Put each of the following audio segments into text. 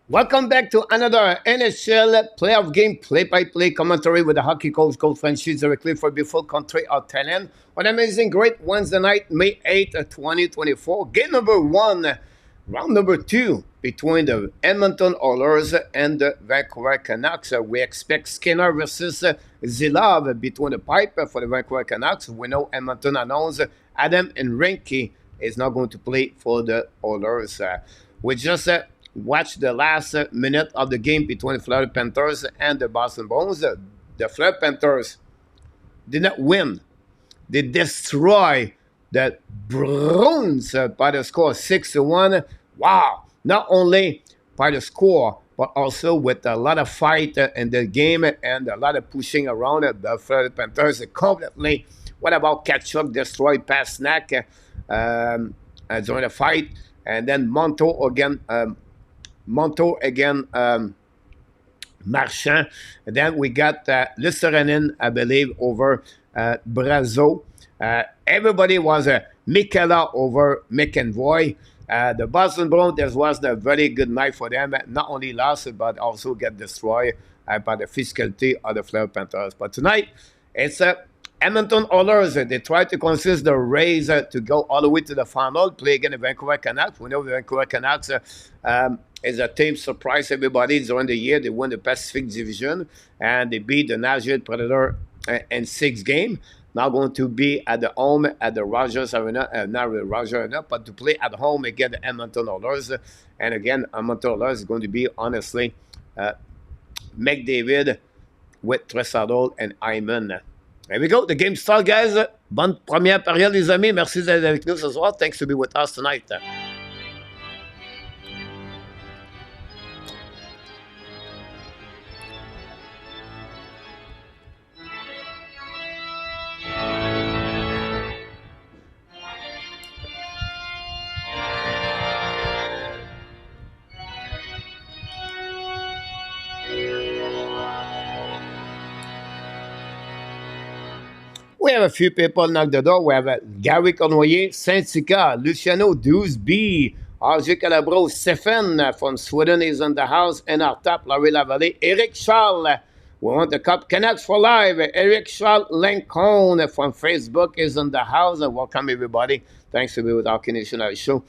Welcome back to another NHL playoff game play-by-play commentary with the hockey coach, Coach Francis, directly for beautiful country of Thailand. On amazing great Wednesday night, May 8th, 2024. Game number one, round number two between the Edmonton Oilers and the Vancouver Canucks. We expect Skinner versus Zilov between the pipe for the Vancouver Canucks. We know Edmonton announced Adam and Rinke is not going to play for the Oilers. We just watch the last minute of the game between the Florida Panthers and the Boston Bruins. The Florida Panthers did not win. They destroy the Bruins by the score 6-1. Wow. Not only by the score, but also with a lot of fight in the game and a lot of pushing around. The Florida Panthers completely, what about Kachuk destroyed Pasternak during the fight. And then Monto again, Marchand. And then we got Lisseranen, I believe, over Brazo. Everybody was Mikela over McEnvoy. The Boston Bruins, this was a very good night for them. Not only lost, but also get destroyed by the physicality of the Florida Panthers. But tonight, it's Edmonton Oilers. They try to consist the race to go all the way to the final, play against the Vancouver Canucks. We know the Vancouver Canucks is a team surprise everybody during the year. They won the Pacific Division and they beat the Nashville Predator in 6 games. Now going to be at the home at the Rogers Arena, not the Rogers Arena, but to play at home against the Edmonton Oilers. And again, Edmonton Oilers is going to be, honestly, McDavid with Tressadol and Hyman. There we go. The game start, guys. Bonne première période, les amis. Merci d'être avec nous ce soir. Thanks to be with us tonight. We have a few people knock the door. We have Gary Cornoyer, Saint-Sika, Luciano 12B, RJ Calabro, Stephen from Sweden is in the house, and our top, Larry Lavallée, Eric Charles. We want the Cup Canucks for live. Eric Charles Lincoln from Facebook is in the house. Welcome, everybody. Thanks to be with our Canadian show.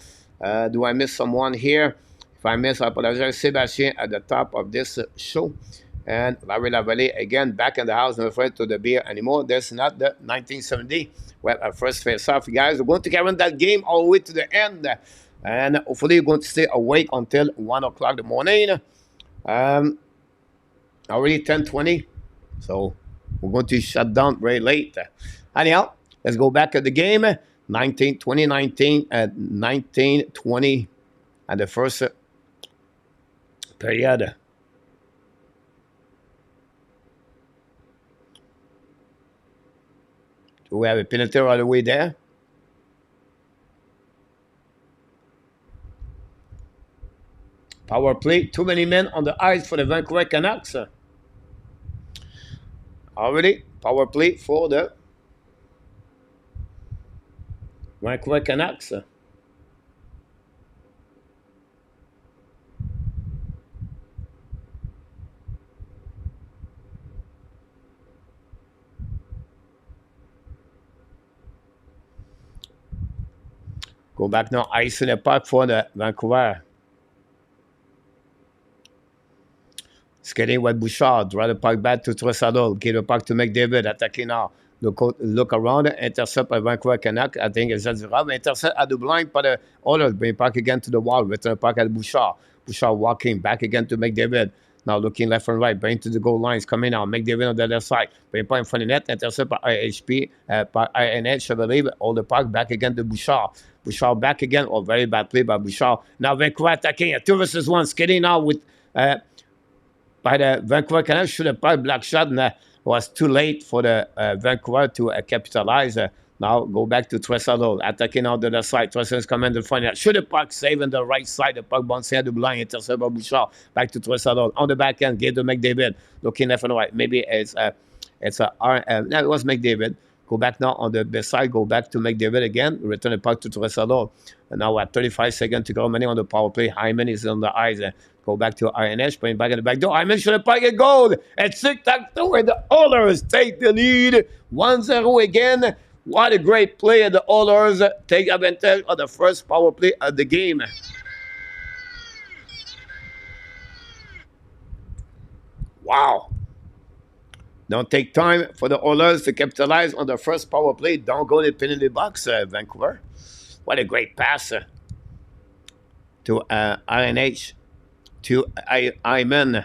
Do I miss someone here? If I miss, I apologize. Sébastien at the top of this show. And Larry Lavallée, again, back in the house, not afraid to the beer anymore. That's not the 1970. Well, our first face-off, guys. We're going to carry on that game all the way to the end. And hopefully you're going to stay awake until 1 o'clock in the morning. Already 10:20. So we're going to shut down very late. Anyhow, let's go back at the game. 2019 at 1920 at the first period. Do we have a penalty all the way there? Power play. Too many men on the ice for the Vancouver Canucks. Already power play for the Vancouver Canucks. Go back now, ice in the puck for the Vancouver. Skating with Bouchard. Draw the puck back to Tressadol. Give the puck to McDavid. Attacking now. Look around. Intercept by Vancouver Canucks. I think it's Zazirab. Intercept at the blind by the Oilers. Bring puck again to the wall. Return the puck at Bouchard. Bouchard walking back again to McDavid. Now looking left and right. Bring to the goal lines. Coming out. McDavid on the left side. Bring puck in front of the net. Intercept by IHP. By INH, I believe. All the puck back again to Bouchard. Bouchard back again. Oh, very bad play by Bouchard. Now Vancouver attacking. A 2 versus 1. Skating now with by the Vancouver Canucks. Should have probably black shot, and was too late for the Vancouver to capitalize. Now go back to Tressadol. Attacking out the left side. Tressadol's coming to the front. Should the puck save on the right side. The puck bouncing at the blind. Intercept by Bouchard. Back to Tressadol. On the back end. Give to McDavid. Looking left and right. Maybe it's a no, it was McDavid. Go back now on the best side. Go back to McDavid again. Return the puck to Tresalo. And now at 35 seconds to go. Many on the power play. Hyman is on the ice. Go back to INH. Putting back in the back door. Hyman should have puck a goal. It's tic-tac-toe. And the Oilers take the lead. 1-0 again. What a great play. The Oilers take advantage of the first power play of the game. Wow. Don't take time for the Oilers to capitalize on the first power play. Don't go to the penalty box, Vancouver. What a great pass to INH, to Hyman.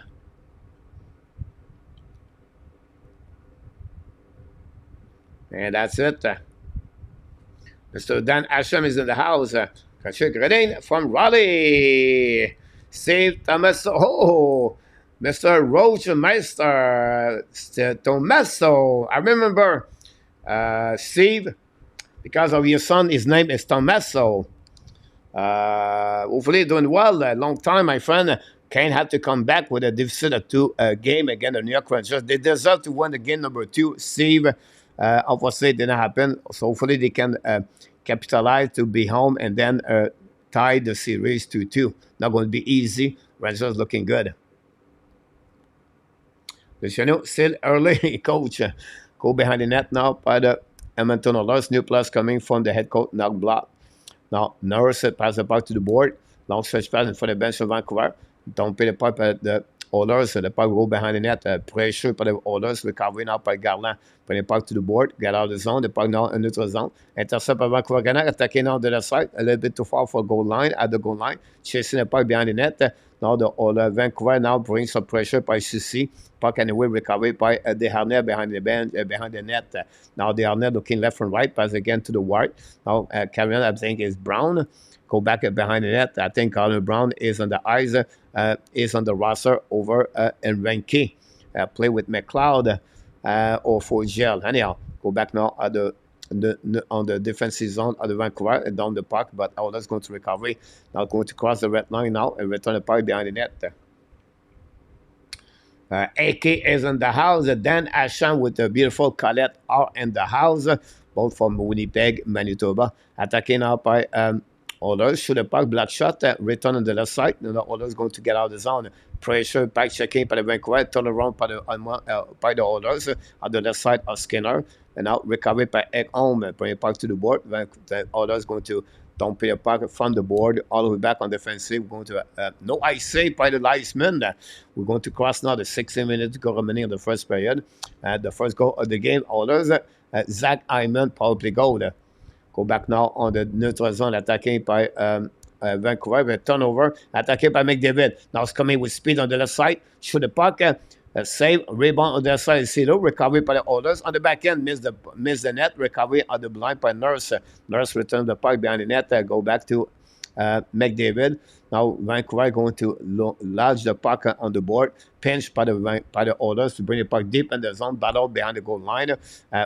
And that's it. Mr. Dan Asham is in the house. Patrick Redin from Raleigh. Save Thomas. Oh, Mr. Roachmeister, Tomaso. I remember Steve, because of your son, his name is Tomaso. Hopefully doing well. A long time, my friend. Kane had to come back with a deficit of 2 game against the New York Rangers. They deserve to win the game number 2. Steve, obviously, it didn't happen. So hopefully they can capitalize to be home and then tie the series 2-2. Not going to be easy. Rangers looking good. Luciano, still early, coach. Go behind the net now by the Edmonton Oilers. New plus coming from the head coach, Knock Block. Now, Norris pass the puck to the board. Long stretch pass in front of the bench of Vancouver. Don't pay the puck at the Oilers. The puck go behind the net. Pressure by the Oilers. Recovery now by Garland. Put the puck to the board. Get out of the zone. The puck now in neutral zone. Intercept by Vancouver Canucks. Attacking now to the side. A little bit too far for goal line. At the goal line. Chasing the puck behind the net. Now the Vancouver now brings some pressure by CC. Puck anyway recovered by Desharnais behind the bench, behind the net. Now Desharnais looking left and right. Pass again to the right. Now Carrion, I think, is Brown. Go back behind the net. I think Colin Brown is on the ice, is on the roster over in Renke. Play with McLeod or for Gel. Anyhow, go back now at on the defensive zone of the Vancouver and down the puck, but Oilers going to recovery. Now going to cross the red line now and return the puck behind the net. AK is in the house. Dan Asham with the beautiful Colette are in the house, both from Winnipeg, Manitoba. Attacking now by Oilers. Shoot a puck, black shot, return on the left side. Now the Oilers going to get out of the zone. Pressure, back checking by the Vancouver, turn around by the Oilers on the left side of Skinner. And now recovery by Ekholm, bring it back to the board. The Oilers going to dump the puck from the board all the way back on defensive. We're going to no ice save by the linesman. We're going to cross now the 16 minutes to go remaining in the first period. The first goal of the game, Oilers. Zach Hyman, power play goal. Go back now on the neutral zone, attacking by Vancouver. Turnover, attacking by McDavid. Now it's coming with speed on the left side. Shoot the puck. Save, rebound on the left side. Zero, recovery by the Oilers. On the back end, miss the net. Recovery on the blind by Nurse. Nurse return the puck behind the net. Go back to McDavid. Now Vancouver going to lodge the puck on the board. Pinch by the Oilers to bring the puck deep in the zone. Battle behind the goal line.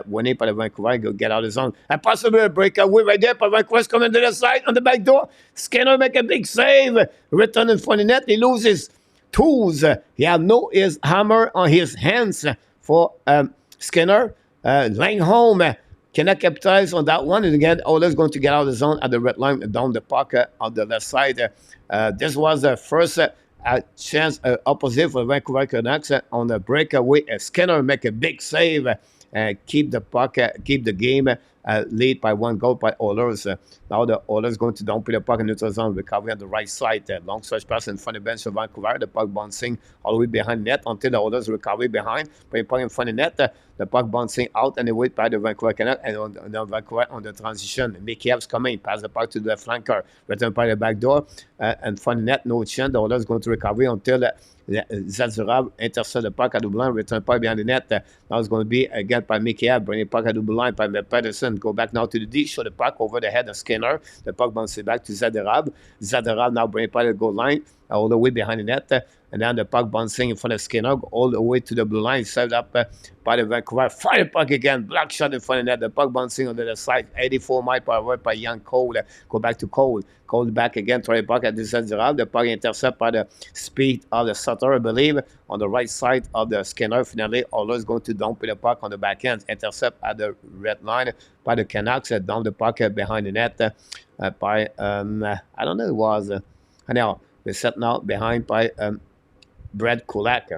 Winning by the Vancouver. Go get out of the zone. And possibly a breakaway right there. But Vancouver's coming to the side on the back door. Skinner make a big save. Return in front of the net. He loses tools. He had no his hammer on his hands for Skinner. Langholm cannot capitalize on that one. And again, Oilers going to get out of the zone at the red line down the puck on the left side. This was the first chance opposite for Vancouver Canucks on the breakaway. Skinner make a big save. Keep the puck, keep the game lead by 1 goal by Oilers. Now the Oilers going to dump the puck in neutral zone, recovery on the right side. Long stretch pass in front of the bench of Vancouver. The puck bouncing all the way behind net until the Oilers recovery behind. Put the puck in front of net. The puck bouncing out and away by the Vancouver Canucks. And on Vancouver on the transition. Mikiev's coming, pass the puck to the flanker. Return by the back door. And front of net, no chance. The Oilers going to recovery until Zazurab intercept the puck at the blind, return puck behind the net. Now it's going to be again by Mikheyev, bring the puck at the blind by Pedersen. Go back now to the D, show the puck over the head of Skinner. The puck bounces back to Zadarab. Zadarab now bring the puck at the goal line. all the way behind the net, and then the puck bouncing in front of Skinner all the way to the blue line, set up by the Vancouver. Fire puck again, block shot in front of the net, the puck bouncing on the other side, 84 miles per hour by young Cole. Go back to Cole. Cole back again, try puck at the center. The puck intercept by the speed of the Sutter, I believe, on the right side of the Skinner. Finally, Oilers going to dump the puck on the back end, intercept at the red line by the Canucks, dump the puck behind the net by, I don't know, it was, I know, we're set now behind by Brad Kulak.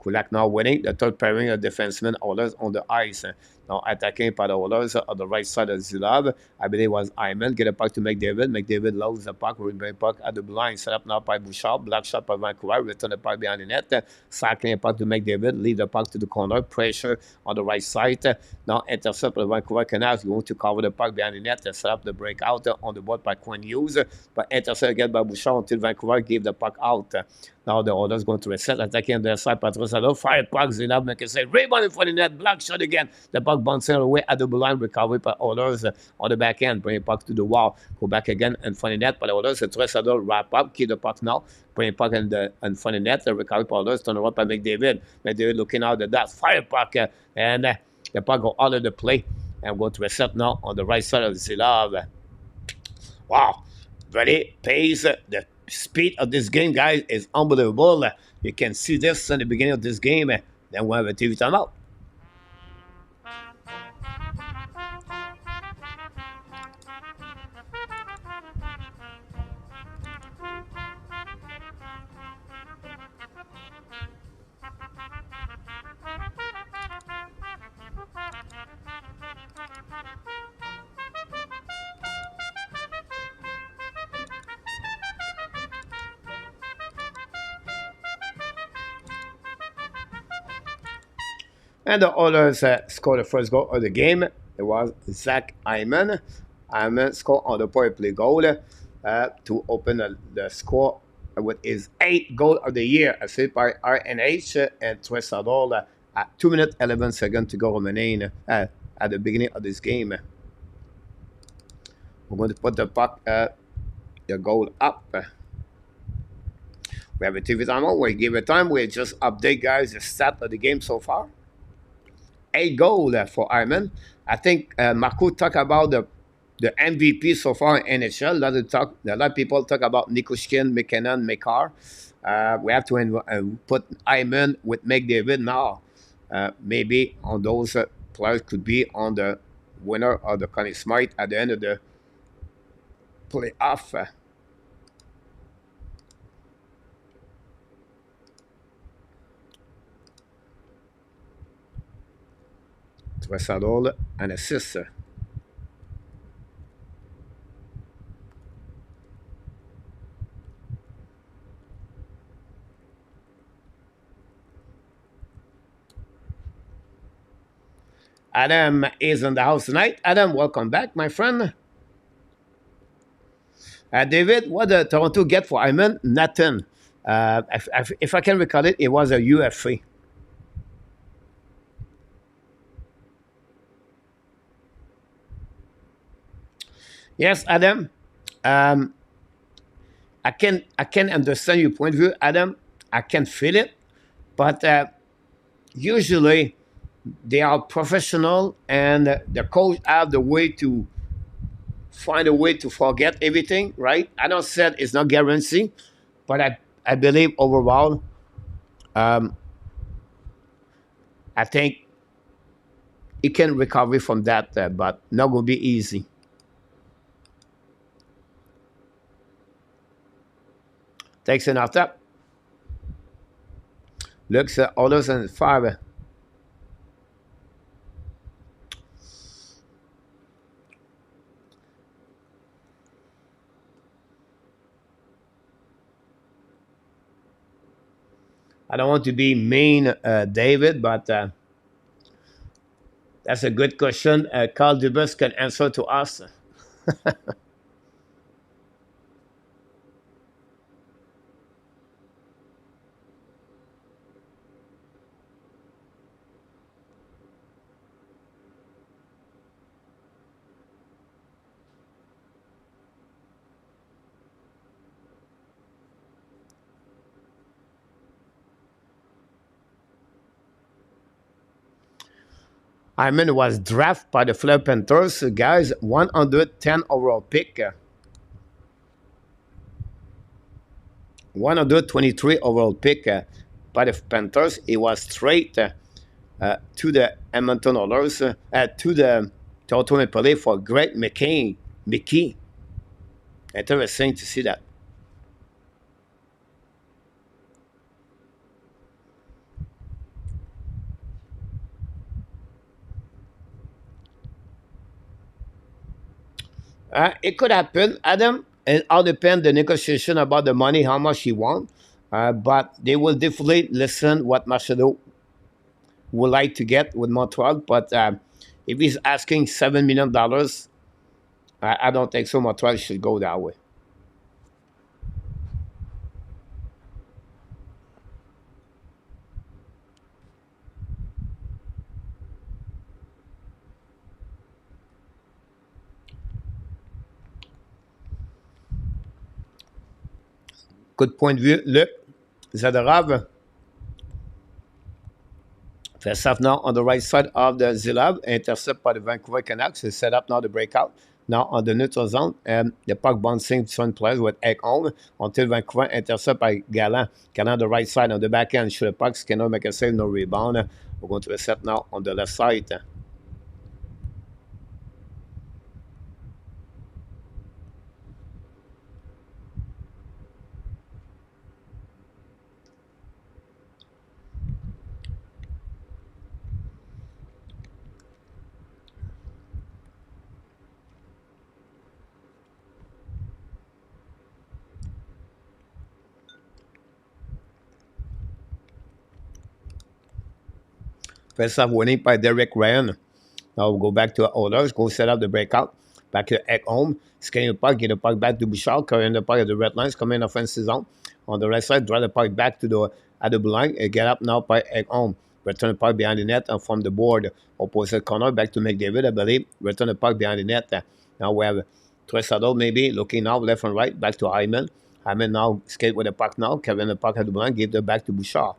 Kulak now winning. The third pairing of defensemen Oilers on the ice. Now attacking by the Oilers on the right side of Zulav. I believe it was Hyman. Get a puck to McDavid. McDavid loads the puck. Will bring puck at the blind. Set up now by Bouchard. Black shot by Vancouver. Return the puck behind the net. Cycling a puck to McDavid. Leave the puck to the corner. Pressure on the right side. Now intercept by Vancouver Canucks. You want to cover the puck behind the net. Set up the breakout on the board by Quinn Hughes. But intercept again by Bouchard until Vancouver gave the puck out. Now the Oilers going to reset, attacking on their side. Patrice Allot, fire puck, Zinav make a save. Rebound in front of the net, black shot again. The puck bouncing away at the blue line, recovery by Oilers on the back end. Bring the puck to the wall. Go back again in front of the net. But the Oilers, Patrice Allot wrap up, keep the puck now. Bring the puck in front of the net. The recovery by Oilers, turn around by McDavid. McDavid looking out the dot, fire puck, and the puck go out of the play. And going to reset now on the right side of Zinav. Wow, very pace. The speed of this game, guys, is unbelievable. You can see this in the beginning of this game. Then we'll have a TV timeout. And the Oilers scored the first goal of the game. It was Zach Hyman. Hyman scored on the power play goal to open the score with his 8th goal of the year, assisted by RNH and Tresadol at 2 minutes 11 seconds to go remaining at the beginning of this game. We're going to put the puck, the goal up. We have a TV timeout. We give it time. We just update, guys, the stat of the game so far. 8 goals for Hyman. I think Marco talked about the MVP so far in NHL. A lot of people talk about Nikushkin, McKinnon, Makar. We have to put Hyman with McDavid now. Maybe on those players could be on the winner of the Connie Smythe at the end of the playoff. Tresadol, an assist. Adam is in the house tonight. Adam, welcome back, my friend. David, what did Toronto get for Hyman? Nothing. If I can recall it, it was a UFA. Yes, Adam. I can understand your point of view, Adam. I can feel it, but usually they are professional, and the coach have the way to find a way to forget everything, right? I don't say it's not guaranteed, but I believe overall, I think he can recover from that, but not going to be easy. Takes an after. Looks at Oilers and 5. I don't want to be mean, David, but that's a good question. Carl Dubus can answer to us. Hyman was drafted by the Florida Panthers, guys, 110 overall pick. 123 overall pick by the Panthers. He was straight to the Edmonton Oilers, to the Toronto Maple Leafs for Greg Mickey. Interesting to see that. It could happen, Adam. It all depends the negotiation about the money, how much he wants. But they will definitely listen what Machado would like to get with Montreal. But if he's asking $7 million, I don't think so. Montreal should go that way. Good point of view, Luc Zadorov. Face off now on the right side of the Zilab, intercept by the Vancouver Canucks. Is set up now the breakout. Now on the neutral zone, and the puck bouncing to players with Ekholm until Vancouver intercept by Gallant. Gallant on the right side on the back end. Shoot the puck, Skinner make a save, no rebound. We're going to reset now on the left side. Face off winning by Derek Ryan. Now we'll go back to the Oilers, go set up the breakout. Back to Ekholm. Scanning the puck, get the puck back to Bouchard, carrying the puck at the red lines, coming in offensive zone. On the right side, draw the puck back to the at the blue line. Get up now by Ekholm. Return the puck behind the net and from the board. Opposite corner, back to McDavid, I believe. Return the puck behind the net. Now we have Tresado maybe looking now left and right, back to Hyman. Hyman now skate with the puck now, carrying the puck at the blue line, give the back to Bouchard.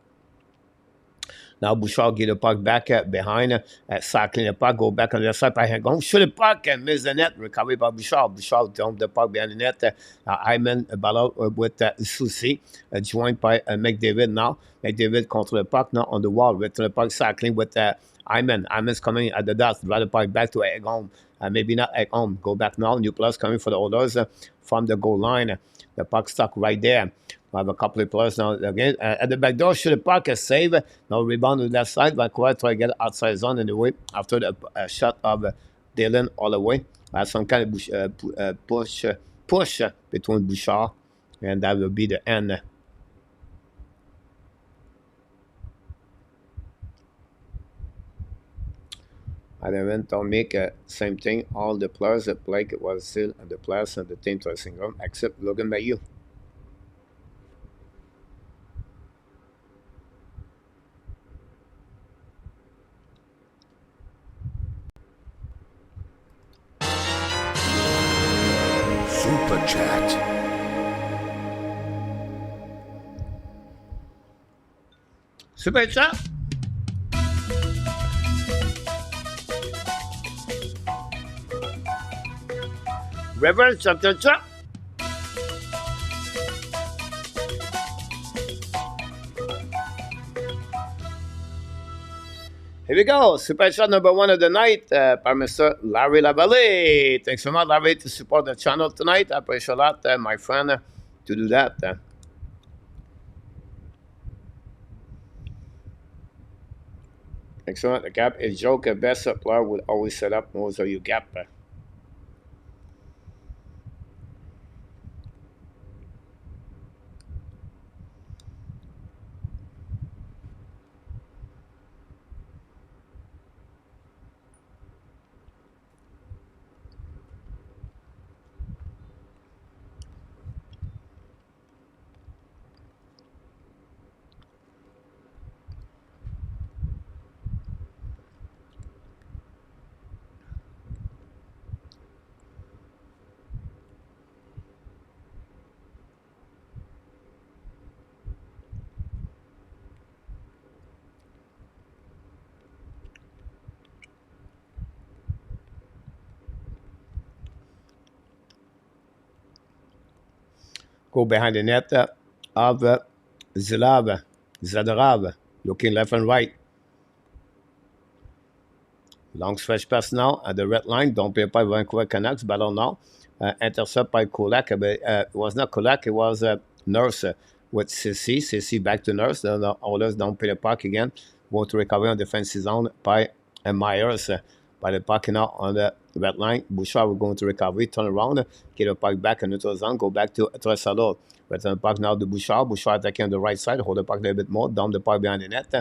Now Bouchard get the puck back behind, cycling the puck, go back on the other side by Hagong, shoot the puck and miss the net, recovery by Bouchard. Bouchard dump the puck behind the net. Hyman ball out with Soucy, joined by McDavid now. McDavid control the puck now on the wall, return the puck cycling with Hyman. Hyman's coming at the dot, draw the puck back to Hagong. Maybe not Hagong, go back now. New plus coming for the Oilers from the goal line. The puck stuck right there. We have a couple of players now again at the back door. Shoot the puck, a save. Now rebound on that side. Vancouver try to get outside zone anyway after the shot of Dylan all the way. Some kind of push between Bouchard, and that will be the end. And then don't make same thing. All the players that played was still the players and the team dressing room except Logan Bayou. Super Chat. Super chat. Reverend Chapter Chat. Here we go. Super chat number one of the night by Mr. Larry Lavalley. Thanks so much, Larry, to support the channel tonight. I appreciate a lot, my friend, to do that. Thanks so much. The gap is joke. Best player would always set up most of your gap. go behind the net of Zadorov, looking left and right. Long stretch pass now at the red line. Don't pay by Vancouver Canucks. Battle now. Intercept by Kulak. But it was not Kulak. It was Nurse with Sissy. Sissy back to Nurse. The Oilers don't pay the puck again. Want to recover on defensive zone by Myers. By the puck now on the red line. Bouchard will go into recovery. Turn around. Get the puck back in neutral zone. Go back to Tresador. Return the puck now to Bouchard. Bouchard attacking on the right side. Hold the puck a little bit more. Down the puck behind the net.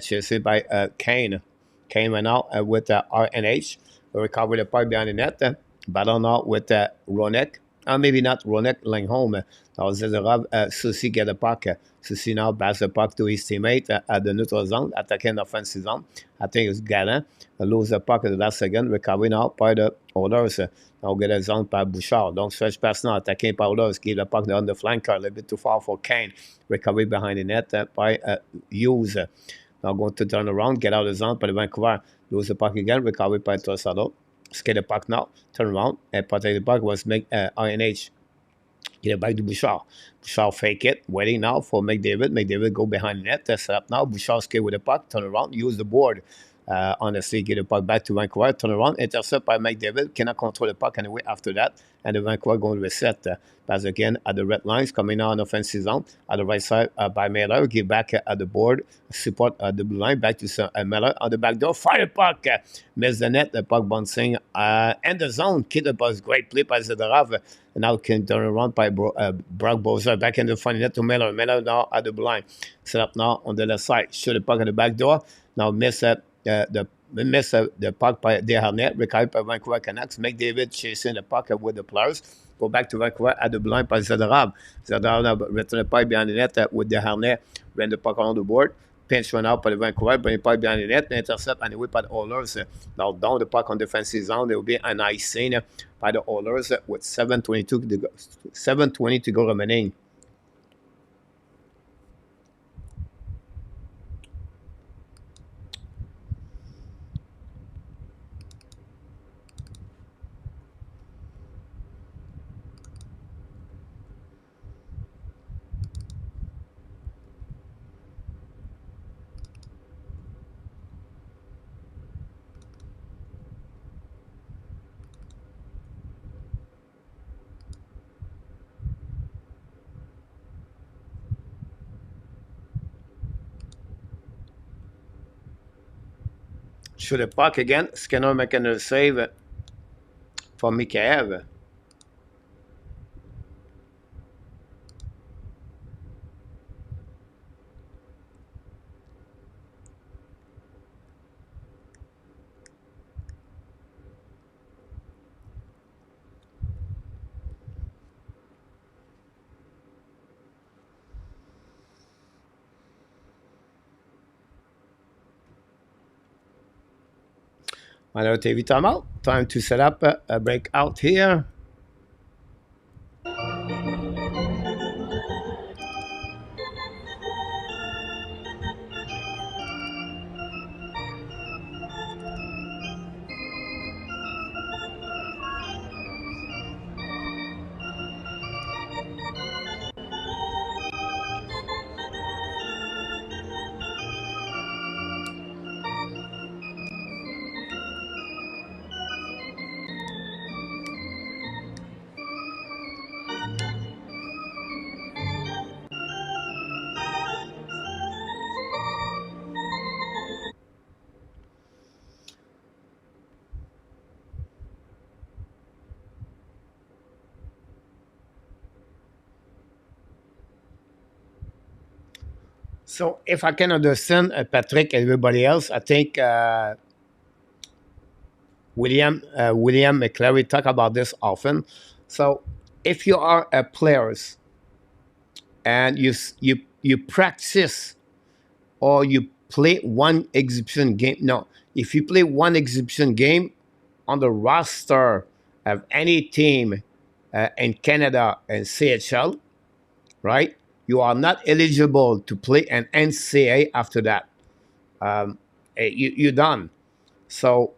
Chased by Kane. Kane went out with RNH. Recovered the puck behind the net. Battle now with Ronek. Maybe not Ronek, Langholm. Now Zezerov, Susi get the puck. Susi now pass the puck to his teammate at the neutral zone, attacking the offensive zone. I think it's Gallant. Lose the puck at the last second. Recovery now by the Oilers. Now get a zone by Bouchard. Don't stretch pass now, attacking by Oilers. Give the puck on the flanker. A little bit too far for Kane. Recovery behind the net by Hughes. Now going to turn around, get out of the zone by the Vancouver. Lose the puck again, recovery by Tosado. Skate the puck now, turn around, and protect the puck was make RNH. Get it back to Bouchard. Bouchard fake it, waiting now for McDavid. McDavid go behind the net, set up now. Bouchard skate with the puck, turn around, use the board. Honestly, get the puck back to Vancouver, turn around, intercept by McDavid, cannot control the puck anyway after that, and the Vancouver going to reset. Pass again at the red lines, coming out on offensive zone, at the right side by Miller, give back at the board, support the blue line, back to Miller on the back door, fire puck, miss the net, the puck bouncing, and the zone, keep the puck, great play by Zadorov, and now can turn around by Brock Bowser, back in the front net to Miller, Miller now at the blue line, set up now on the left side, shoot the puck on the back door, now miss the puck by Desharnais, recovered by Vancouver Canucks. McDavid chasing the puck with the players. Go back to Vancouver at the blind by Zadorov. Zadorov return the puck behind the net with Desharnais. Ran the puck on the board. Pinch run out by the Vancouver, bring the puck behind the net, intercept and whip by the Oilers. Now down the puck on defensive zone. There will be an icing by the Oilers with 7:20 to go remaining. Shoot the puck again. Skinner making a save for Mikheyev. Another TV timeout. Time to set up a breakout here. So if I can understand Patrick and everybody else, I think William McClary talk about this often. So if you are a players and you practice or you play one exhibition game, no, if you play one exhibition game on the roster of any team in Canada and CHL, right? You are not eligible to play an NCAA after that. You're done. So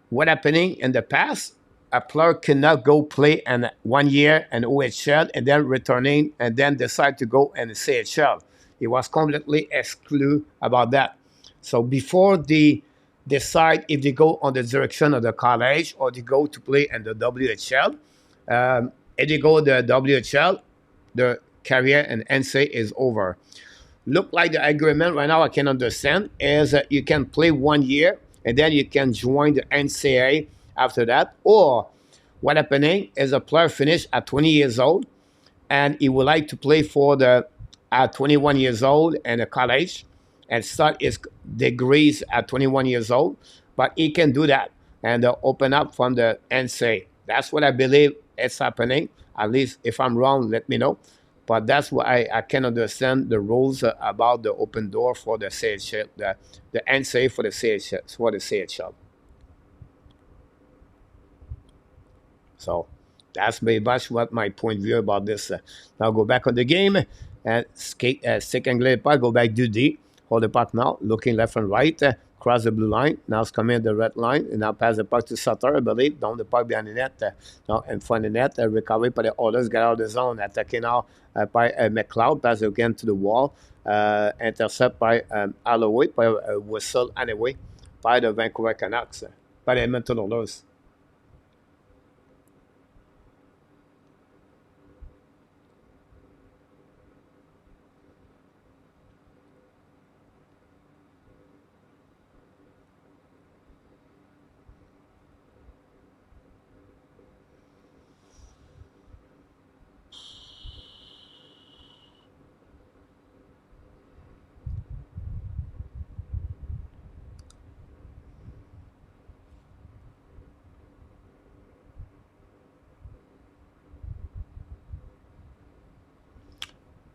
what happening in the past? a player cannot go play in 1 year in OHL and then returning and then decide to go in the CHL. He was completely excluded about that. So before they decide if they go on the direction of the college or they go to play in the WHL, if they go to the WHL, the career in NCAA is over. Look like the agreement right now I can understand is that you can play 1 year and then you can join the NCAA after that. Or what happening is a player finish at 20 years old and he would like to play for the at 21 years old in a college and start his degrees at 21 years old. But he can do that and open up from the NCAA. That's what I believe is happening. At least if I'm wrong, let me know. But that's why I can understand the rules about the open door for the CHL, the NCAA for the CHL, for the CHL. So that's very much what my point of view about this. Now go back on the game and skate, stick and glide puck, go back do D, hold the puck now, looking left and right, cross the blue line, now it's coming the red line, and now pass the puck to Sutter, I believe, down the puck behind the net, now in front of the net, recovery by the others, get out of the zone, attacking now by McLeod, pass again to the wall, intercept by Alloway, by a whistle anyway, by the Vancouver Canucks, by the Edmonton Oilers.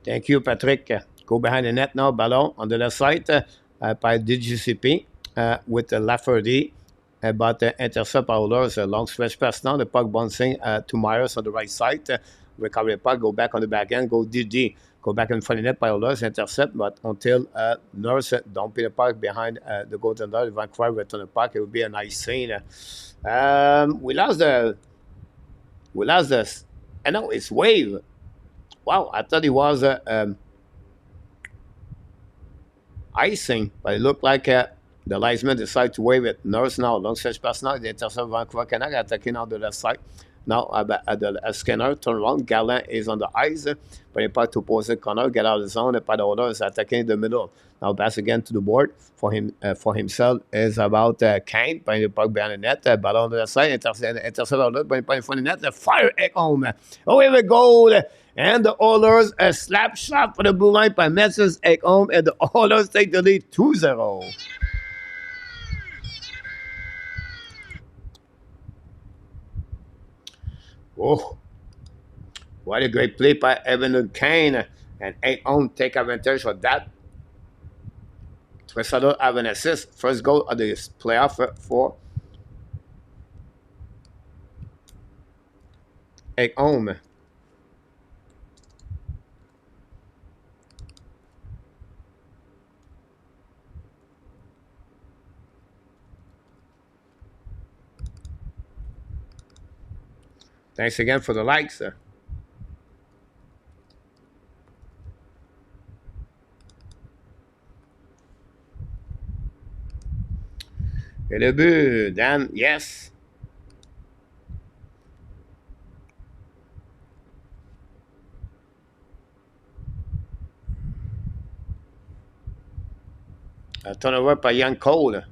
Thank you, Patrick. Go behind the net now, ballon on the left side by DGCP with Lafferty. But intercept Oilers, a long stretch pass now. The puck bouncing to Myers on the right side. Recover the puck, go back on the back end, go DD. Go back in front of the net by Oilers, intercept. But until Nurse don't put the puck behind the goaltender, Vancouver return the puck, it would be a nice scene. We lost the. I know it's wave. Wow, I thought it was icing, but it looked like the linesman decided to wave it. Nurse now, long stretch pass now, the intercept Vancouver Canucks attacking on the left side. Now the Skinner turn around, Gallant is on the ice, but he part to opposite corner, get out of the zone, and the other is attacking the middle. Now pass again to the board for him for himself is about Kane, putting the puck behind the net, ball on the left side, intercept out, but in front of the net, fire at home. Oh, we have a goal. And the Oilers, a slap shot for the blue line by Messrs. Ekholm, and the Oilers take the lead 2-0. Oh, what a great play by Evan Kane. And Ekholm take advantage of that. Tresado have an assist. First goal of the playoff for Ekholm. Thanks again for the likes. Et le but, Dan, yes. A turnover by Young Cole.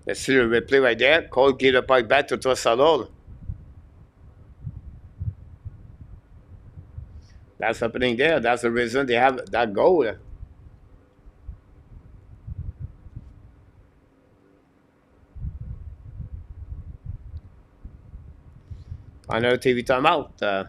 Let's see the replay right there. Cole gave the puck back to Tossalol. That's happening there. That's the reason they have that goal. Another TV timeout.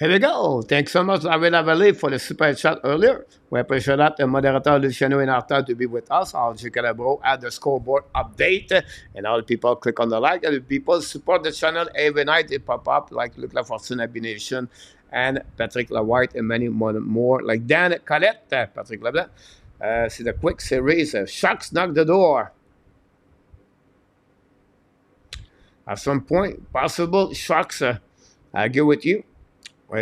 Here we go. Thanks so much, David Lavalley, for the super chat earlier. We appreciate that. The moderator, Luciano in our time to be with us. I'll check it bro at the scoreboard update. And all the people click on the like. And the people support the channel every night. It pop up like Luc Lafortune, Abination, and Patrick Lawhite, and many more like Dan Colette, Patrick Leblanc. See the quick series. Sharks knock the door. At some point, possible Sharks. I agree with you.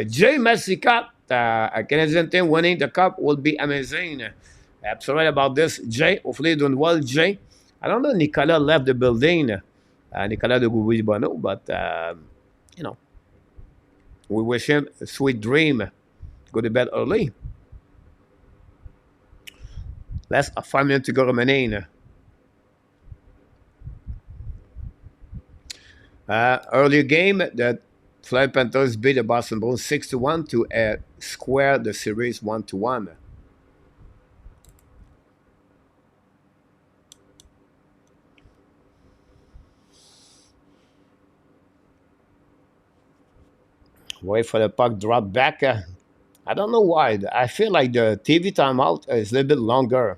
Jay Massicat, a Canadian team winning the cup will be amazing. Absolutely about this, Jay. Hopefully doing well, Jay. I don't know, Nicolas left the building. Nicolas de Goubi-Bono, but, we wish him a sweet dream. Go to bed early. Less 5 minutes to go remaining. Earlier game, the Flying Panthers beat the Boston Bruins 6-1 to square the series 1-1. Wait for the puck drop back. I don't know why. I feel like the TV timeout is a little bit longer.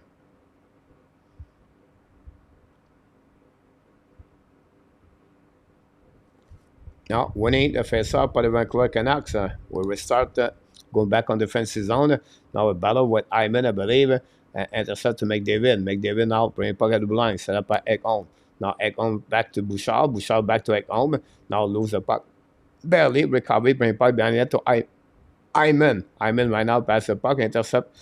Now, winning the face-off by the Vancouver Canucks. We'll restart, going back on defensive zone. Now a battle with Hyman, I believe. Intercept to McDavid. McDavid now bring puck at the blind. Set up by Ekholm. Now Ekholm back to Bouchard. Bouchard back to Ekholm. Now lose the puck. Barely recovery. Bring puck behind it to Hyman. Hyman right now pass the puck. Intercept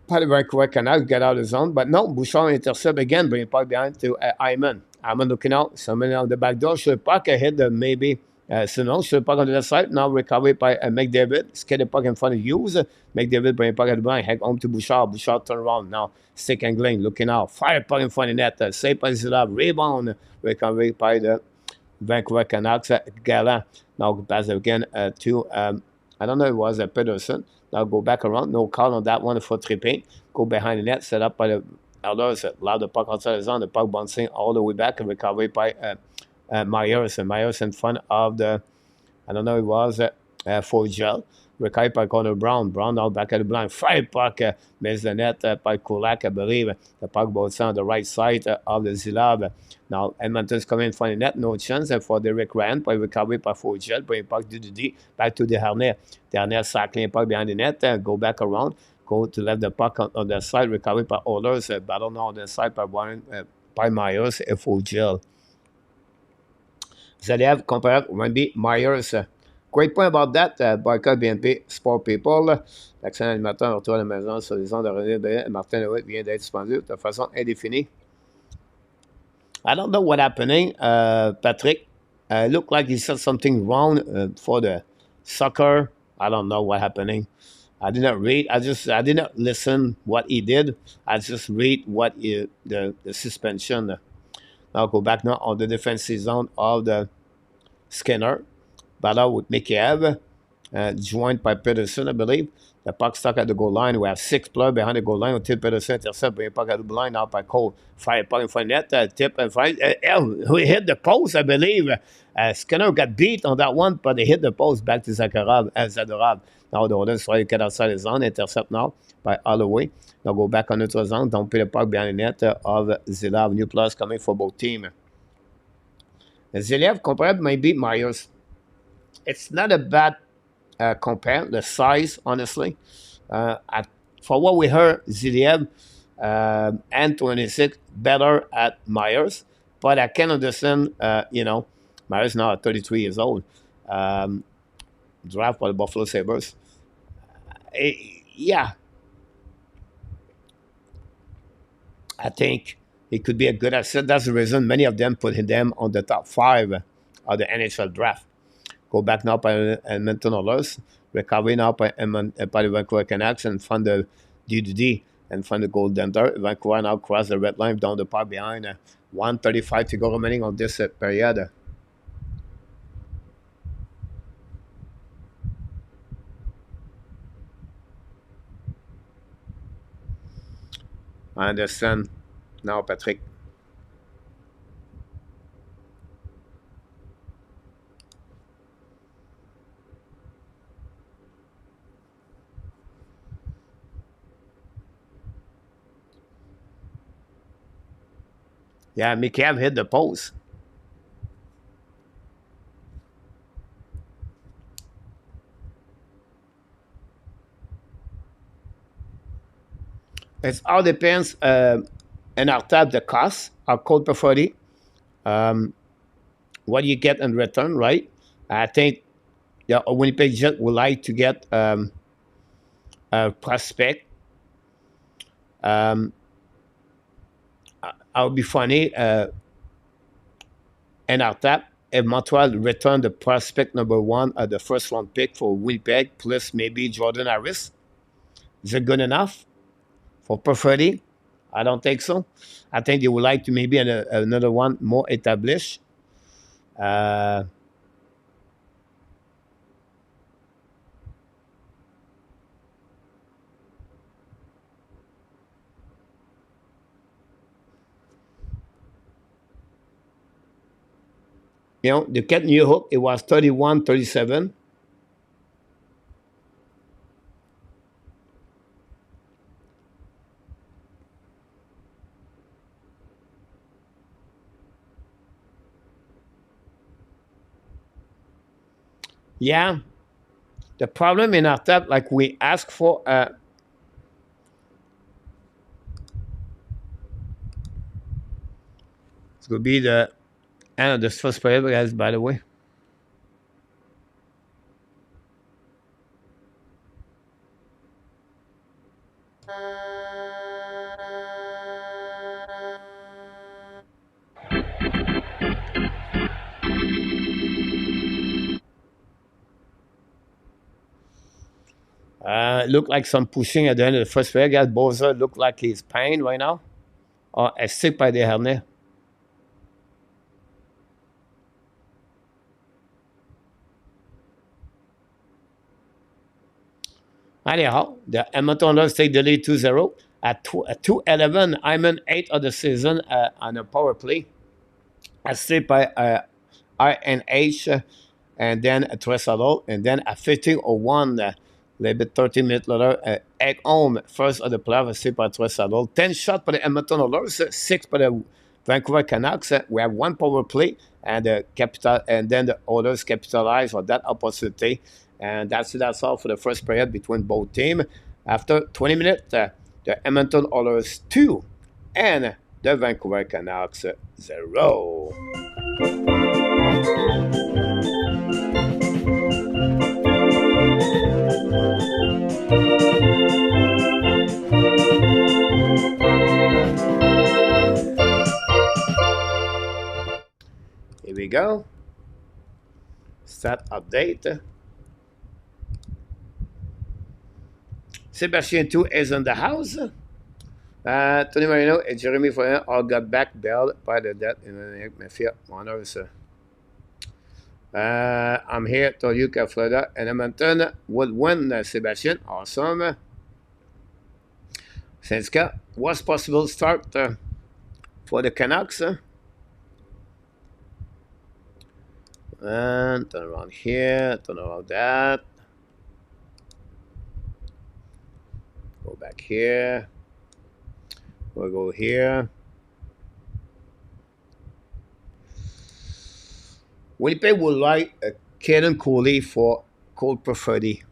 by the Vancouver Canucks. Get out of the zone. But no, Bouchard intercept again. Bring puck behind to Hyman. Hyman looking out. Somebody on the back door. Should the puck hit the maybe. Sinon, should the puck on the left side. Now recovered by McDavid. Skate the puck in front of Hughes. McDavid bring puck at the blind. Heck home to Bouchard. Bouchard turn around. Now stick and Gling looking out. Fire puck in front of net. Save by Zilab. Rebound. Recovered by the Vancouver Canucks. Gallant. Now pass again to, I don't know, it was Pedersen. Now go back around. No call on that one for Trippin. Go behind the net. Set up by the Elders. Allow the puck outside the zone. The puck bouncing all the way back and recovered by Myers. And Myers in front of the, I don't know, it was Fogel. Recovered by Connor Brown. Brown now back at the blind. Fire puck. Missed the net by Kulak, I believe. The puck bouncing on the right side of the Zilab. Now Edmonton's coming in front of the net. No chance for Derek Ryan. By recovery by Fogel. Bring puck to the D. Back to the Harnett. The Harnett cycling puck behind the net. Go back around. Go to left the puck on the side. Recovered by Oilers. Battle now on the side by Warren, by Myers and Fogel. Zaliev compared Wendy Myers. Great point about that, Boycott BNP Sport People. L'accent animateur retourne à la maison sur les ondes de René Martin Lewitt vient d'être suspendu de façon indéfinie. I don't know what happening, Patrick. Looked like he said something wrong for the soccer. I don't know what happening. I did not read. I did not listen what he did. I just read what the suspension. Now go back now on the defensive zone of the Skinner. Battle with Mikheyev, joined by Pedersen, I believe. The puck stuck at the goal line. We have 6 players behind the goal line until Pedersen intercept. Bring puck at the goal line now by Cole. Fire puck in front of net. Tip and fire. We hit the post, I believe. Skinner got beat on that one, but they hit the post back to Zadorov. Now the Oilers try to get outside the zone. Intercept now by Holloway. Now go back on neutral zone. Don't put the puck behind the net of Ziliev. New plus coming for both teams. Ziliev compared maybe Myers. It's not a bad compare, the size, honestly. For what we heard, Ziliev and 26 better at Myers. But I can understand, Myers now at 33 years old. Draft by the Buffalo Sabres. Yeah. I think it could be a good asset. That's the reason many of them put them on the top 5 of the NHL draft. Go back now by Edmonton Oilers. Recovery now by the Vancouver Canucks and from the D and from the goaltender. Vancouver now cross the red line down the park behind. 1:35 to go remaining on this period. I understand now, Patrick. Yeah, Mikheyev hit the post. It all depends on our type, the cost, our code preferred, um, what you get in return, right? I think the Winnipeg Jet would like to get a prospect. Um, I would be funny in our tap if Montreal returned the prospect number one at the first round pick for Winnipeg, plus maybe Jordan Harris. Is it good enough for preferred? I don't think so. I think they would like to maybe another one more established. Uh, the Cat New Hook, it was 31-37. Yeah, the problem in our tap, like we ask for, it's going to be the end of this first period, guys, by the way. Look like some pushing at the end of the first period, guys. Boza look like he's pain right now. Or sick by the hernie. Anyhow, the Edmonton Oilers take the lead 2-0 at 2:11. I'm in 8 of the season on a power play. Assisted by RNH and then a Tresalo. And then at 15:01, a little bit 30 minutes later, Egg Home, first of the playoffs, assisted by Tresalo. 10 shots for the Edmonton Oilers, 6 for the Vancouver Canucks. We have one power play, and then the Oilers capitalize on that opportunity. And that's all for the first period between both teams. After 20 minutes, the Edmonton Oilers 2 and the Vancouver Canucks 0. Here we go. Stat update. Sebastian 2 is in the house. Tony Marino et Jeremy Follin all got back bailed by the death in the Mafia Honors. I'm here, Toyuka, Florida, and Edmonton would win Sebastian. Awesome. Senska, what's possible start for the Canucks? And turn around here, turn around that. Go back here. We'll go here. Winnipeg would like a Caden Cooley for Cold Preferred.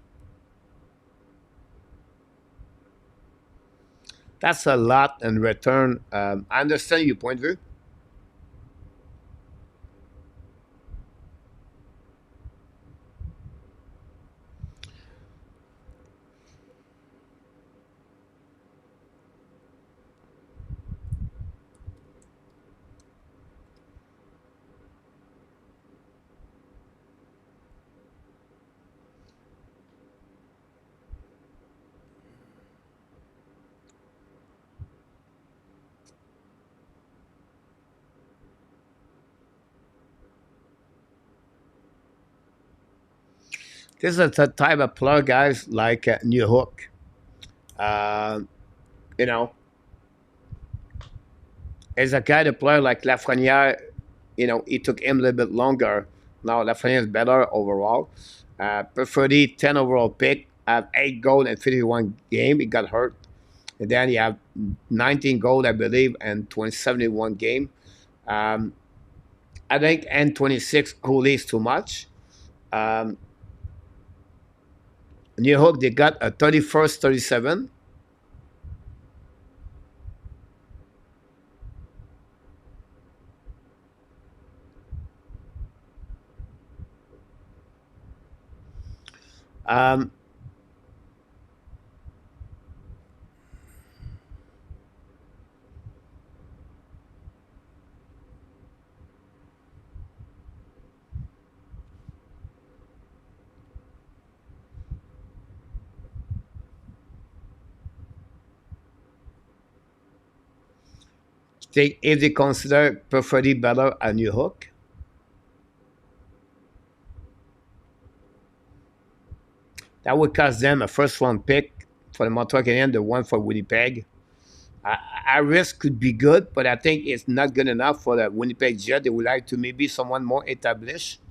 That's a lot in return. I understand your point of view. This is the type of player, guys, like New Hook. You know, as a guy that player like Lafreniere, it took him a little bit longer. Now Lafreniere is better overall. Preferred 10 overall pick, have 8 goals in 51 game. He got hurt. And then you have 19 goals, I believe, and 71 game. Um, I think N26 goalie is too much. Um, New York, they got a 31st, 37. Um, if they consider preferably better a New York, that would cost them a first round pick for the Montreal Canadiens, the one for Winnipeg. Our risk could be good, but I think it's not good enough for the Winnipeg Jet. They would like to maybe someone more established.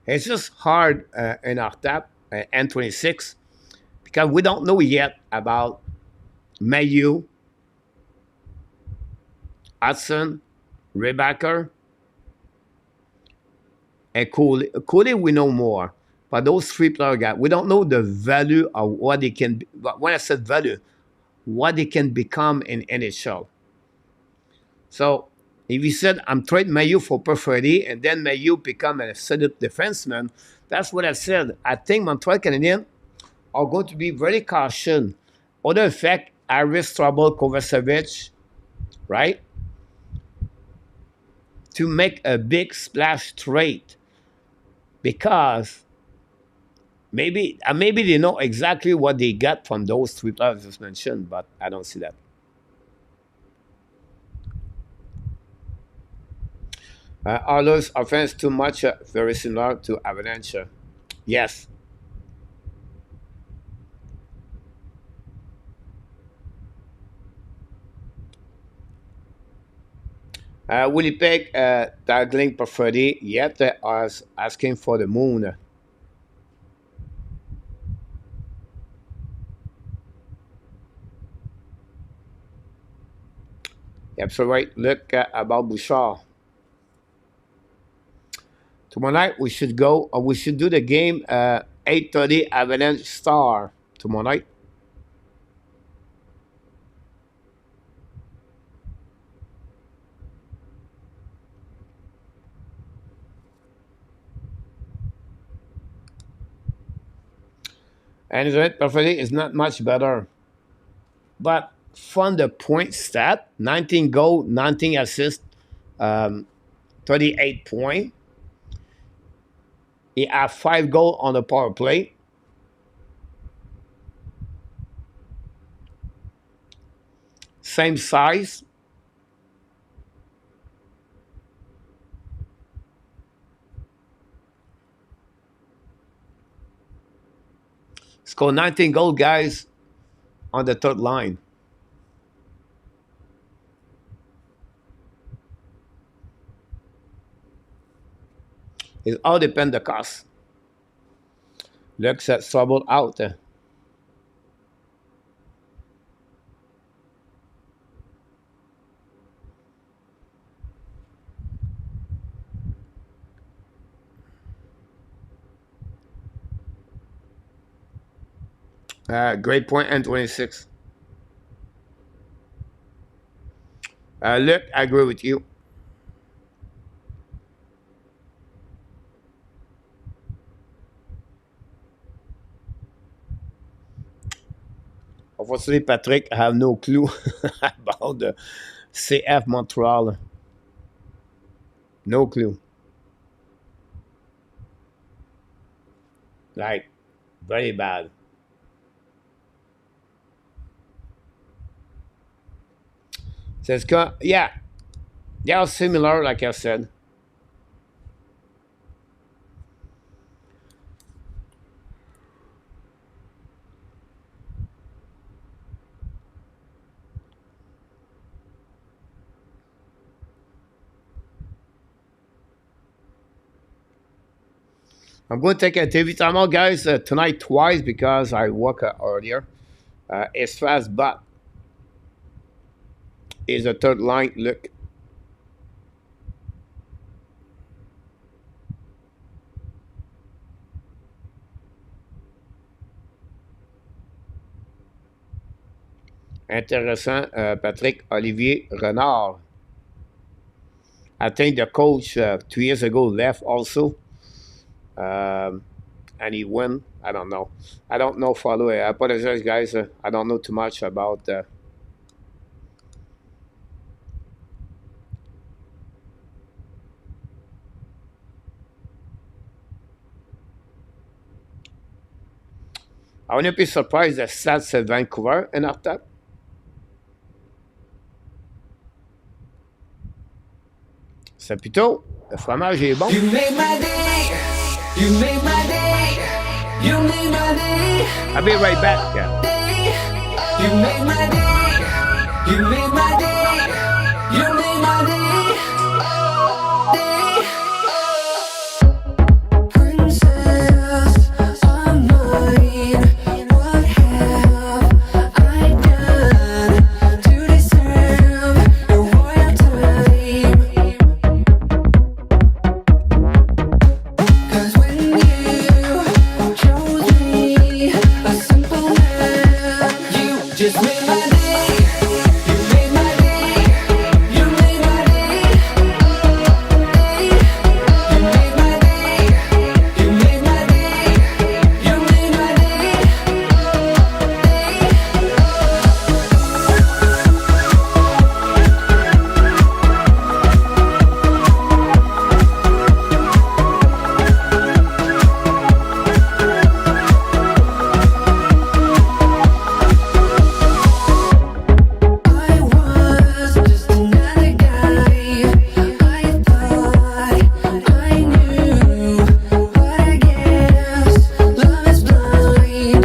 It's just hard in our tap, N26, because we don't know yet about Mayu, Hudson, Rebacker, and Cooley. Cooley, we know more. But those three player guys, we don't know the value of what they can be. When I said value, what they can become in NHL. So if you said I'm trading Mayu for Perfetti and then Mayu become a solid defenseman, that's what I said. I think Montreal Canadiens are going to be very cautious. Other effect, Iris Trouble Kovacevic, right? To make a big splash trade because maybe they know exactly what they got from those three players I just mentioned, but I don't see that. Oilers offense too much, very similar to Avalanche. Yes. Winnipeg tackling preferred yet as asking for the moon. Yep, so right. Look about Bouchard. Tomorrow night we should go. We should do the game 8:30 Avalanche Star tomorrow night. And the preferred is not much better, but from the point stat, 19 goal, 19 assists, um, 38 point. He had 5 goals on the power play. Same size. Scored 19 goals, guys, on the third line. It all depends the cost. Looks at trouble out there. Great point, N26. Look, I agree with you. Unfortunately, Patrick, I have no clue about the CF Montreal. No clue. Like, very bad. So it's got, yeah, they are similar, like I said. I'm going to take a TV timeout, guys, tonight twice because I work earlier. It's fast, but is the third line. Look. Intéressant, Patrick Olivier Renard. I think the coach 2 years ago left also. And he won. I don't know. I don't know. Follow. I apologize, guys. I don't know too much about. I wouldn't be surprised that that's Vancouver in our top. C'est plutôt le fromage est bon. You made my day. You made my day. You made my day. I'll be right back. Yeah. You made my day. You made my day. You made my day. Princess of mine, what have I done to deserve your royal time? 'Cause when you chose me, a simple man, you just made my day. You made my day. You made my day. You made my day. You made my day. You made my day. I was just another guy. I thought I knew, but I guess love is blind.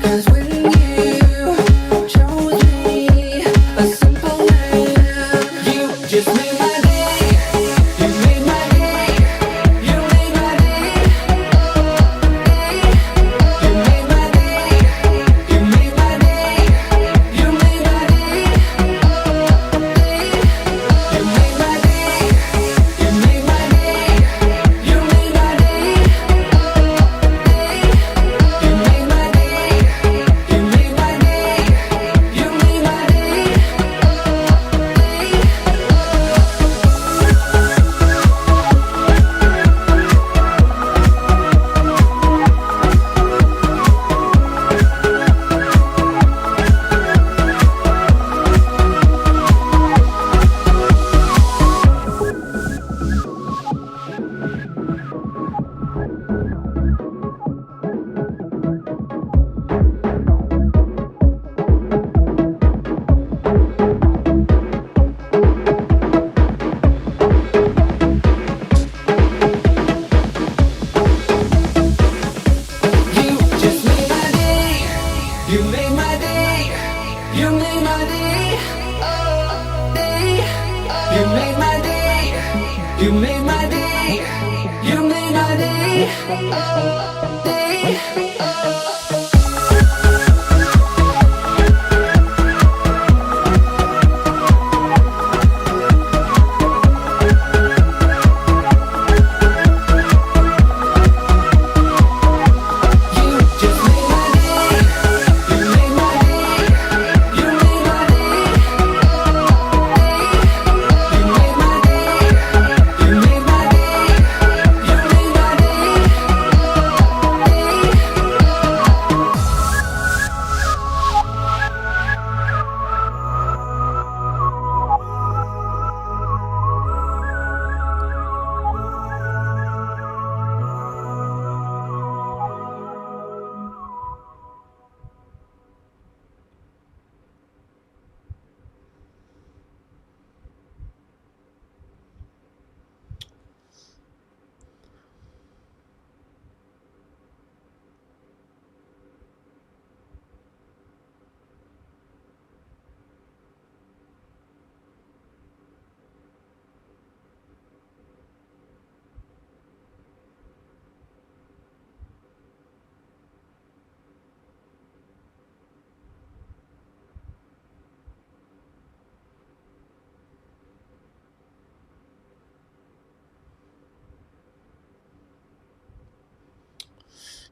'Cause when you chose me, a simple man, you just made my day. You made my day. You made my day. You made my day. You made my day. You made my day. You made my day. You made my day. You made my day. You made my day. You made my day. You made my day. You just made my day. You made my day. You made my day. You made my day. You made my day. You made my day. You just made my day. You made my day. You made my day. You made my day. You made my day. You made my day.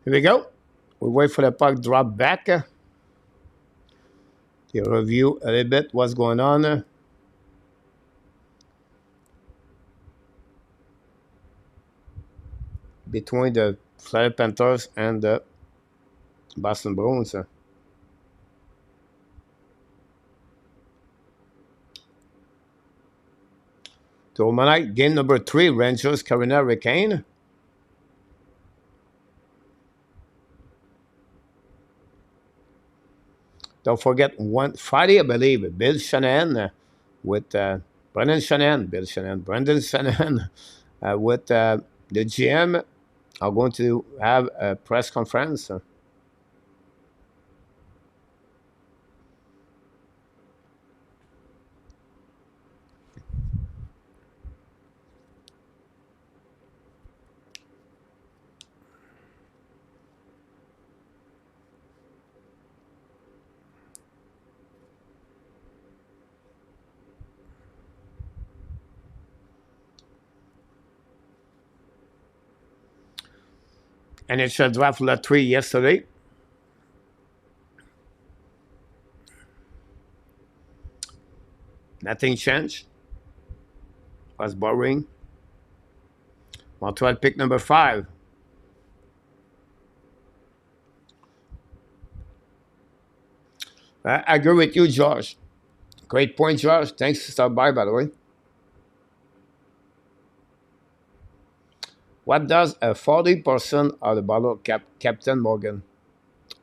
Here we go. We wait for the puck drop back. To review a little bit what's going on. Between the Florida Panthers and the Boston Bruins. Tomorrow night, game number 3, Rangers Carolina Hurricane. Don't forget one Friday, I believe, Bill Shanahan with Brendan Shanahan, Brendan Shanahan with the GM are going to have a press conference. NHL Draft Lottery yesterday. Nothing changed. Was boring. Montreal pick number 5. I agree with you, Josh. Great point, Josh. Thanks for stopping by the way. What does a 40% of the bottle Captain Morgan?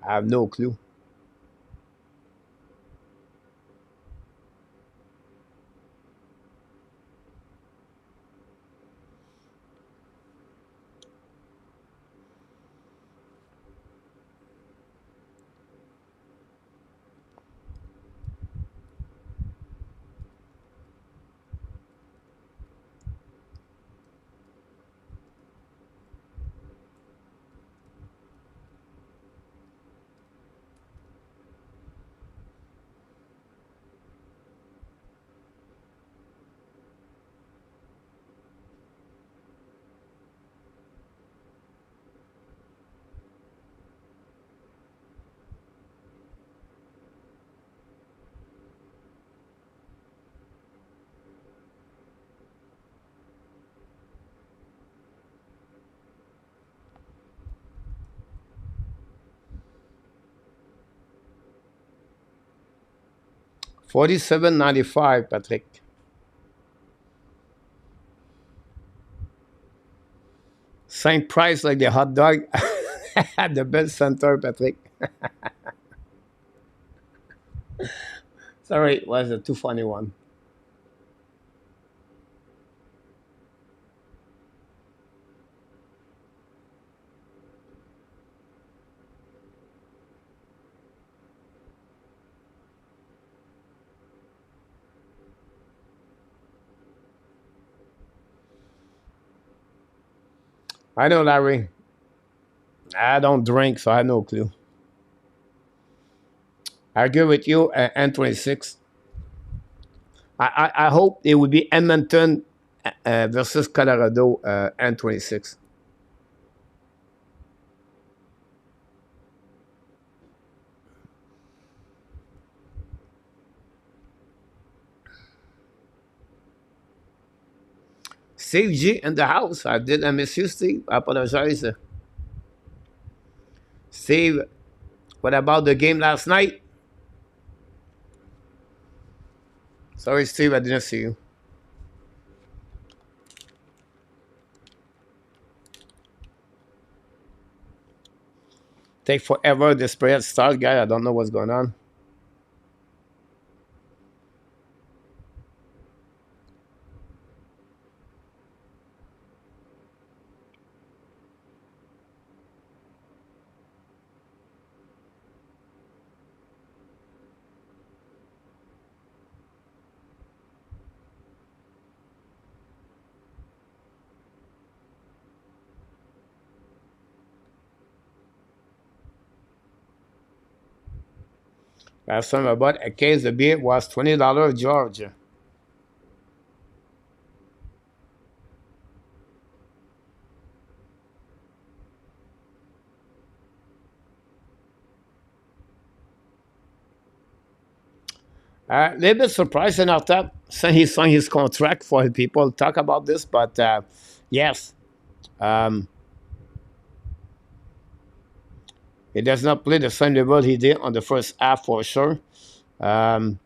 I have no clue. $47.95, Patrick. Same price like the hot dog at the Bell Center, Patrick. Sorry, it was a too funny one. I know, Larry. I don't drink, so I have no clue. I agree with you, N26. I hope it would be Edmonton versus Colorado, N26. Steve G in the house. I did. I miss you, Steve. I apologize. Steve, what about the game last night? Sorry, Steve, I didn't see you. Take forever. The spread start, guy. I don't know what's going on. Last time I bought a case of beer was $20, Georgia. A little bit surprised enough that since he signed his contract for people talk about this, but yes, um, he does not play the same level he did on the first half for sure. Um,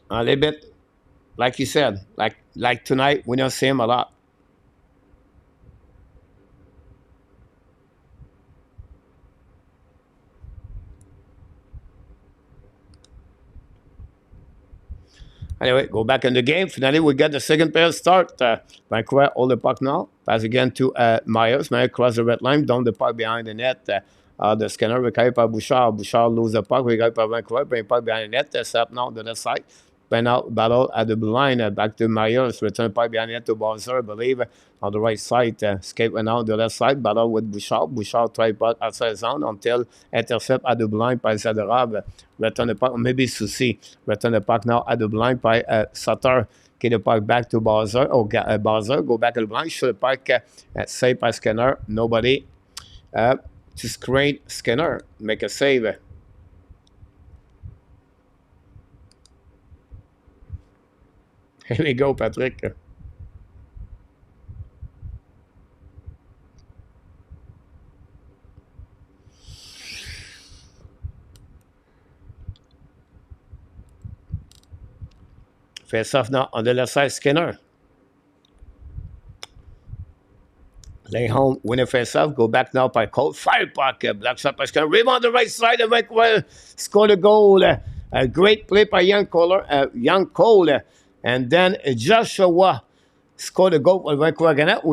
a little bit, like you said, like tonight, we don't see him a lot. Anyway, go back in the game. Finally, we get the second period start. Vancouver hold the puck now. Pass again to Myers. Myers cross the red line, down the puck behind the net. The scanner recovered by Bouchard. Bouchard lose the puck. Recovered by Vancouver. Bring puck behind the net. Set up now to the side. Right now, battle at the blue line. Back to Myers. Return puck behind the net to Bowser, I believe. On the right side. Escape right now on the left side. Battle with Bouchard. Bouchard try puck outside zone until intercept at the blue line by Zadorov. Return the puck. Maybe Soucy. Return the puck now at the blue line by Sutter. Get the puck back to Bowser. Bowser. Go back at the blue line. Shoot the puck. Save by Skinner. Nobody. To screen Skinner. Make a save. Here we go, Patrick. Face off now on the left side, Skinner. Lay home, win a face off, go back now by Cole. Fire puck, black shot by Skinner. Rebound on the right side, and Vancouver score the goal. A great play by Young Cole. And then Joshua scored a goal for Vancouver Canucks.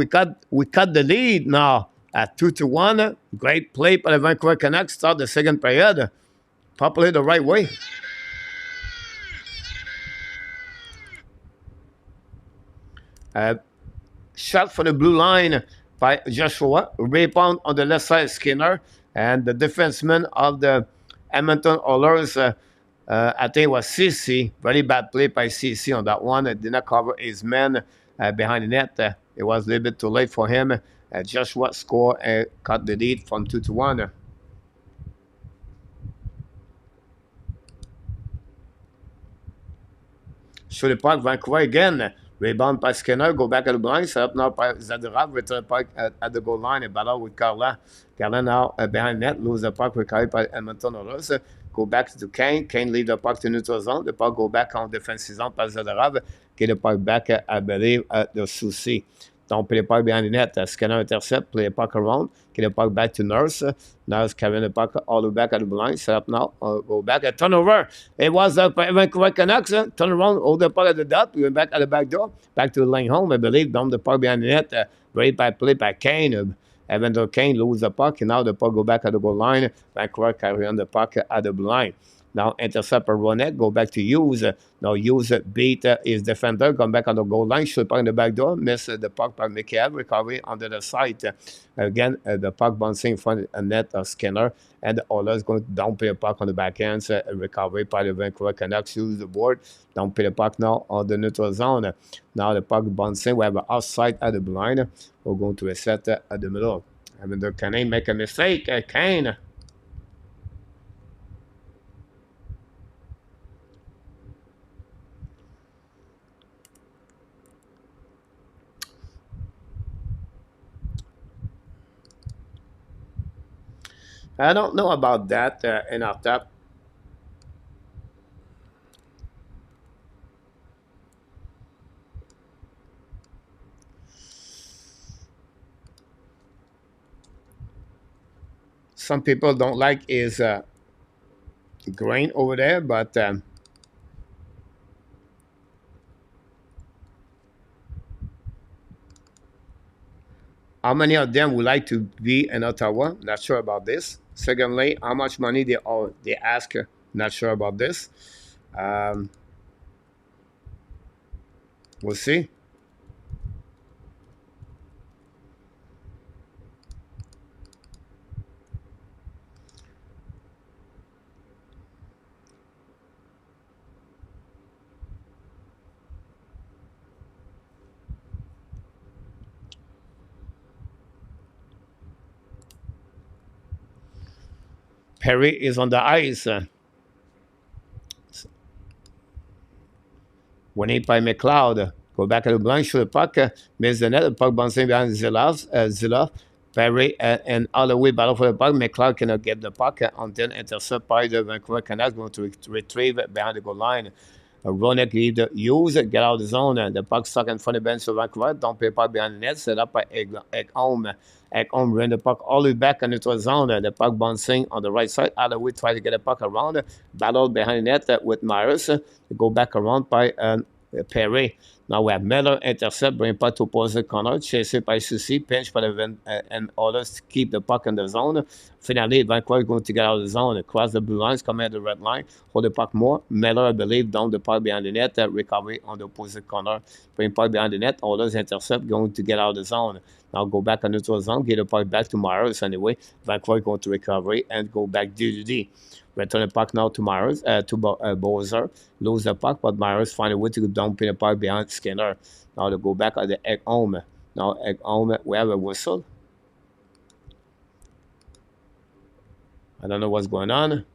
We cut the lead now at 2-1. Great play by the Vancouver Canucks. Start the second period. Probably the right way. Shot for the blue line by Joshua. Rebound on the left side, Skinner. And the defenseman of the Edmonton Oilers, I think it was CC. Very bad play by CC on that one. Did not cover his man behind the net. It was a little bit too late for him. Joshua scored and cut the lead from 2-1. Shoot the puck, Vancouver again. Rebound by Skinner, go back at the blind, set up now by Zadorov, return puck at the goal line, and battle with Carla. Carla now behind net, lose the puck, recovered by Edmonton Oilers. Go back to Kane. Kane leave the puck to neutral zone. The puck go back on defensive zone by Zadorov. Get the puck back, I believe, at the Soucy. Don't play the puck behind the net. Skinner intercept, play the puck around, get the puck back to Nurse. Nurse carrying the puck all the way back at the blind. Set up now, go back. A turnover. It was Vancouver Canucks. Turn around, hold the puck at the dot. We went back at the back door. Back to the lane home, I believe. Down the puck behind the net. Great by play by Kane. Evander Kane lose the puck. And now the puck go back at the goal line. Vancouver carry on the puck at the blind. Now intercept a Ronet, go back to Hughes. Now Hughes beat his defender, come back on the goal line, shoot puck in the back door, miss the puck by Michael, recovery under the side. Again, the puck bouncing in front of the net of Skinner, and the Oilers going to downplay the puck on the backhand, recovery by the Vancouver Canucks, use the board, downplay the puck now on the neutral zone. Now the puck bouncing, we have an outside at the blind. We're going to reset at the middle. Evander Kane make a mistake, Kane. I don't know about that in our top. Some people don't like his grain over there, but how many of them would like to be in Ottawa? Not sure about this. Secondly, how much money they ask? Not sure about this. Um, we'll see. Perry is on the ice. Winning by McLeod. Go back at the blank, shoot the puck. Miss the net. The puck bouncing behind Zilov. Perry and all the way battle for the puck. McLeod cannot get the puck until intercept by the Vancouver Canucks, going to retrieve it behind the goal line. Ronek leave the use, get out of the zone. The puck stuck in front of the bench of Vancouver. Don't play puck behind the net. Set up by Ekholm. Ekholm ran the puck all the way back into the zone. The puck bouncing on the right side. Out of the way, try to get the puck around. Battle behind the net with Myers. Go back around by Perry. Now we have Miller intercept, bring puck to opposite corner, chased by Susie, pinch by the and others to keep the puck in the zone. Finally, Vancouver is going to get out of the zone, cross the blue lines, come at the red line, hold the puck more. Miller, I believe, down the puck behind the net, recovery on the opposite corner, bring puck behind the net, others intercept, going to get out of the zone. Now go back on neutral zone, get the puck back to Myers anyway. Vancouver going to recovery and go back D. Return the puck now to Myers, to Bowser. Lose the puck, but Myers find a way to dump in the puck behind Skinner. Now they go back at the Ekholm. Now Ekholm, we have a whistle. I don't know what's going on.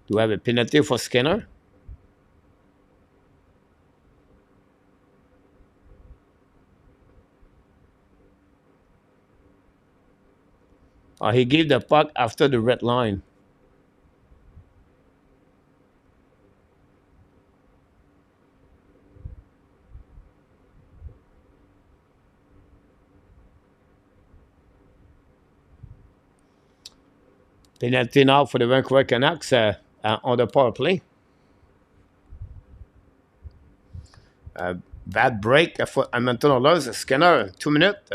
Do we have a penalty for Skinner? He gave the puck after the red line. Penalty now for the Vancouver Canucks on the power play. Bad break for Edmonton Oilers. Skinner, 2 minutes.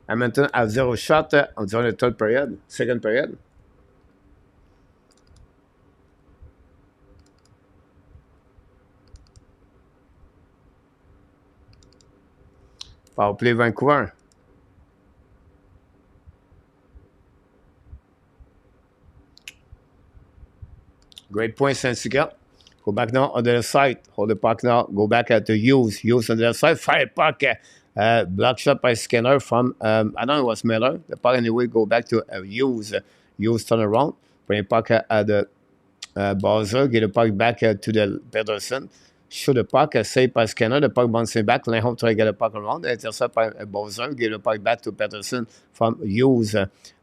Edmonton has 0 shot during the third period, second period. Power play Vancouver. Great point, Sensica. Go back now on the other side. Hold the puck now. Go back at the Hughes. Hughes on the other side. Fire puck. Block shot by Skinner from, I don't know, it was Miller. The puck anyway go back to Hughes. Hughes turn around. Bring the puck at the Bowser. Get the puck back to the Pedersen. Shoot the puck. Saved by Skinner. The puck bouncing back. Lindholm try to get the puck around. Intercept by Bowser. Get the puck back to Pedersen from Hughes.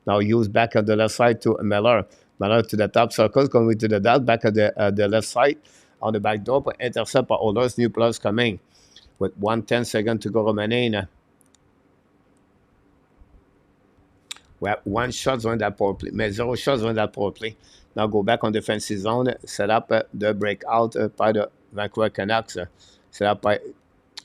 Now Hughes back on the left side to Miller. Miller to the top circle, going to the dot, back at the left side on the back door, but intercept by Oilers, new players coming with 1:10 seconds to go remaining. We have 1 shot on that power play, but 0 shots on that power play. Now go back on defensive zone, set up the breakout by the Vancouver Canucks. Set up by,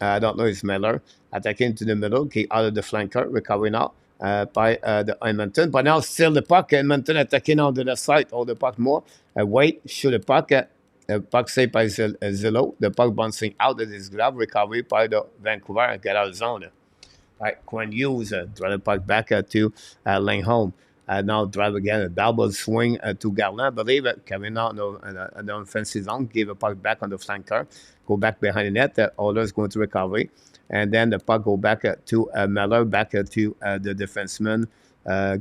I don't know, it's Miller, attacking to the middle, get out of the flanker, recovery now. By the Edmonton, but now still the puck. Edmonton attacking on the left side, hold the puck more. Wait, shoot the puck. Puck saved by Zillow. The puck bouncing out of his glove, recovery by the Vancouver, get out of zone. Right, Quinn Hughes drive the puck back to Lindholm. Now drive again, a double swing to Garland. I believe it. Coming out on the offensive zone, give a puck back on the flanker, go back behind the net. Oilers going to recovery. And then the puck go back to Miller, back to the defenseman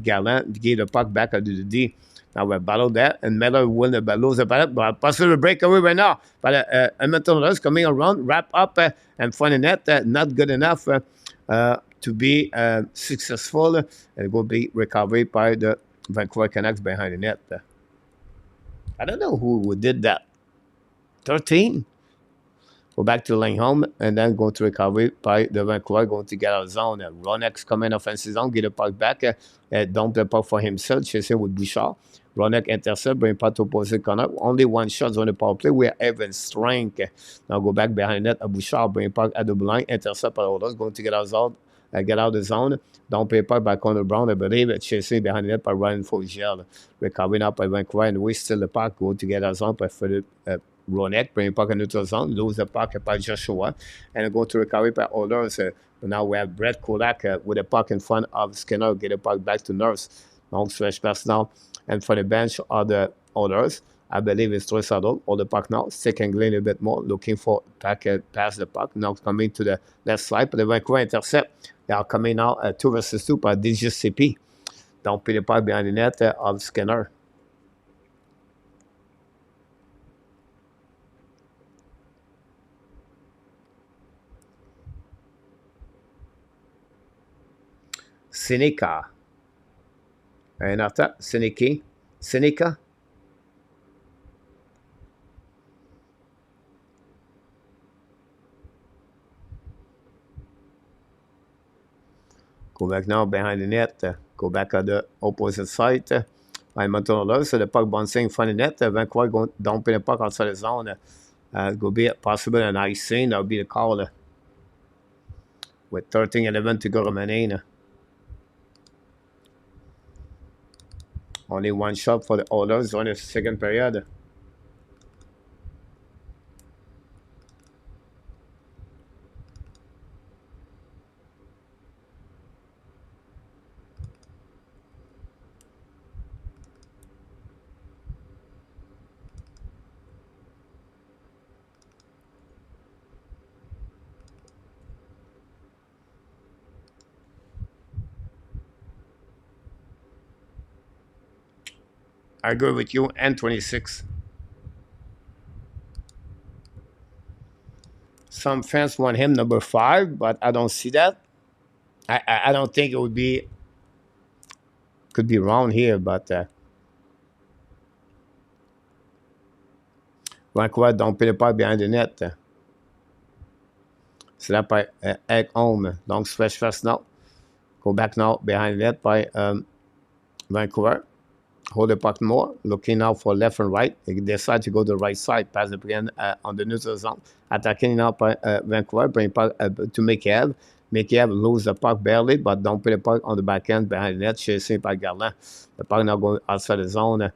Gallant, give the puck back to the D. Now we battle that, and Miller will lose the battle, but possible breakaway right now. But Edmonton Oilers coming around, wrap up and find a net, not good enough to be successful. And it will be recovered by the Vancouver Canucks behind the net. I don't know who did that. 13. Go back to Lindholm and then go to recovery by the Vancouver, going to get out of zone. Ronek coming offensive zone, get the puck back. Don't play puck for himself, chasing with Bouchard. Ronek intercept, bring puck to opposite corner. Only 1 shot on the power play. We are even strength. Now go back behind net. Bouchard bring puck at the blue line, intercept by Oilers, going to get out of zone. Get out of the zone. Don't play puck by Connor Brown, I believe. Chasing behind the net by Ryan Fogiel. Recovering up by Vancouver, and we still the puck. Go to get out of zone by Philip. Ronek, bring puck in neutral zone, lose the puck by Joshua, and go to recovery by Oilers. Now we have Brett Kulak with the puck in front of Skinner, get the puck back to Nurse. Donc, switch pass now. And for the bench are the others. I believe it's Troy Saddle or the puck now. Stick and Glenn a bit more, looking for pass the puck. Now coming to the left side. But the Vancouver intercept. They are coming now 2 versus 2 par DGCP. Donc, puis le puck behind the net of Skinner. Seneca. Un attaque. Seneca. Go back now behind the net. Go back at the opposite side. Edmonton là, so the puck bouncing in front of the net. Vancouver going dumping the puck outside the zone. Go be possible an icing. That would be the call. With 13-11 to go remaining. Only one shot for the Oilers on the second period. I agree with you, and 26. Some fans want him number 5, but I don't see that. I don't think it would be, could be wrong here, but Vancouver don't pay the puck behind the net. C'est là by Egg Home. Long stretch fast now. Go back now behind the net by Vancouver. Hold the puck more, looking now for left and right. They decide to go to the right side, pass the again on the neutral zone. Attacking now by Vancouver, bring puck to Mikheyev. Mikheyev lose the puck barely, but don't put the puck on the back end behind the net, chasing by Garland. The puck now going outside the zone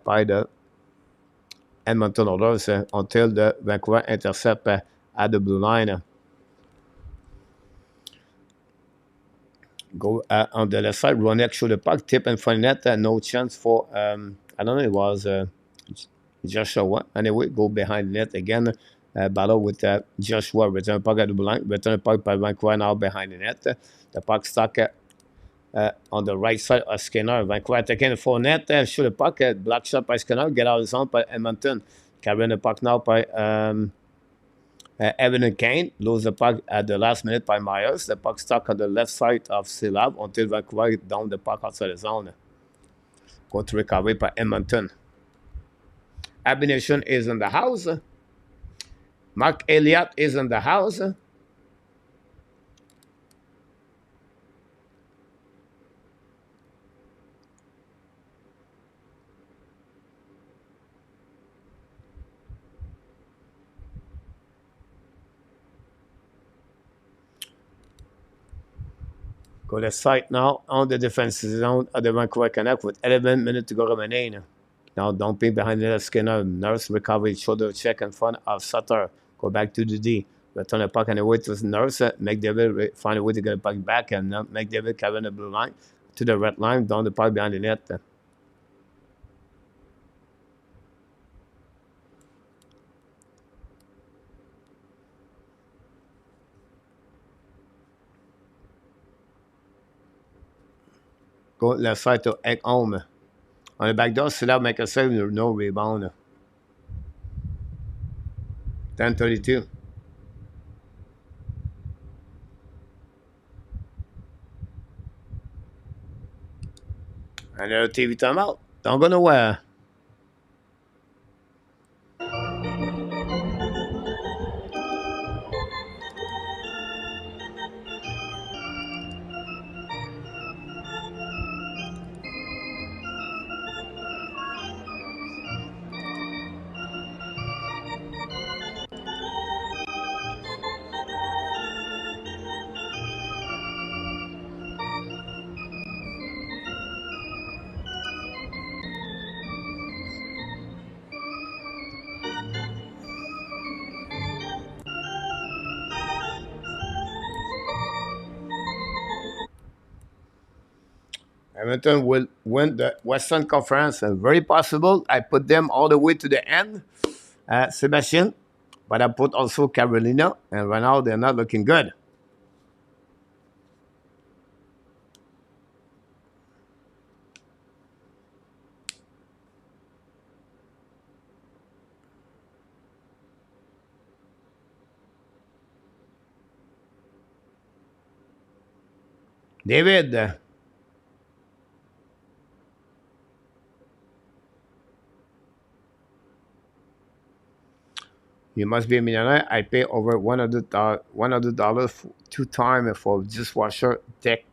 by the Edmonton Oilers until the Vancouver intercept at the blue line. Go on the left side. Ronek show the puck, tip in front of net. No chance for, I don't know, it was Joshua. Anyway, go behind the net again. Battle with Joshua. Return puck at the blue line. Return puck by Vancouver now behind the net. The puck stuck on the right side of Skinner. Vancouver attacking for net. Show the puck. Block shot by Skinner. Get out of the zone by Edmonton. Carrying the puck now by Evan and Kane lose the puck at the last minute by Myers. The puck stuck on the left side of Silab until Vancouver down the puck outside the zone. Go to recovery by Edmonton. Abination is in the house. Mark Elliott is in the house. Go to site now on the defensive zone of the Vancouver Canucks with 11 minutes to go remaining. Now dumping behind the Skinner. Nurse recovery, shoulder check in front of Sutter. Go back to the D. Return the puck and away to Nurse. McDavid find a way to get the puck back, and McDavid carrying the blue line to the red line, down the puck behind the net. Go left side to Egg Home. On the back door, Silab make a save, no rebound. 10:32. Another TV timeout. Don't go nowhere. Edmonton will win the Western Conference, and very possible. I put them all the way to the end, Sebastian. But I put also Carolina, and right now they're not looking good. David, you must be a millionaire. I pay over $100 2 times for dishwasher tech.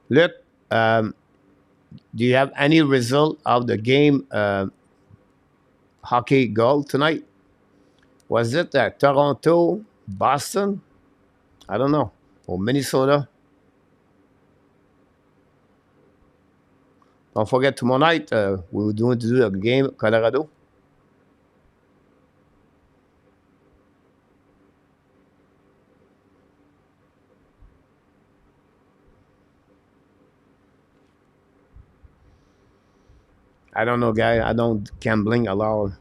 Look, um, do you have any result of the game hockey goal tonight? Was it Toronto, Boston? I don't know. Or Minnesota? Don't forget tomorrow night we're going to do a game Colorado. I don't know, guys. I don't gambling allowed.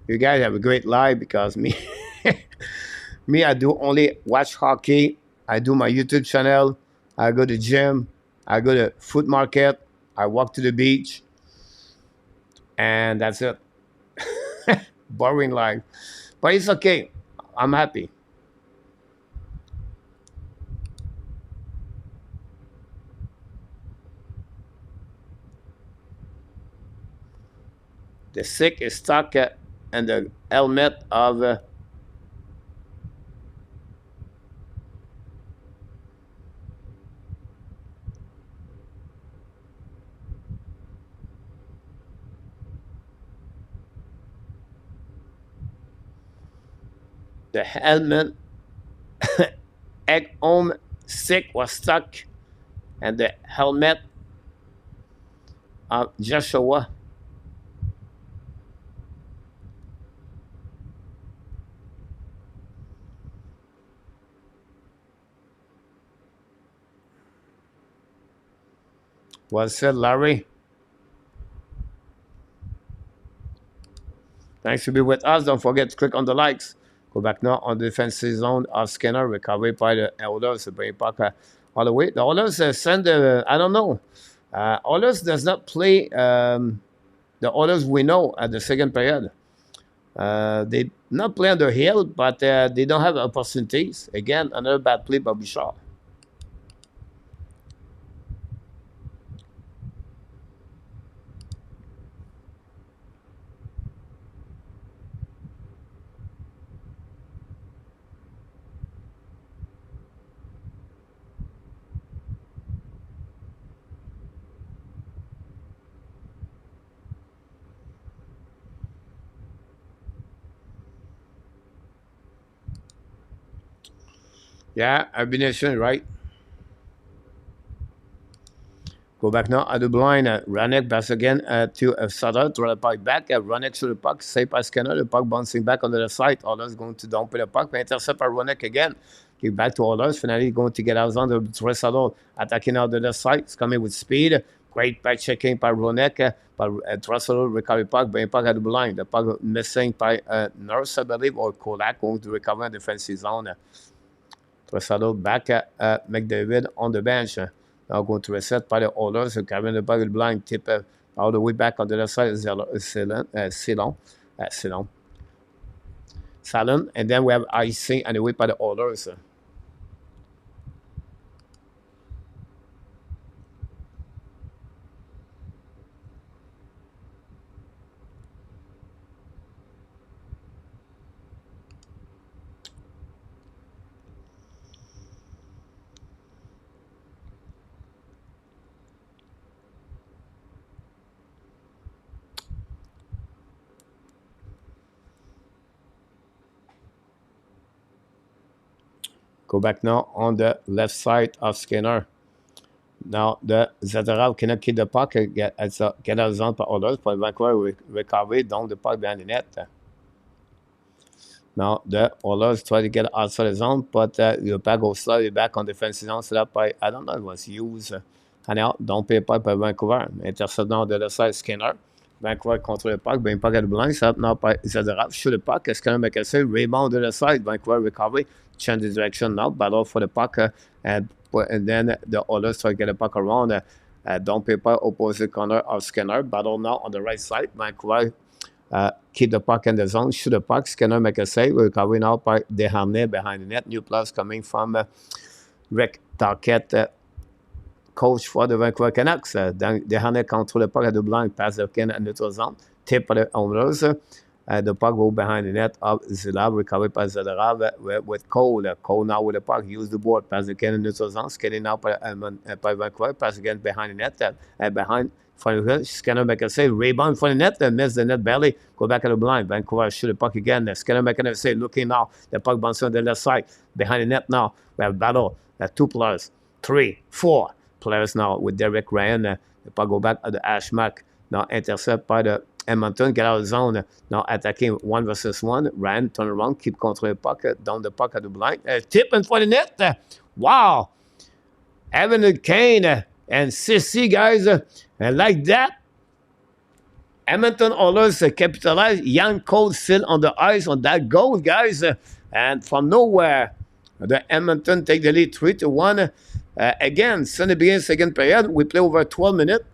You guys have a great life because me, me, I do only watch hockey. I do my YouTube channel. I go to gym. I go to food market. I walk to the beach, and that's it. Boring life, but it's okay. I'm happy. The sick is stuck in the helmet of the helmet. Egg home sick was stuck and the helmet of Joshua. Was said Larry. Thanks to be with us. Don't forget to click on the likes. Go back now on the defensive zone of Skinner, recovered by the Oilers. Bring back all the way. The Oilers send I don't know. Oilers does not play the Oilers we know at the second period. They not play on the hill, but they don't have opportunities. Again, another bad play by Bouchard. Yeah, combination, right? Go back now at the blind. Ranek pass again to Sutter. Throw the puck back. Ranek to the puck. Saved by Skinner. The puck bouncing back on the left side. Oilers going to dump the puck. But intercept by Ranek again. Give back to Oilers. Finally going to get out on the Tressador. Attacking out the left side. It's coming with speed. Great back checking by Ronek. But Tressador recovery puck. Bring puck at the blind. The puck missing by Nurse, I believe, or Kolak going to recover in defensive zone. Tressador back at McDavid on the bench. Now going to reset by the Oilers. Carrying the puck at the blind. Tip all the way back on the left side. Salon. And then we have icing and the way by the Oilers. Go back now on the left side of Skinner. Now, the Zadorov cannot keep the puck, get out of the zone par Oilers, pour Vancouver recovery, donc the puck behind the net. Now, the Oilers try to get outside the zone, but the puck goes slightly back on defensive zone, so that by, I don't know, it was used. Alors, donc, le puck par Vancouver. Interception de la side Skinner. Vancouver contrôle le puck, ben, puck at the blind, set up now by Zadorov. Shoot the puck, Skinner make a save, rebound to the side, Vancouver recovery, change the direction now, battle for the puck, and then the Oilers try to get the puck around. Don't pay puck, opposite corner of Skinner, battle now on the right side, Vancouver keep the puck in the zone, shoot the puck, Skinner make a save, recovery now by Desharnais behind the net, new plus coming from Rick Tarquette, coach for the Vancouver Canucks. Desharnais control the puck at the blind, pass the can and neutral zone, tip for the Oilers. The puck go behind the net of Zilab, recovered by Zadorov with Cole. Cole now with the puck, use the board, pass the can in neutral zone, skating now by Vancouver, pass again behind the net, behind for the Skinner make a save, rebound for the net, miss the net belly, go back at the blind. Vancouver shoot the puck again. Skinner making a save, looking now, the puck bouncing on the left side, behind the net now. We have battle, 2 players, 3, 4 players now with Derek Ryan. The puck go back at the hash mark, now intercept by the Edmonton, get out of the zone, now attacking 1 versus 1. Ryan turn around, keep control the puck, down the puck at the blind. Tip in for the net. Wow. Evan Kane and Sissy, guys. And like that, Edmonton Oilers capitalize. Young Cole still on the ice on that goal, guys. And from nowhere, the Edmonton take the lead 3-1. Again, Sunday begins second period. We play over 12 minutes.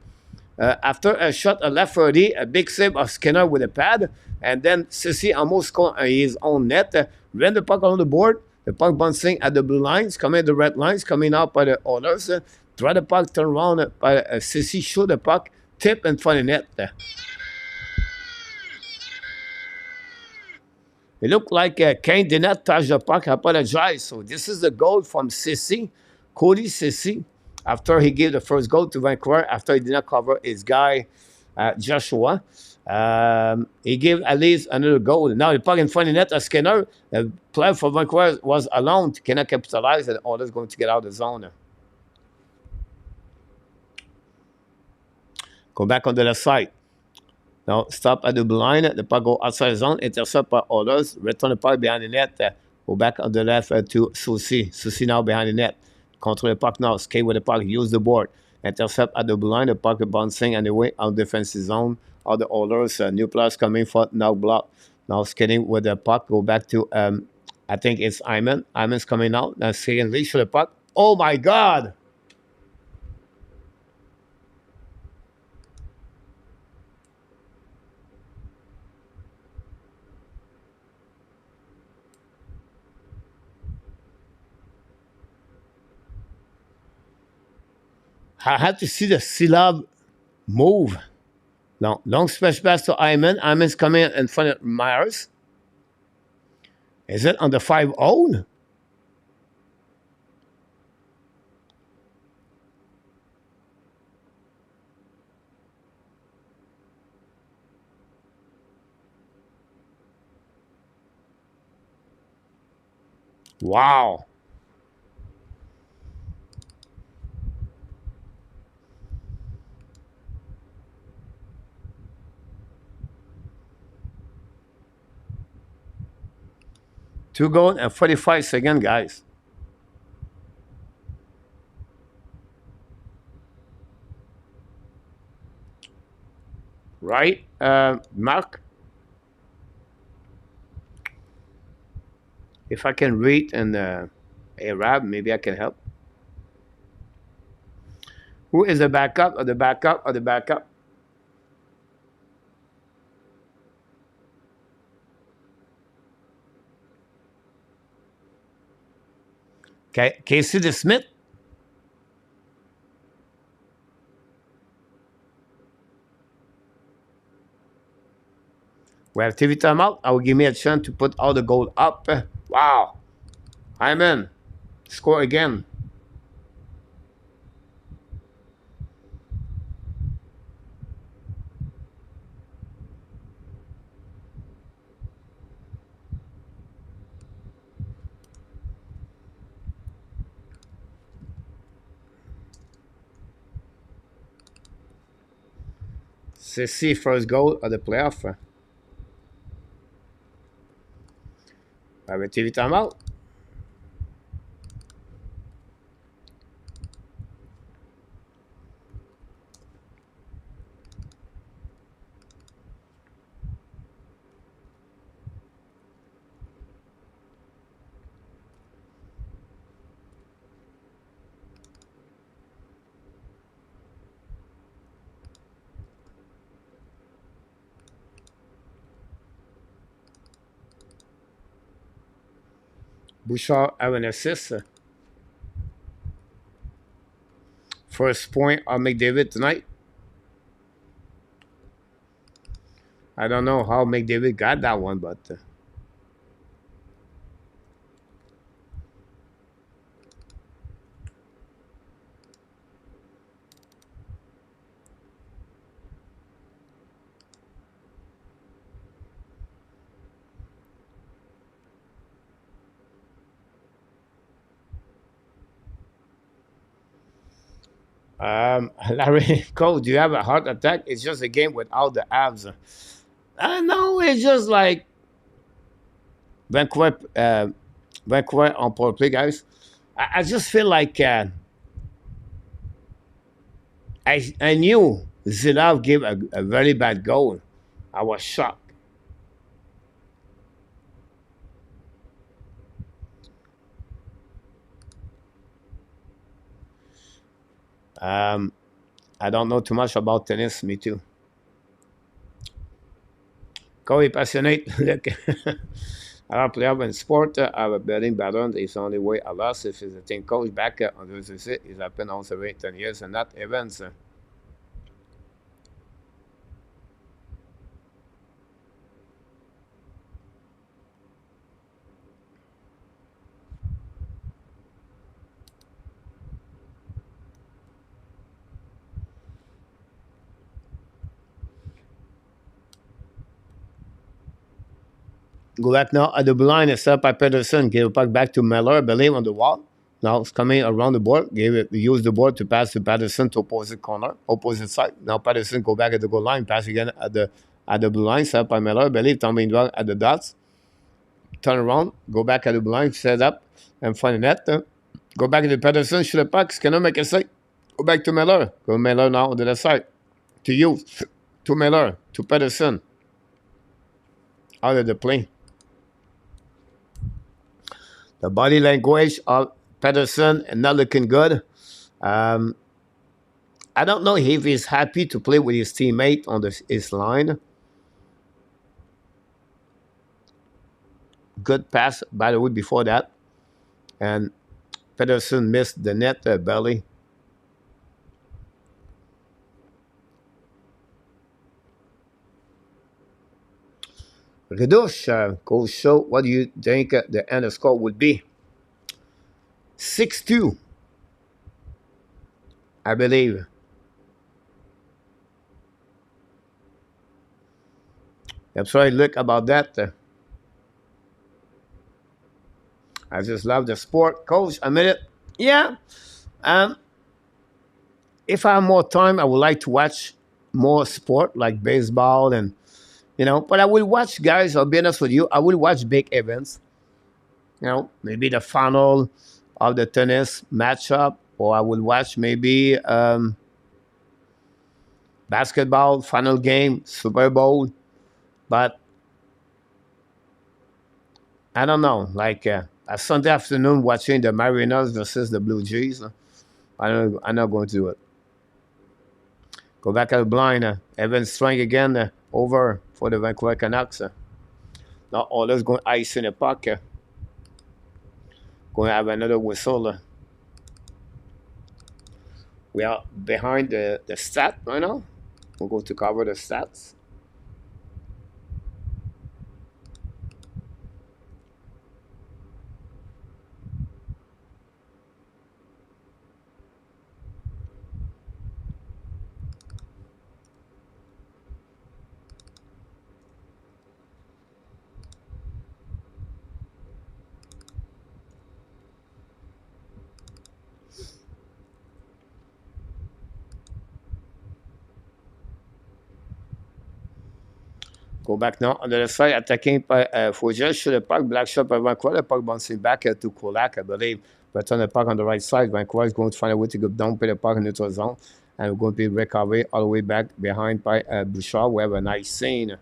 After a shot, a left 30, a big save of Skinner with a pad, and then Sissy almost scored his own net. Ran the puck on the board, the puck bouncing at the blue lines, coming at the red lines, coming out by the Oilers. Try the puck, turn around by Sissy, shoot the puck, tip in front of the net. It looked like Kane did not touch the puck. I apologize. So this is the goal from Sissy, Cody Sissy, after he gave the first goal to Vancouver, after he did not cover his guy, Joshua. He gave at least another goal. Now the puck in front of the net, Skinner, the player for Vancouver was alone, cannot capitalize, and Oilers going to get out of the zone. Go back on the left side. Now stop at the blind, the puck go outside the zone, intercept by Oilers, return the puck behind the net, go back on the left to Susi. Susi now behind the net. Control the puck now, skate with the puck, use the board. Intercept at the blue line, the puck bouncing anyway out defensive zone. All the Oilers, new players coming for now block. Now skating with the puck, go back to, I think it's Hyman. Hyman's coming out, now skating reach for the puck. Oh my God! I had to see the Silab move. Now, long stretch pass to Hyman. Hyman's coming in front of Myers. Is it on the 5-0? Wow. Two goals and 45 seconds, guys. Right, Mark? If I can read in Arab, maybe I can help. Who is the backup of the backup of the backup? Okay, Casey the Smith. We have TV timeout. I will give me a chance to put all the goal up. Wow. Hyman. Score again. CC first goal of the playoff. Avec TV timeout. Bouchard have an assist. First point of McDavid tonight. I don't know how McDavid got that one, but Larry Cole, do you have a heart attack? It's just a game without the abs. I know it's just like Vancouver, Vancouver on power play, guys. I just feel like I knew Zidane gave a very bad goal. I was shocked. Um, I don't know too much about tennis. Me too. Cole est passionné. Alors, player in sport, have a betting pattern is only way a loss if he's a team coach back on the visit. He's happened on 10 years and not events. Go back now at the blind and set up by Pedersen. Give it back to Miller, I believe, on the wall. Now it's coming around the board. Use the board to pass to Patterson to opposite corner, opposite side. Now Patterson go back at the goal line, pass again at the blue line, set up by Miller, I believe, Tommy Dwell at the dots. Turn around, go back at the blue line, set up, and find the net. Go back to Patterson, shoot the puck, cannot make a save. Go back to Miller. Go Miller now on the left side. To you, to Miller, to Patterson. Out of the plane. The body language of Pedersen is not looking good. I don't know if he's happy to play with his teammate on his line. Good pass, by the way, before that. And Pedersen missed the net belly. Redouche, go show what do you think the end of score would be? 6-2, I believe. I'm sorry, look about that. I just love the sport. Coach, a minute. Yeah. If I have more time, I would like to watch more sport like baseball and but I will watch, guys, I'll be honest with you, I will watch big events. Maybe the final of the tennis matchup, or I will watch maybe basketball, final game, Super Bowl. But I don't know, like a Sunday afternoon watching the Mariners versus the Blue Jays. I'm not going to do it. Go back at the blind. Evan Strang again over for the Vancouver Canucks. Now Oilers going ice in the puck. Going to have another whistle. We are behind the stat right now. We'll go to cover the stats. Go back now on the left side, attacking by Fougel, shoot the puck, black shot by Vancouver, the puck bouncing back to Kulak, I believe. Return the puck on the right side. Vancouver is going to find a way to go down, play the puck in neutral zone, and we're going to be recovered all the way back behind by Bouchard. We have a nice scene.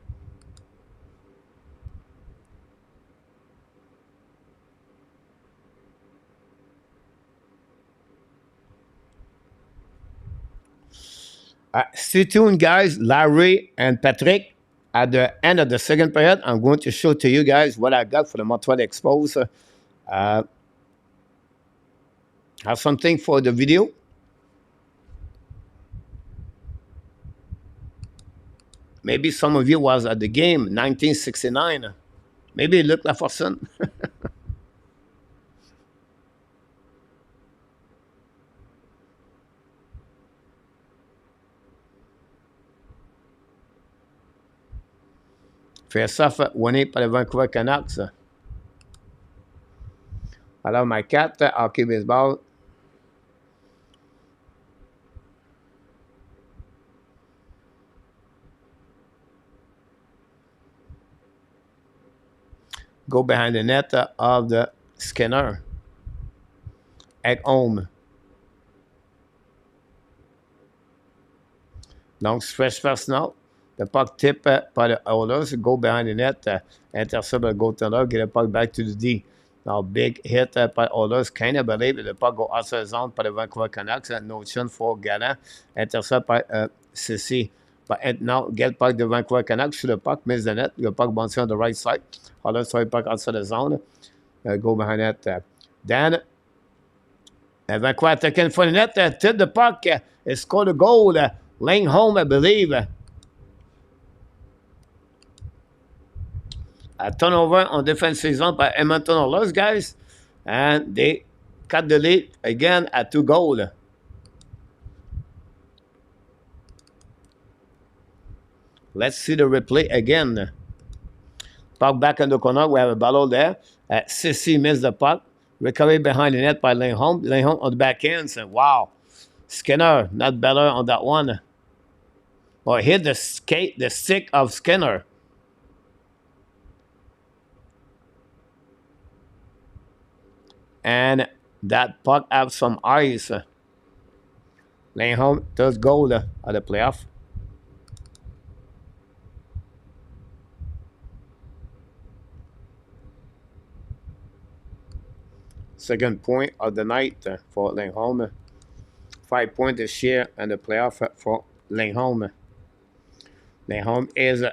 Stay tuned, guys. Larry and Patrick. At the end of the second period, I'm going to show to you guys what I got for the Montreal Expos. Have something for the video. Maybe some of you was at the game 1969. Maybe Luc Laforcine. Face-off winné par les Vancouver Canucks. Alors, my cat, hockey baseball. Go behind the net of the Skinner. At home. Donc, stretch first now. The puck tip by the Oilers, go behind the net, intercept the goaltender, get the puck back to the D. Now, big hit by Oilers, kind of believe the puck go outside zone by the Vancouver Canucks, no chance for Gallant, intercept by CC. But now, get puck the Vancouver Canucks, shoot the puck, miss the net, the puck bouncing on the right side. Oilers throw the puck outside the zone, go behind that. Then, Vancouver attacking for the net, tip the puck, score the goal, laying home, I believe. A turnover on defensive zone by Edmonton Oilers, guys. And they cut the lead again at 2 goals. Let's see the replay again. Puck back in the corner. We have a battle there. Sissy missed the puck. Recovery behind the net by Lindholm. Lindholm on the back end. So, wow. Skinner, not better on that one. Or hit the stick of Skinner. And that puck have some ice. Lindholm does goal at the playoff. Second point of the night for Lindholm. 5 points this year in the playoff for Lindholm. Lindholm is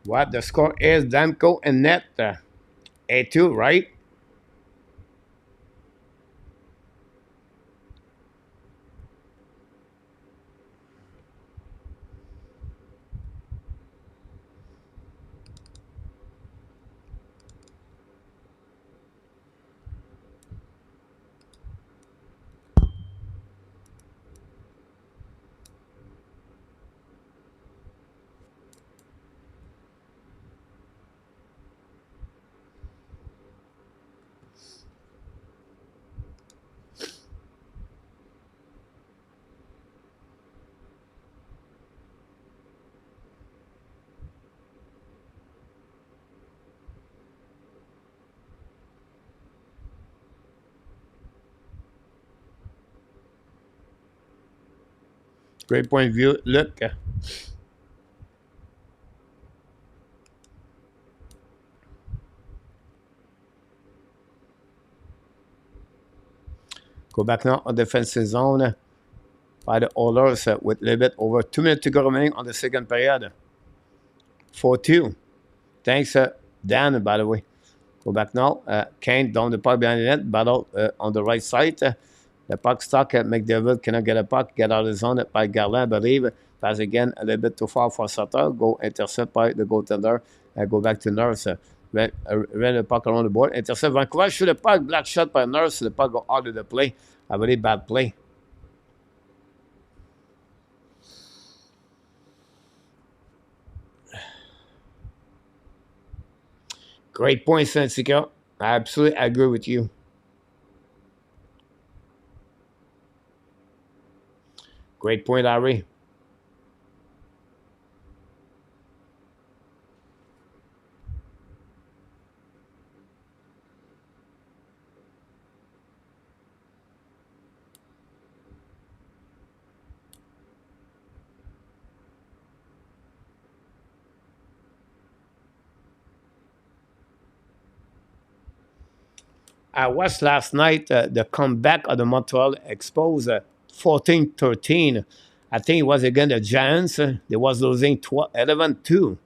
what the score is. Damko and net 8-2, right? Great point of view. Look. Go back now on defensive zone by the Oilers with a little bit over 2 minutes to go remaining on the second period. 4-2. Thanks, Dan, by the way. Go back now. Kane down the puck behind the net. Battle on the right side. The puck stuck. McDavid cannot get a puck. Get out of the zone by Garland, I believe. Pass again a little bit too far for Sutter. Go intercept by the goaltender. Go back to Nurse. Ran the puck around the board. Intercept Vancouver. Shoot the puck. Black shot by Nurse. The puck go out of the play. A very bad play. Great point, Sensica. I absolutely agree with you. Great point, Ari. I watched last night the comeback of the Montreal Expos 14-13. I think it was against the Giants. They was losing 11-2.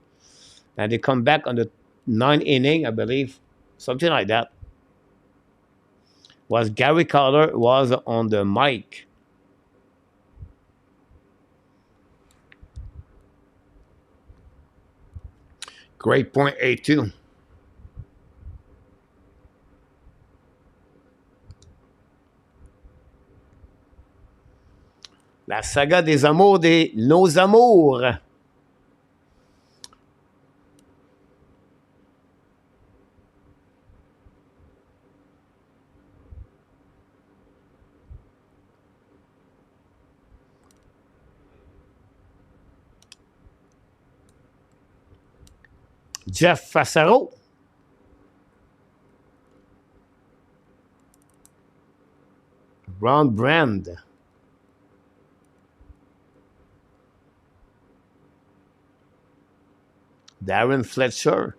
And they come back on the 9th inning, I believe. Something like that. Was Gary Carter was on the mic. Great point, A2. La saga des amours des nos amours. Jeff Fassaro. Ron Brand. Darren Fletcher.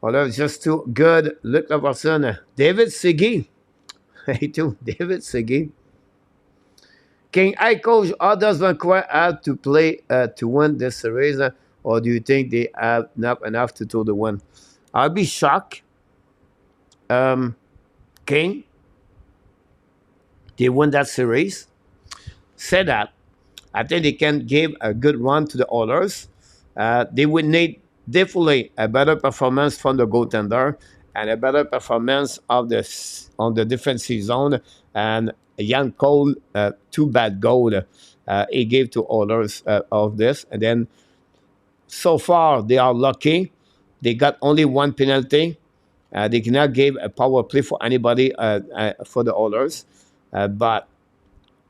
Although just too good. Luc Robertson. David Segui. Hey, too. David Segui. King, I coach, how does Vancouver have to play to win this series? Or do you think they have not enough to do the win? I'll be shocked. King, they win that series. Say that. I think they can give a good run to the Oilers. They would need definitely a better performance from the goaltender and a better performance of on the defensive zone. And Jan Cole, 2 bad goals he gave to Oilers of this. And then so far they are lucky. They got only 1 penalty. They cannot give a power play for anybody for the Oilers. But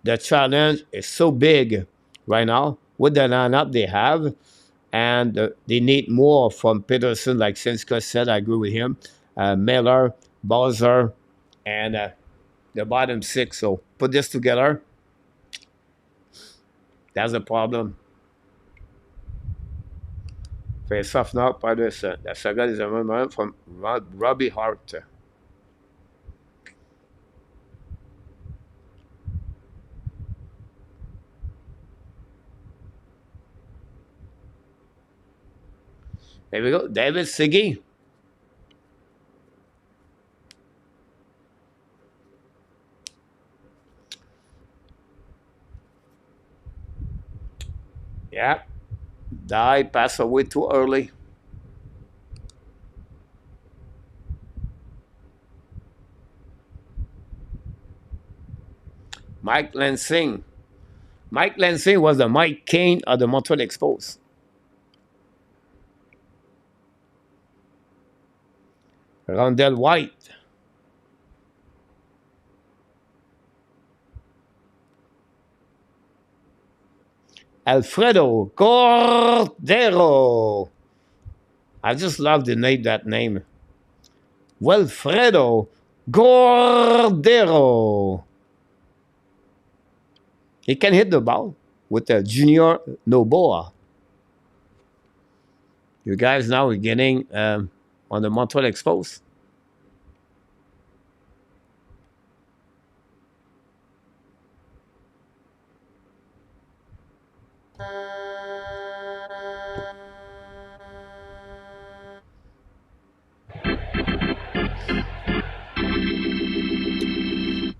the challenge is so big right now with the lineup they have, and they need more from Peterson, like Senska said. I agree with him. Miller, Bowser, and the bottom 6. So put this together. That's a problem. Face off now by this. The second is a moment from Robbie Hart. There we go. David Segui. Yeah. Die, pass away too early. Mike Lansing. Mike Lansing was the Mike Kane of the Montreal Expos. Rondell White. Alfredo Cordero. I just love the name, that name. Wilfredo Cordero. He can hit the ball with a Junior Noboa. You guys now are getting on the Montreal Expos.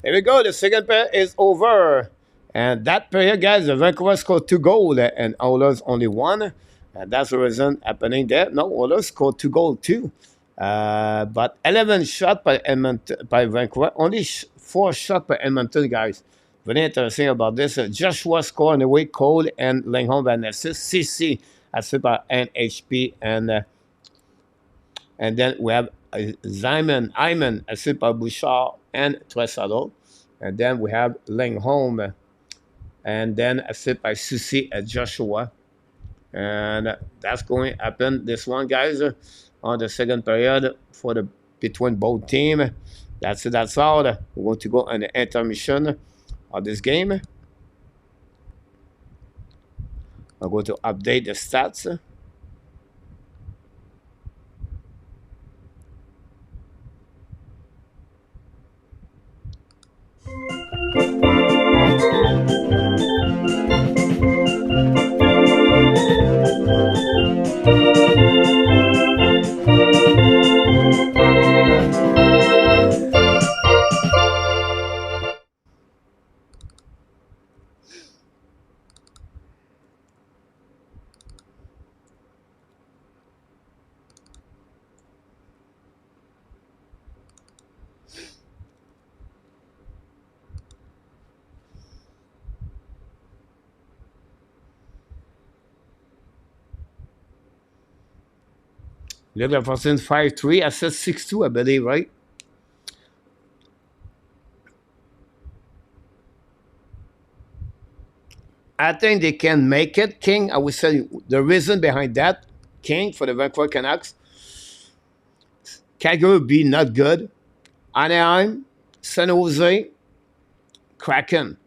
There we go. The second pair is over. And that period, guys, the Vancouver scored 2 goals and Oilers only 1. And that's the reason happening there. No, Oilers scored 2 goals too. But 11 shots by Edmonton, by Vancouver. Only 4 shots by Edmonton, guys. Very interesting about this. Joshua scored on the way, Cole and Langholm by an assist. CC assisted by NHP, and then we have Iman, assisted by Bouchard and Tresado. And then we have Lingholm, and then assisted by Susi and Joshua. And that's going to happen this one, guys, on the second period for the between both teams. That's it. That's all. We want to go on the intermission of this game. I'm going to update the stats. Look at Fortune 5-3, assist 6-2, I believe, right? I think they can make it. King, I would say the reason behind that, King for the Vancouver Canucks, Calgary would be not good. Anaheim, San Jose, Kraken.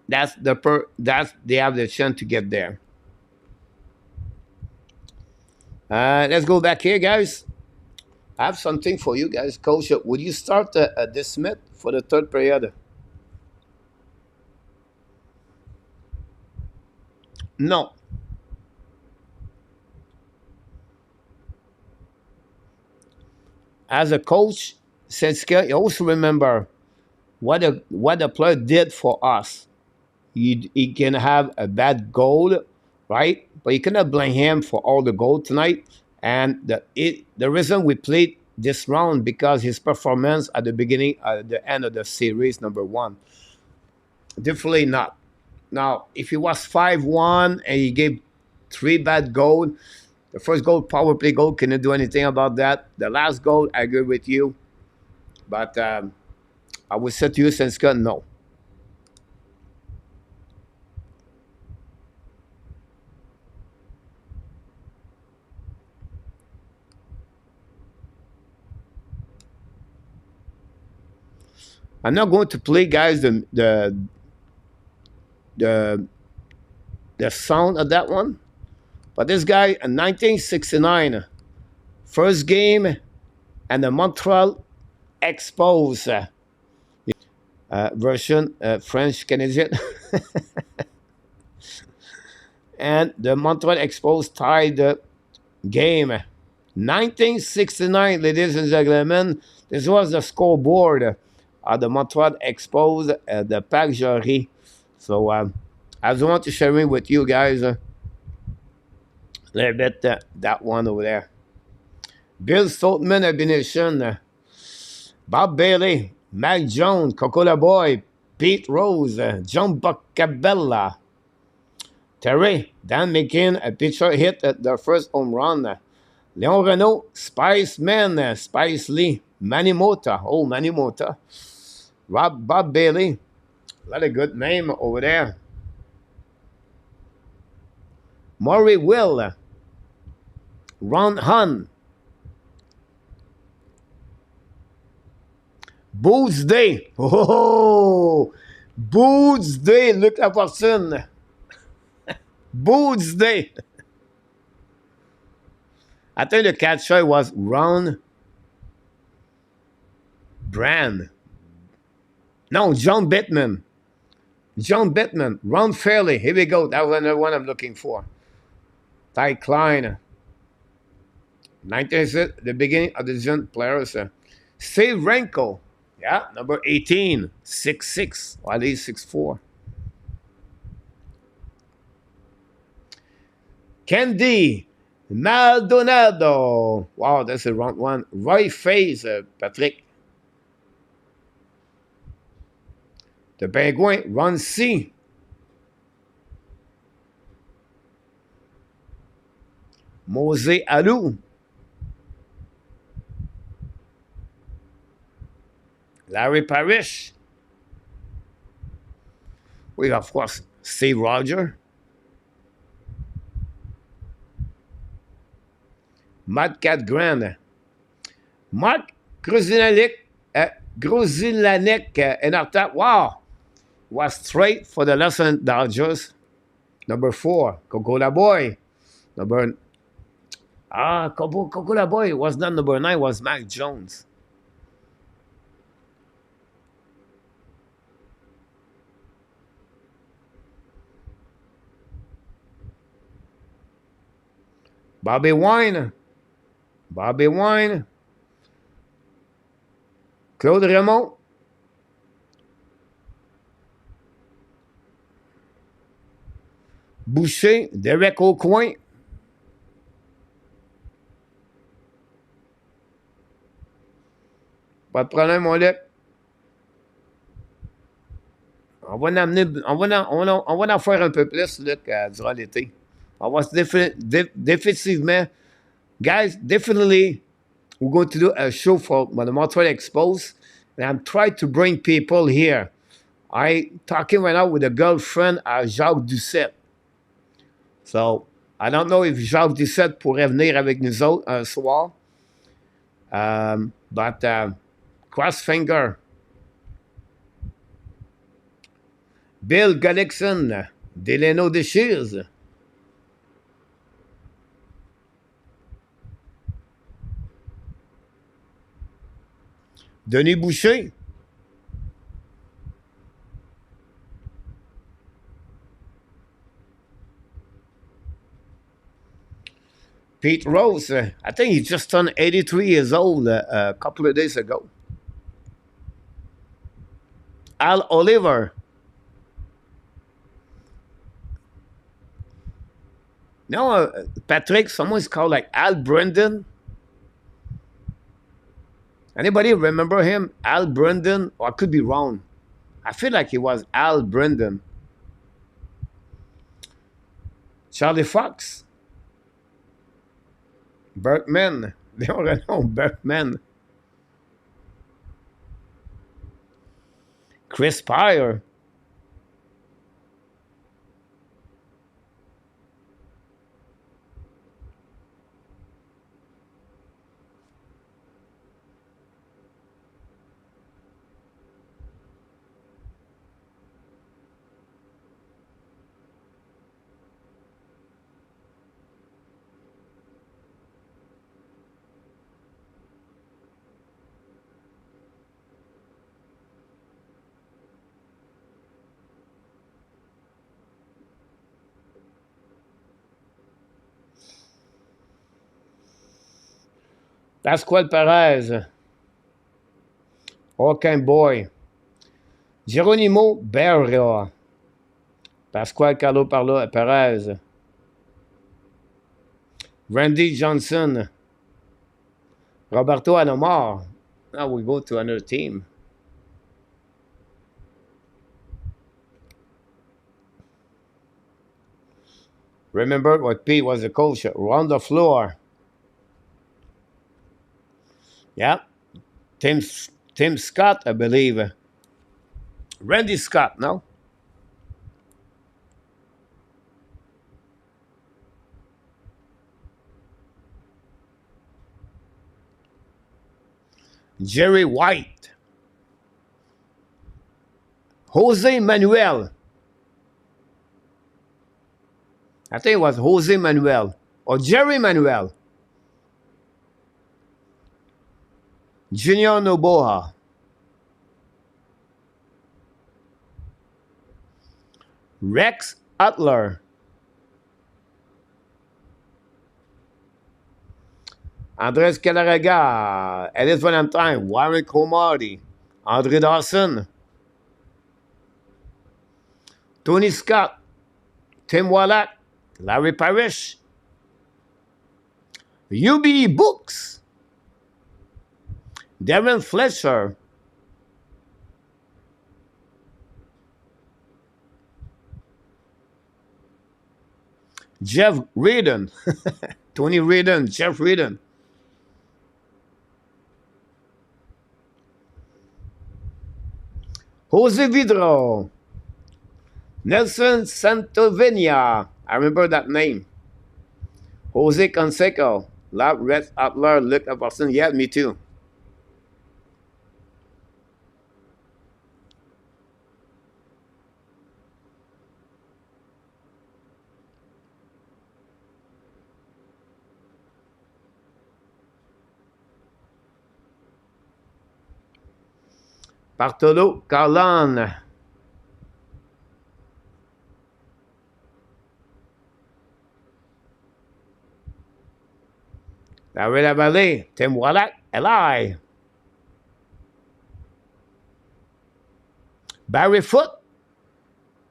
That's they have the chance to get there. Let's go back here, guys. I have something for you guys. Coach, would you start this Smith for the third period? No. As a coach, Senska, you also remember what the player did for us. He can have a bad goal, right? But you cannot blame him for all the goal tonight. And the reason we played this round because his performance at the beginning, at the end of the series, number one. Definitely not. Now, if he was 5-1 and he gave 3 bad goals, the first goal, power play goal, cannot do anything about that. The last goal, I agree with you. But I would say to you, Senska, no. I'm not going to play, guys, the sound of that one. But this guy, in 1969, first game, and the Montreal Expos version, French Canadian. And the Montreal Expos tied the game. 1969, ladies and gentlemen, this was the scoreboard of the Montreal Expos, the Pac Jory. So I just want to share it with you guys a little bit that one over there. Bill Stoltman, Abination, Bob Bailey, Mac Jones, Coca-Cola Boy, Pete Rose, John Boccabella, Terry, Dan McKinn, a pitcher hit at the first home run. Leon Renault, Spice Man, Spice Lee, Manny Mota, Manny Mota, Bob Bailey, a lot of good name over there. Maury Will, Ron Hun, Boots Day, Boots Day, look at person, Boots Day. I think the catcher was Ron Brand. No, John Bittman. John Bittman. Ron Fairley. Here we go. That was the one I'm looking for. Ty Klein. 19, the beginning of the June players. Steve Renko. Yeah, number 18. 6'6". While he's 6'4". Candy Maldonado. Wow, that's a wrong one. Roy Faze, Patrick. The Penguin, Ron C. Mosé Alou. Larry Parrish. We, of course, Steve Roger. Matt Catgrand. Mark Gruzilanek in our top. Wow. Was straight for the Los Angeles Dodgers. Number 4, Coca-Cola Boy. Coca-Cola Boy was not number 9, was Mac Jones. Bobby Wine. Claude Raymond. Boucher, Derek Aucoin. Pas de problème, mon Luc. On va en faire un peu plus, Luc, durant l'été. On va définitivement, guys, definitely, we're going to do a show for the Montreal Expos, and I'm trying to bring people here. I'm talking right now with a girlfriend at Jacques Doucette. So, I don't know if Jacques Doucette pourrait venir avec nous autres un soir. But cross finger. Bill Gullickson, Delano Deschirs. Denis Boucher. Pete Rose, I think he just turned 83 years old a couple of days ago. Al Oliver. No, Patrick, someone's called like Al Brendan. Anybody remember him? Al Brendan? Or I could be wrong. I feel like he was Al Brendan. Charlie Fox. Berkman. Léon Renaud, Berkman. Chris Pryor. Pascual Perez. Hawkeye Boy. Geronimo Berra. Pascual Carlo Perez. Randy Johnson. Roberto Alomar. Now we go to another team. Remember what Pete was the coach. Round the floor. Yeah. Tim Scott, I believe. Randy Scott, no? Jerry White. Jose Manuel. I think it was Jose Manuel or Jerry Manuel. Junior Noboa. Rex Utler. Andres Calaraga. Ellis Valentine. Warren Cromartie. Andre Dawson. Tony Scott. Tim Wallach. Larry Parrish. UB Books. Darren Fletcher. Jeff Reardon. Tony Redden, Jeff Redden. Jose Vidro. Nelson Santovenia. I remember that name. Jose Canseco. Lab Red Adler, Luke Boston. Yeah, me too. Bartolo Carlan. La Vallée, Tim Wallach, Eli. Barry Foot.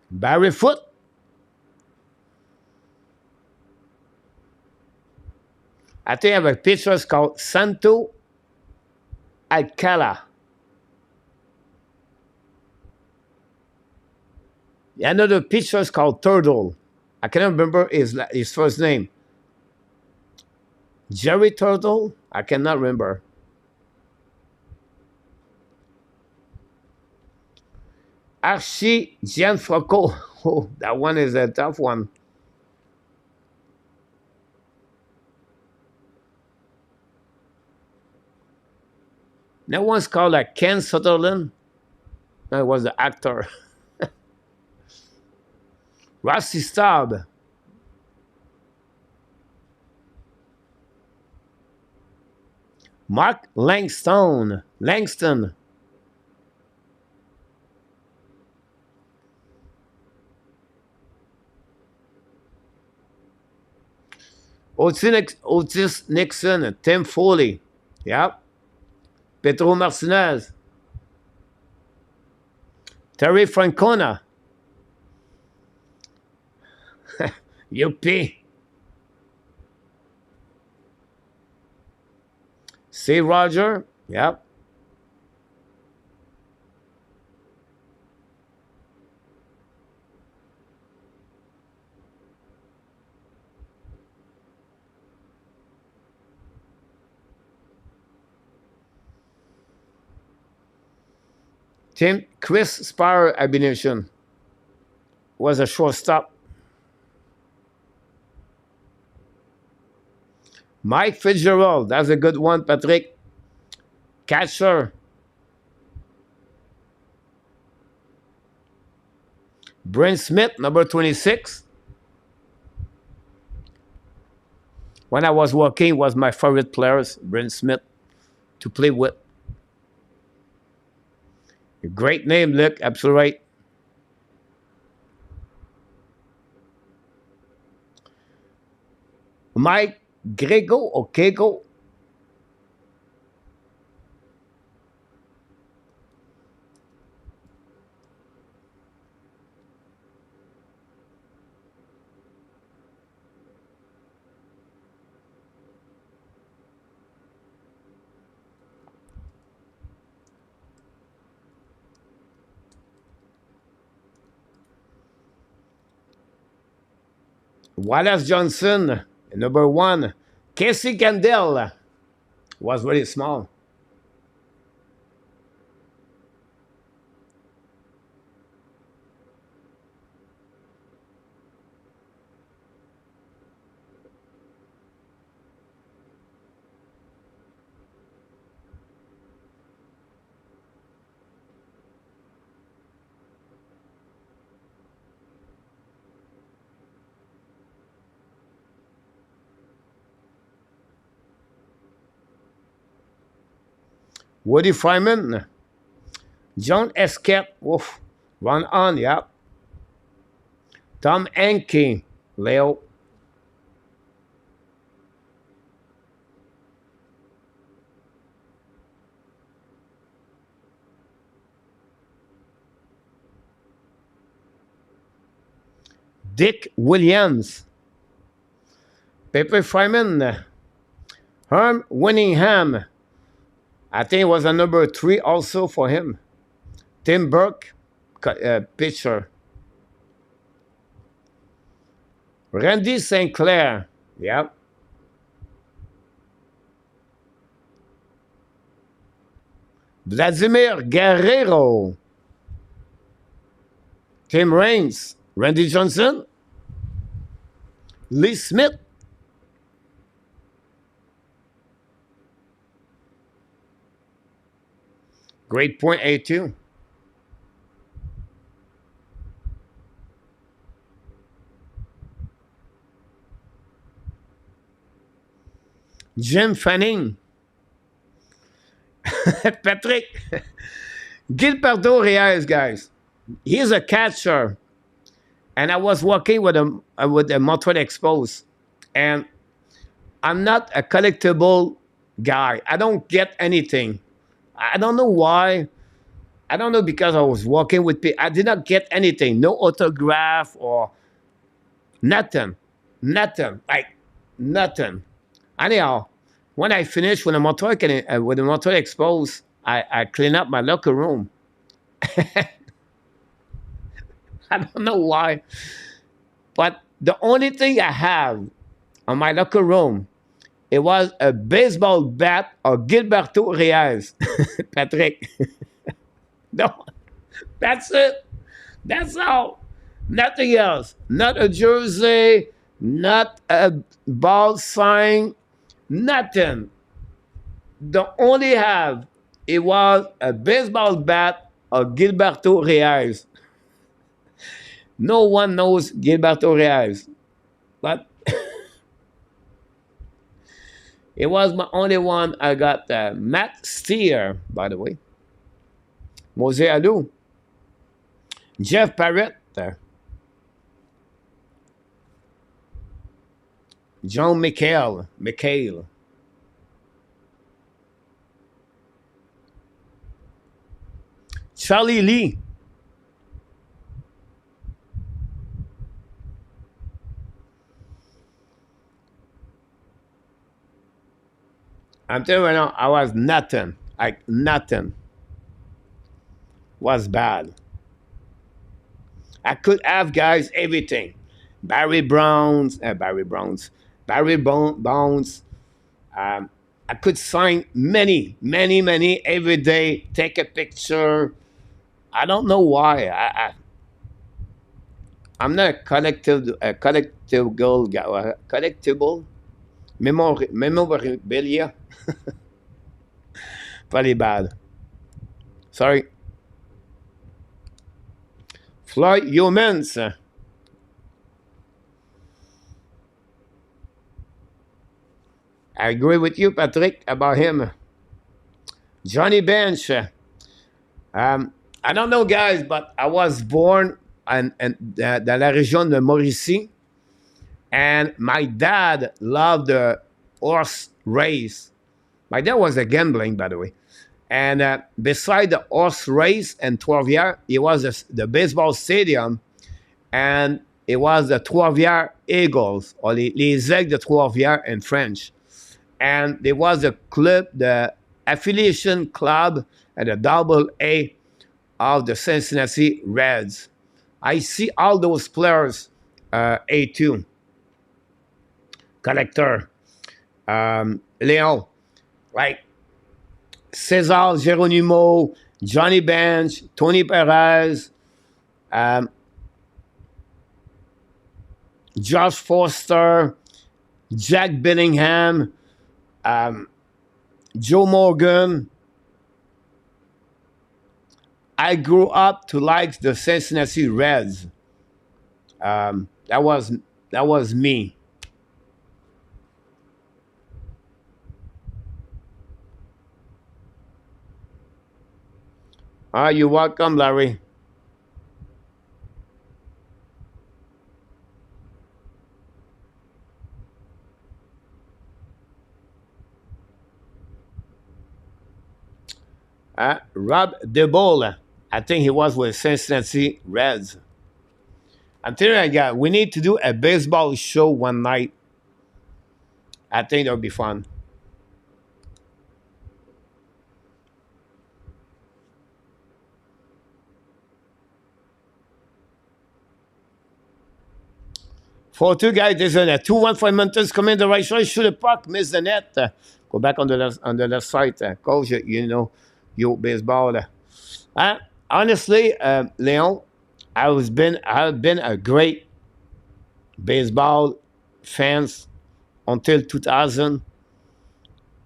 Barry Foot. I think I have a pitcher called Santo Alcala. Another pitcher is called Turtle. I cannot remember his first name. Jerry Turtle? I cannot remember. Archie Gianfranco. Oh, that one is a tough one. That one's called like Ken Sutherland. That was the actor. Rusty Staub. Mark Langston. Otis Nixon. Tim Foley. Yep. Pedro Martinez. Terry Francona. Yuppie. C. Roger. Yep. Chris Spire Abination was a shortstop. Mike Fitzgerald, that's a good one, Patrick. Catcher. Brent Smith, number 26. When I was working, was my favorite players, Brent Smith, to play with. A great name, Luke, absolutely right. Mike Grego or Kego. Wallace Johnson, number 1. Casey Gandel was very small. Woody Fryman, John Escape, oof, Ron On, yep. Tom Enke, Leo. Dick Williams, Pepe Fryman, Herm Winningham. I think it was a number 3 also for him. Tim Burke, pitcher. Randy St. Clair, yep. Vladimir Guerrero. Tim Raines. Randy Johnson. Lee Smith. Great point, A2. Jim Fanning. Patrick. Gilberto Reyes, guys. He's a catcher. And I was working with a Montreal Expos. And I'm not a collectible guy. I don't get anything. I don't know why. I don't know because I was working with people. I did not get anything. No autograph or nothing. Nothing. Like nothing. Anyhow, when I finished with the Montreal Expos, I clean up my locker room. I don't know why. But the only thing I have on my locker room, it was a baseball bat of Gilberto Reyes. Patrick. No, that's it. That's all. Nothing else. Not a jersey, not a ball sign, nothing. The only have, it was a baseball bat of Gilberto Reyes. No one knows Gilberto Reyes. But it was my only one. I got Matt Steer, by the way. Mose Alou. Jeff Parrott. John McHale. Charlie Lee. I'm telling you right now, I was nothing. Like nothing. Was bad. I could have guys everything. Barry Bonds. I could sign many every day. Take a picture. I don't know why. I'm not a collectible guy. Collectible memorabilia. Very bad. Sorry. Floyd Humans. I agree with you, Patrick, about him. Johnny Bench. I don't know, guys, but I was born dans la région de Mauricie, and my dad loved the horse race. My dad was a gambling, by the way. And beside the horse race and 12-year, it was the baseball stadium, and it was the 12-year Eagles, or les Aigles de 12-year in French. And there was a club, the affiliation club, and the double A of the Cincinnati Reds. I see all those players, A2, collector, Leon, like Cesar Geronimo, Johnny Bench, Tony Perez, Josh Foster, Jack Bellingham, Joe Morgan. I grew up to like the Cincinnati Reds. That was me. You're welcome, Larry. Rob DeBoll, I think he was with Cincinnati Reds. I'm telling you, guys, we need to do a baseball show one night. I think that would be fun. For two guys, there's a 2-1 for Edmonton's coming in the right side, shoot a puck, miss the net. Go back on the left side, coach. You know, Yo, baseball. Uh, Honestly, Leon, I've been a great baseball fans until 2000.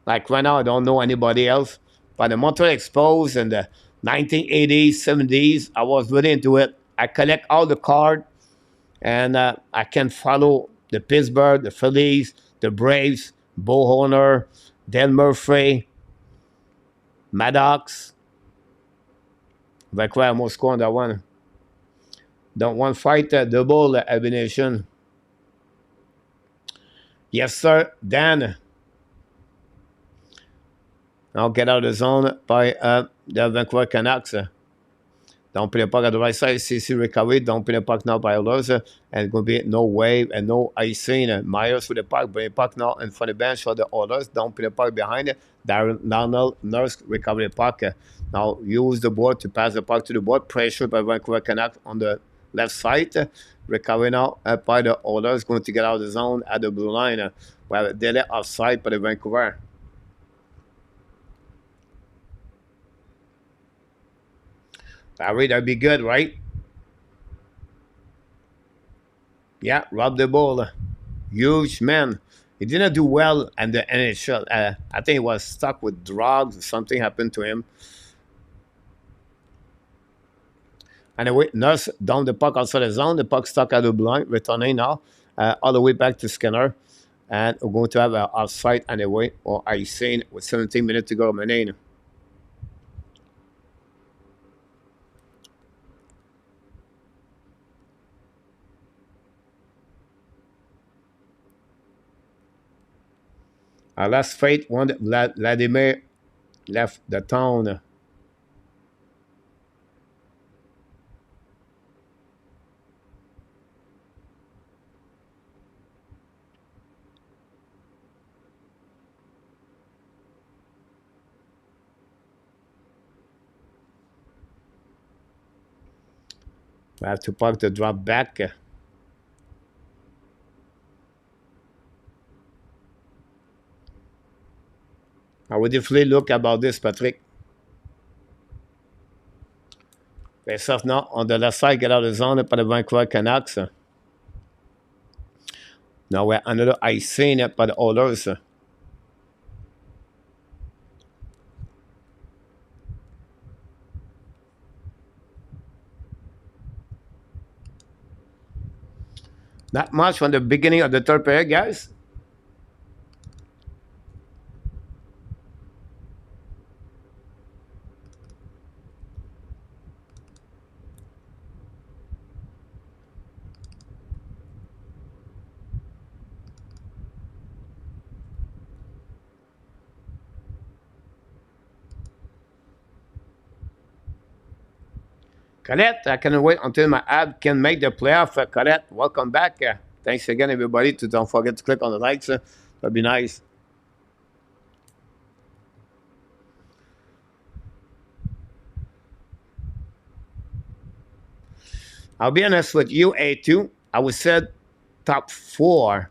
Like right now, I don't know anybody else. But the Montreal Expos in the 1980s, 70s, I was really into it. I collect all the cards, and I can follow the Pittsburgh, the Phillies, the Braves, Bo Horner, Del Murphy, Maddox. Vancouver almost scored on that one. Don't want fight double elimination. Yes, sir. Dan. I'll get out of the zone by the Vancouver Canucks. Don't play puck at the right side. CC recovery. Don't play puck now by others. And it's going to be no wave and no icing. Myers with the puck. Bring puck now in front of the bench for the others. Don't play puck behind it. Darnell Nurse recovery the puck. Now use the board to pass the puck to the board. Pressure by Vancouver Canucks on the left side. Recovery now by the others. Going to get out of the zone at the blue line. Well, delay offside by the Vancouver. That'd be good, right? Yeah, Rob the ball. Huge man. He didn't do well in the NHL. I think he was stuck with drugs. Something happened to him. Anyway, Nurse down the puck outside the zone. The puck stuck at the blind. Returning now all the way back to Skinner. And we're going to have an offside anyway, or icing with 17 minutes to go remaining. Our last fight, Vladimir left the town. We have to park the drop back. I would definitely look about this, Patrick. Face off now on the left side, get out of the zone by the Vancouver Canucks. Now we're another icing by the Oilers. Not much from the beginning of the third period, guys. Colette, I cannot wait until my ad can make the playoff. Colette, welcome back. Thanks again, everybody. Don't forget to click on the likes. That'd be nice. I'll be honest with you, A2. I would say top 4.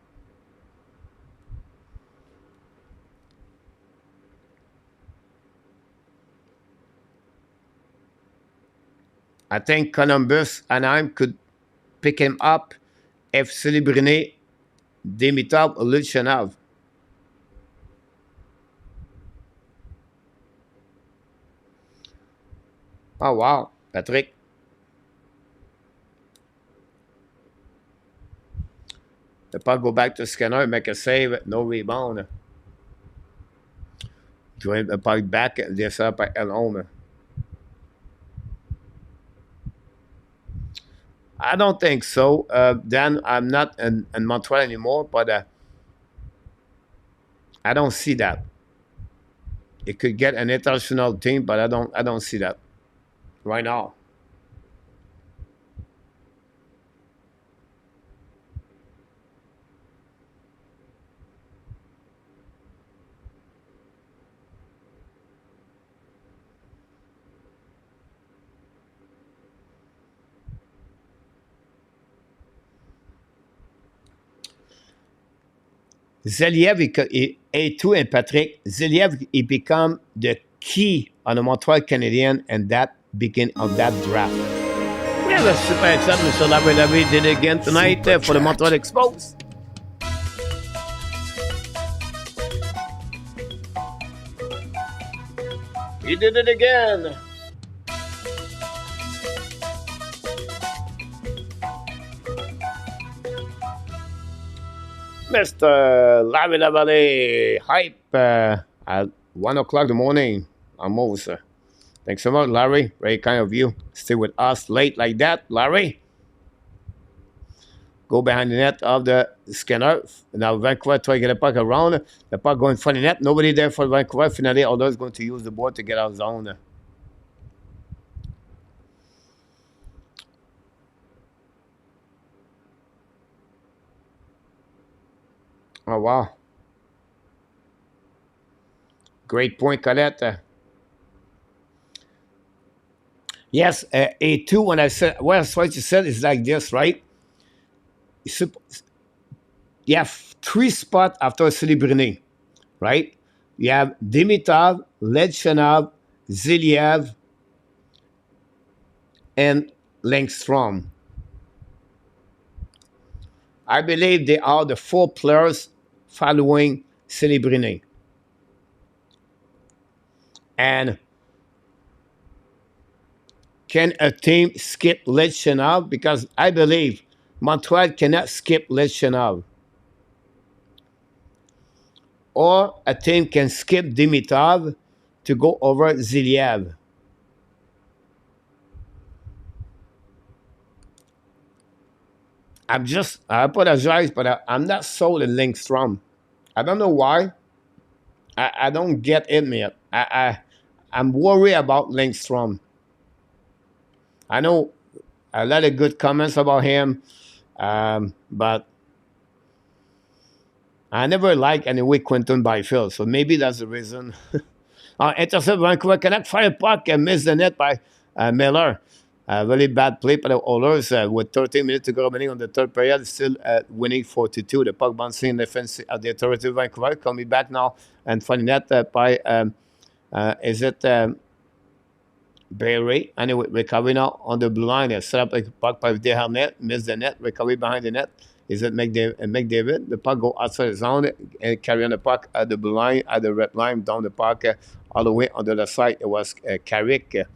I think Columbus and Anaheim could pick him up if Celebrine, Dimitrov, or Luchanov. Oh, wow. Patrick. The puck go back to Skinner, make a save, no rebound. Join the puck back, this up by Elome. I don't think so. Dan, I'm not in Montreal anymore, but I don't see that. It could get an international team, but I don't see that right now. Zeliev et tout, and Patrick, Zeliev, il become the key on the Montreal Canadiens and that beginning of that draft. We have a super chat. Mr. Labrie did it again tonight Super for the chat. Montreal Expos. He did it again. Mr. Larry Lavalley, hype at 1 o'clock in the morning. Almost. Thanks so much, Larry. Very kind of you. Stay with us late like that, Larry. Go behind the net of the scanner. Now Vancouver try to get the puck around. The puck going front of the net. Nobody there for Vancouver. Finally, although is going to use the board to get out of zone. Oh, wow. Great point, Colette. Yes, A2, when I said, well, what you said is like this, right? You have 3 spots after Celebrini, right? You have Dimitrov, Ledchenov, Ziliev, and Langstrom. I believe they are the 4 players following Celebrini. And can a team skip Ledchenov? Because I believe Montreal cannot skip Ledchenov. Or a team can skip Dimitrov to go over Ziliev. I apologize, but I'm not sold in Lindstrom. I don't know why. I don't get it yet. I'm worried about Lindstrom. I know a lot of good comments about him, but I never liked anyway Quentin Byfield, so maybe that's the reason. Intercept Vancouver Canucks fire puck and miss the net by Miller. Really bad play by the Oilers with 13 minutes to go remaining on the third period, still winning 4-2. The puck bouncing in defense at the authority of Vancouver. Coming back now and finding net by, is it Barry? Anyway, recovery now on the blue line. Set up a puck by Desharnais, miss the net, recovery behind the net. Is it McDavid? The puck go outside the zone and carry on the puck at the blue line, at the red line, down the puck all the way on the left side. It was Carrick.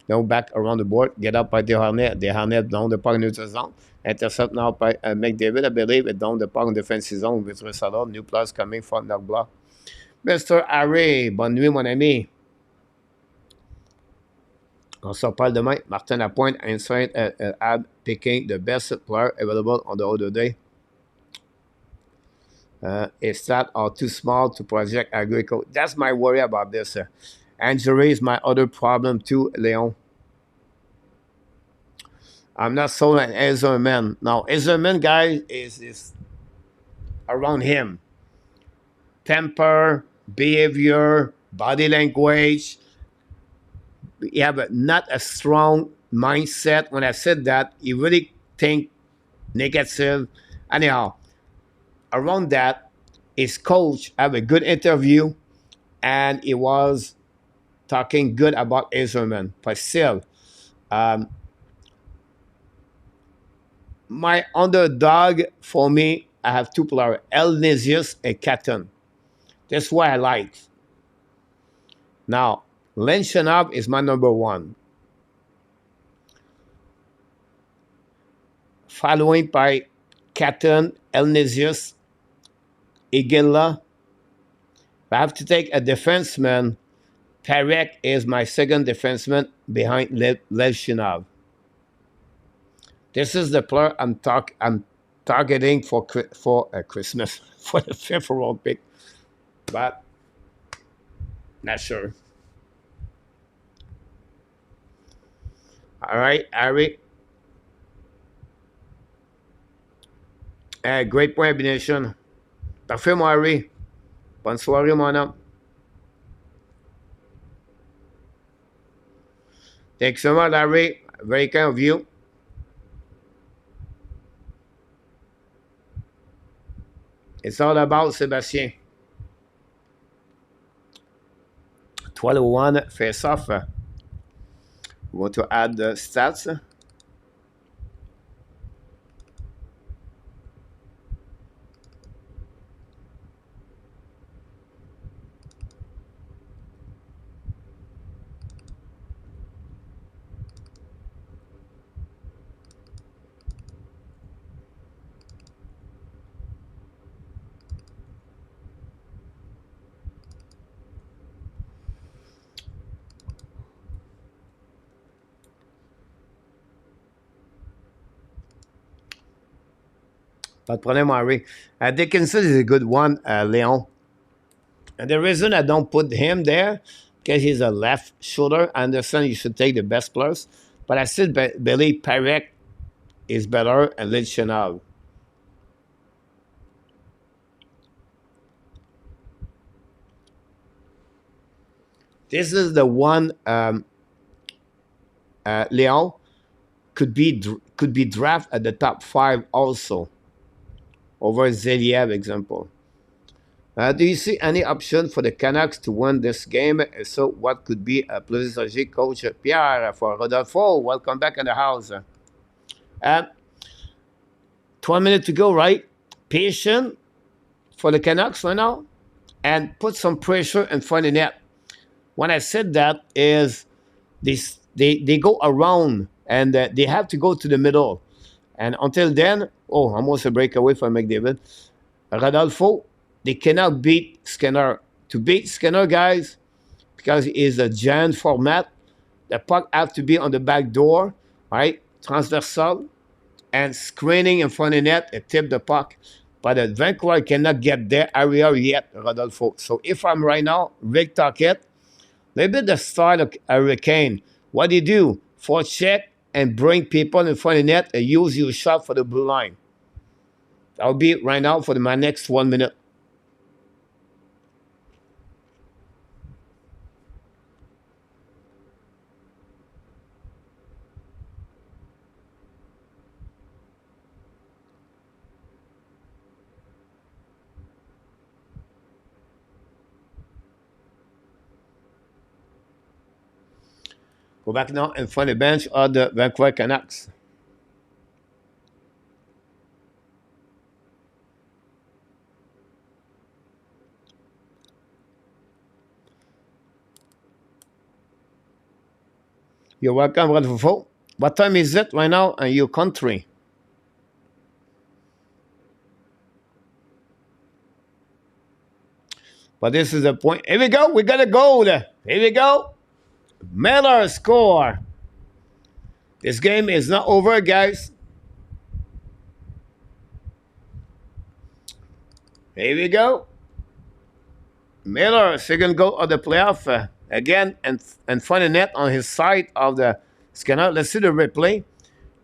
Now back around the board, get up by Desharnais. Desharnais down the puck in the zone. Intercept now by McDavid. I believe it down the puck in defensive zone with Russalor. New plus coming from the block. Mr. Harry, bonne nuit, mon ami. On se reparle demain. Martin Lapointe, inside ad picking the best player available on the other day. His stats are too small to project Agricole. That's my worry about this. Injury is my other problem too, Leon. I'm not sold on Ezerman. Now, Ezerman, guys, is around him. Temper, behavior, body language. You have not a strong mindset. When I said that, you really think negative. Anyhow, around that, his coach have a good interview, and he was talking good about Ezerman. But still, my underdog for me, I have 2 players, Elnesius and Catton. That's what I like. Now, Lenchenov is my number 1. Following by Catton, Elnesius, Iginla. If I have to take a defenseman, Tarek is my second defenseman behind Lenchenov. This is the player I'm targeting for Christmas, for the 5th round pick. But not sure. All right, Harry. Great point, Abination. Parfait, mon Harry. Bonne soirée, mon homme. Thanks so much, Harry. Very kind of you. It's all about Sébastien. 12-1 face-off. We want to add the stats. Pas de problème, Henry. Dickinson is a good one, Leon. And the reason I don't put him there, because he's a left shoulder, I understand you should take the best players. But I still believe Parek is better and Lichenal. This is the one, Leon, could be draft at the top 5 also, over Zeliev example. Do you see any option for the Canucks to win this game? So what could be a plus strategy, Coach Pierre for Rodolfo? Welcome back in the house. 12 minutes to go, right? Patient for the Canucks right now and put some pressure in front of the net. When I said that is they go around and they have to go to the middle. And until then, almost a breakaway for McDavid. Rodolfo, they cannot beat Skinner. To beat Skinner, guys, because it's a giant format, the puck have to be on the back door, right? Transversal and screening in front of the net, it tip the puck. But the Vancouver cannot get their area yet, Rodolfo. So if I'm right now, Rick Tocchet, maybe the style of Hurricane, what do you do? Forecheck and bring people in front of the net and use your shot for the blue line. That'll be right now for my next 1 minute. Go back now in front of the bench of the Vancouver Canucks. You're welcome, Rodolfo. What time is it right now in your country? But this is the point. Here we go. We got a goal. Here we go. Miller score. This game is not over, guys. Here we go. Miller, second goal of the playoff. Again, and front of net on his side of the Skinner. Let's see the replay.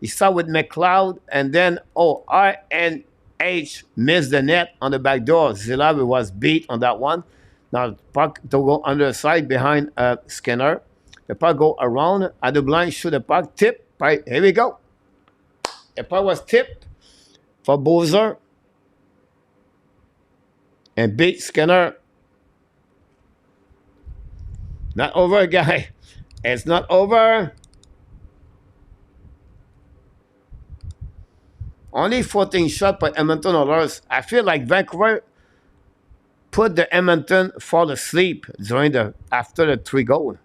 He started with McLeod, and then, RNH missed the net on the back door. Zilavi was beat on that one. Now, puck to go under the side behind Skinner. The puck go around. At the blind, shoot the puck. Tip. Right, here we go. The puck was tipped for Bowser. And beat Skinner. Not over, guy. It's not over. Only 14 shots by Edmonton Oilers. I feel like Vancouver put the Edmonton fall asleep after the 3 goal.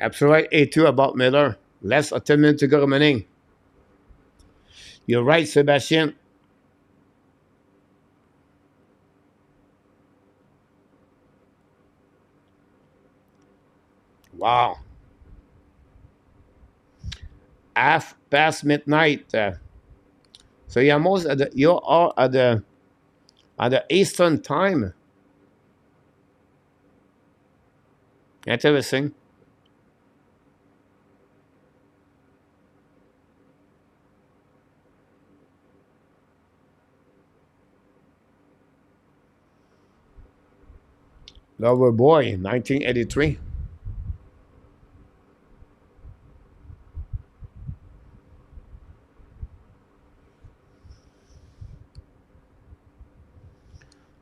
Absolutely right, A2 about Miller. Less than 10 minutes to go remaining. You're right, Sebastian. Wow. Half past midnight. So you're almost you are at the Eastern time. Interesting. Lover Boy, 1983.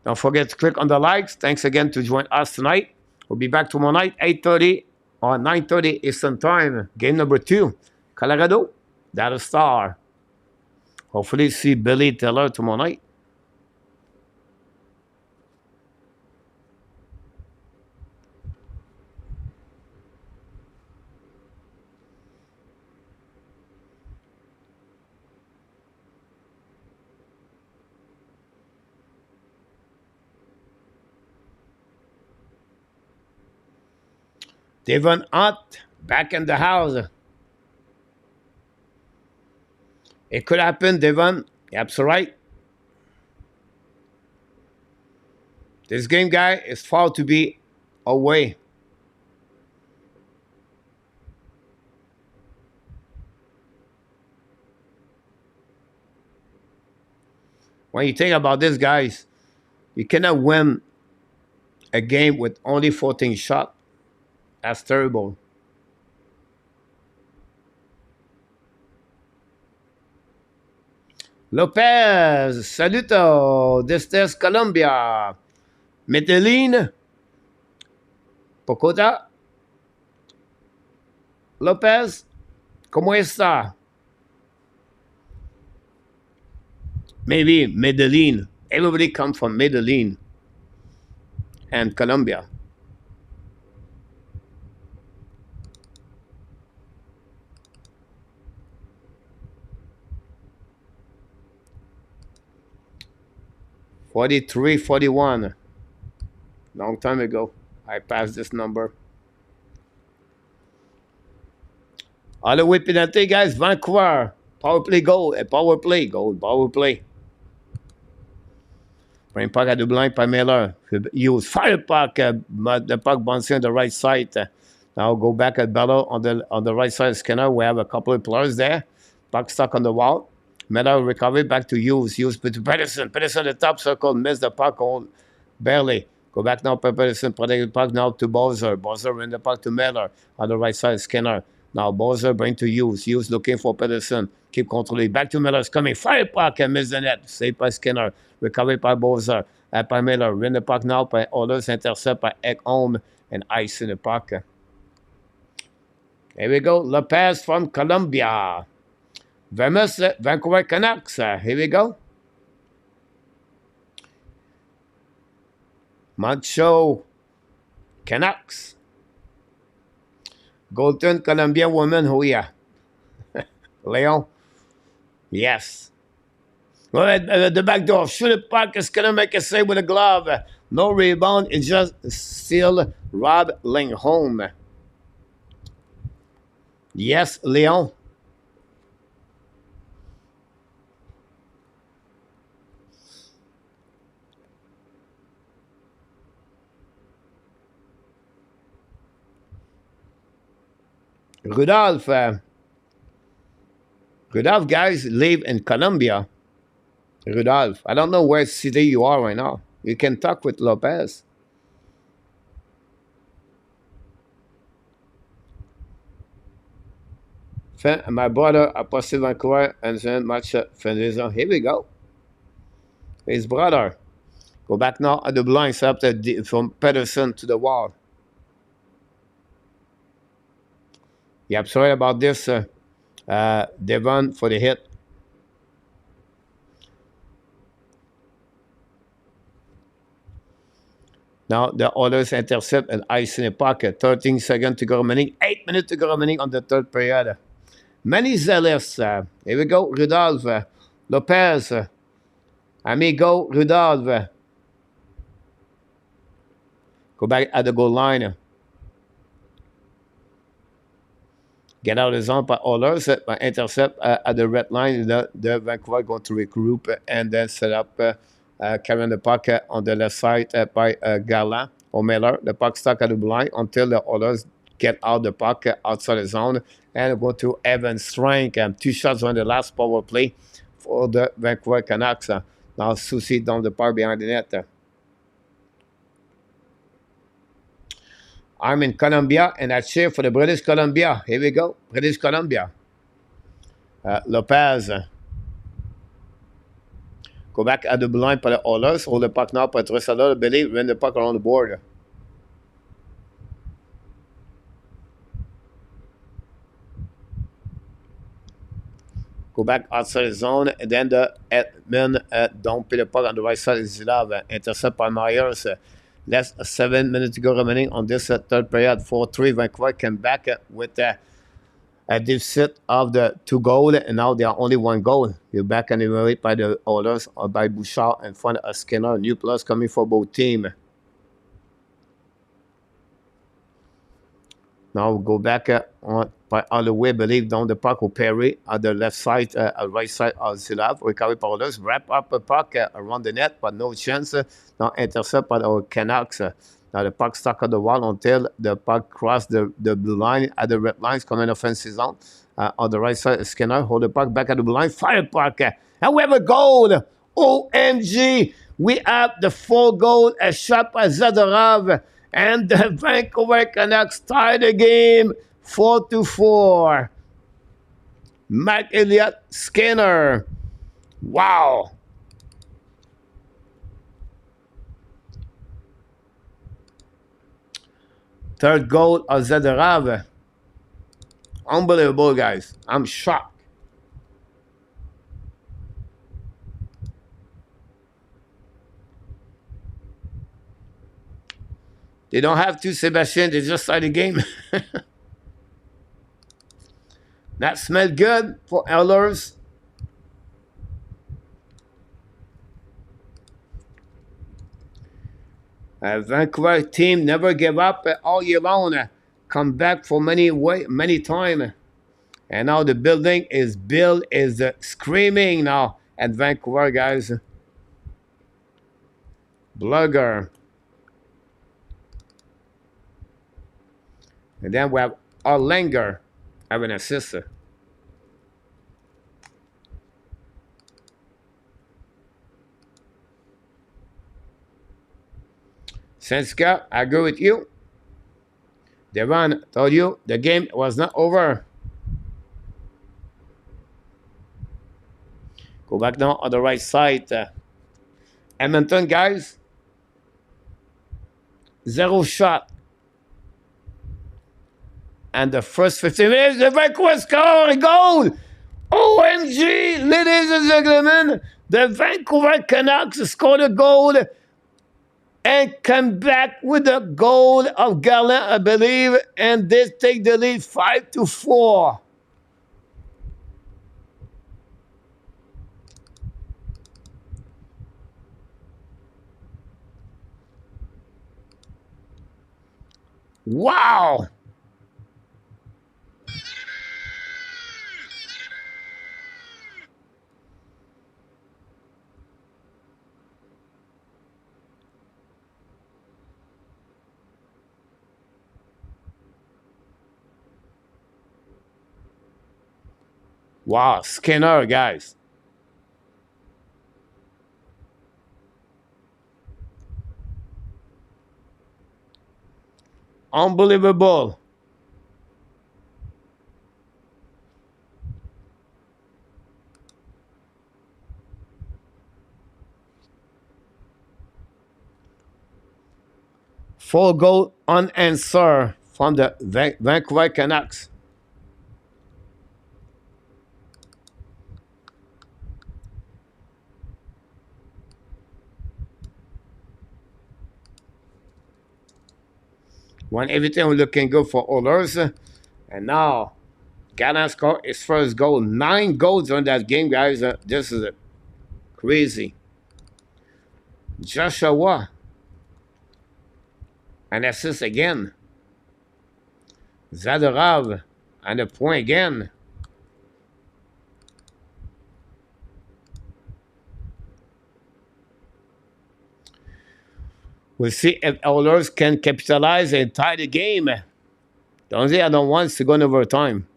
Don't forget to click on the likes. Thanks again to join us tonight. We'll be back tomorrow night, 8:30 or 9:30 Eastern Time. Game number 2, Colorado, Data Star. Hopefully see Billy Taylor tomorrow night. Devon Hunt back in the house. It could happen, Devon. You're absolutely right. This game, guy, is far to be away. When you think about this, guys, you cannot win a game with only 14 shots. That's terrible. Lopez, saluto, desde Colombia. Medellín, Bogotá. Lopez, ¿cómo está? Maybe Medellín. Everybody comes from Medellín and Colombia. $43, $41. Long time ago, I passed this number. All the way penalty, guys. Vancouver. Power play goal. Power play goal. Power play. Bring puck at the blind by Miller. Use fire puck. The puck bouncing on the right side. Now go back at Bello on the right side of Skinner. We have a couple of players there. Puck stuck on the wall. Miller recovery back to Hughes. Hughes to Pedersen. Pedersen the top circle. Missed the puck barely. Go back now for Pedersen. Protect the puck now to Bowser. Bowser win the puck to Miller. On the right side, Skinner. Now Bowser bring to Hughes. Hughes looking for Pedersen. Keep controlling. Back to Miller. It's coming. Fire puck and miss the net. Saved by Skinner. Recovery by Bowser. By Miller. Win the puck now by Oilers. Intercept by Ekholm. And ice in the puck. Here we go. Lopez from Colombia. Vermus, Vancouver Canucks. Here we go. Macho Canucks. Golden Colombian woman, who yeah? Leon? Yes. Well, at the back door. Shoot the puck. Is going to make a save with a glove. No rebound. It's just still Rob Lindholm. Yes, Leon. Rudolph. Rudolph, guys, live in Colombia. Rudolph. I don't know where city you are right now. You can talk with Lopez. My brother posted Vancouver and then match Fenriza. Here we go. His brother. Go back now at the blind up from Pedersen to the wall. Yeah, I'm sorry about this, Devon, for the hit. Now the Oilers intercept and ice in the pocket. 13 seconds to go remaining. 8 minutes to go remaining on the third period. Many zealous. Here we go. Rudolph. Lopez. Amigo. Rudolph. Go back at the goal line. Get out of zone by Oilers. Intercept at the red line. The Vancouver going to regroup and then set up carrying the puck on the left side by Garland. Miller. The puck stuck at the blue line until the others get out the puck outside the zone and go to Evan Strank. 2 shots on the last power play for the Vancouver Canucks. Now Soucy down the park behind the net. I'm in Columbia, and I cheer for the British Columbia. Here we go, British Columbia. Lopez. Go back at the blue line for the Oilers. Hold the puck now, Petrosala, I believe, win the puck around the board. Go back outside the zone, and then the Edmonton don't pay the puck on the right side of Zilov. Intercept by Myers. Less 7 minutes to go remaining on this third period. 4-3. Vancouver came back with a deficit of the 2 goals, and now there are only 1 goal. You're back anyway by the Oilers or by Bouchard and front of Skinner. New plus coming for both teams. Now we'll go back on by Holloway, believe down the puck with Perry at the left side, right side of Zilov. Recovery by Oilers. Wrap up a puck around the net, but no chance. Now intercept by our Canucks. Now the puck stuck on the wall until the puck crossed the blue line at the red lines, coming offensive zone. On the right side, Skinner hold the puck back at the blue line, fire puck. And we have a goal. OMG. We have the 4 goal, a shot by Zadorov. And the Vancouver Canucks tie the game 4-4. Mac Elliott, Skinner. Wow. Third goal of Zadorov. Unbelievable, guys. I'm shocked. They don't have to, Sebastian. They just started the game. That smelled good for Ehlers. Vancouver team never give up all year long. Come back for many times. And now the building is built, is screaming now at Vancouver, guys. Blugger. And then we have Arlanger having a sister. Senska, I agree with you. Devon told you the game was not over. Go back now on the right side. Edmonton, guys. 0 shot. And the first 15 minutes, the Vancouver score a goal. OMG, ladies and gentlemen, the Vancouver Canucks scored a goal and come back with the goal of Gallant, I believe, and they take the lead 5-4. Wow. Wow, Skinner, guys. Unbelievable. Four goal unanswered from the Vancouver Canucks. When everything was looking good for Oilers, and now Gallant scored his first goal. 9 goals on that game, guys. This is crazy. Joshua, an assist again. Zadorov, and a point again. We'll see if Oilers can capitalize and tie the game. Don't say I don't want to go in overtime.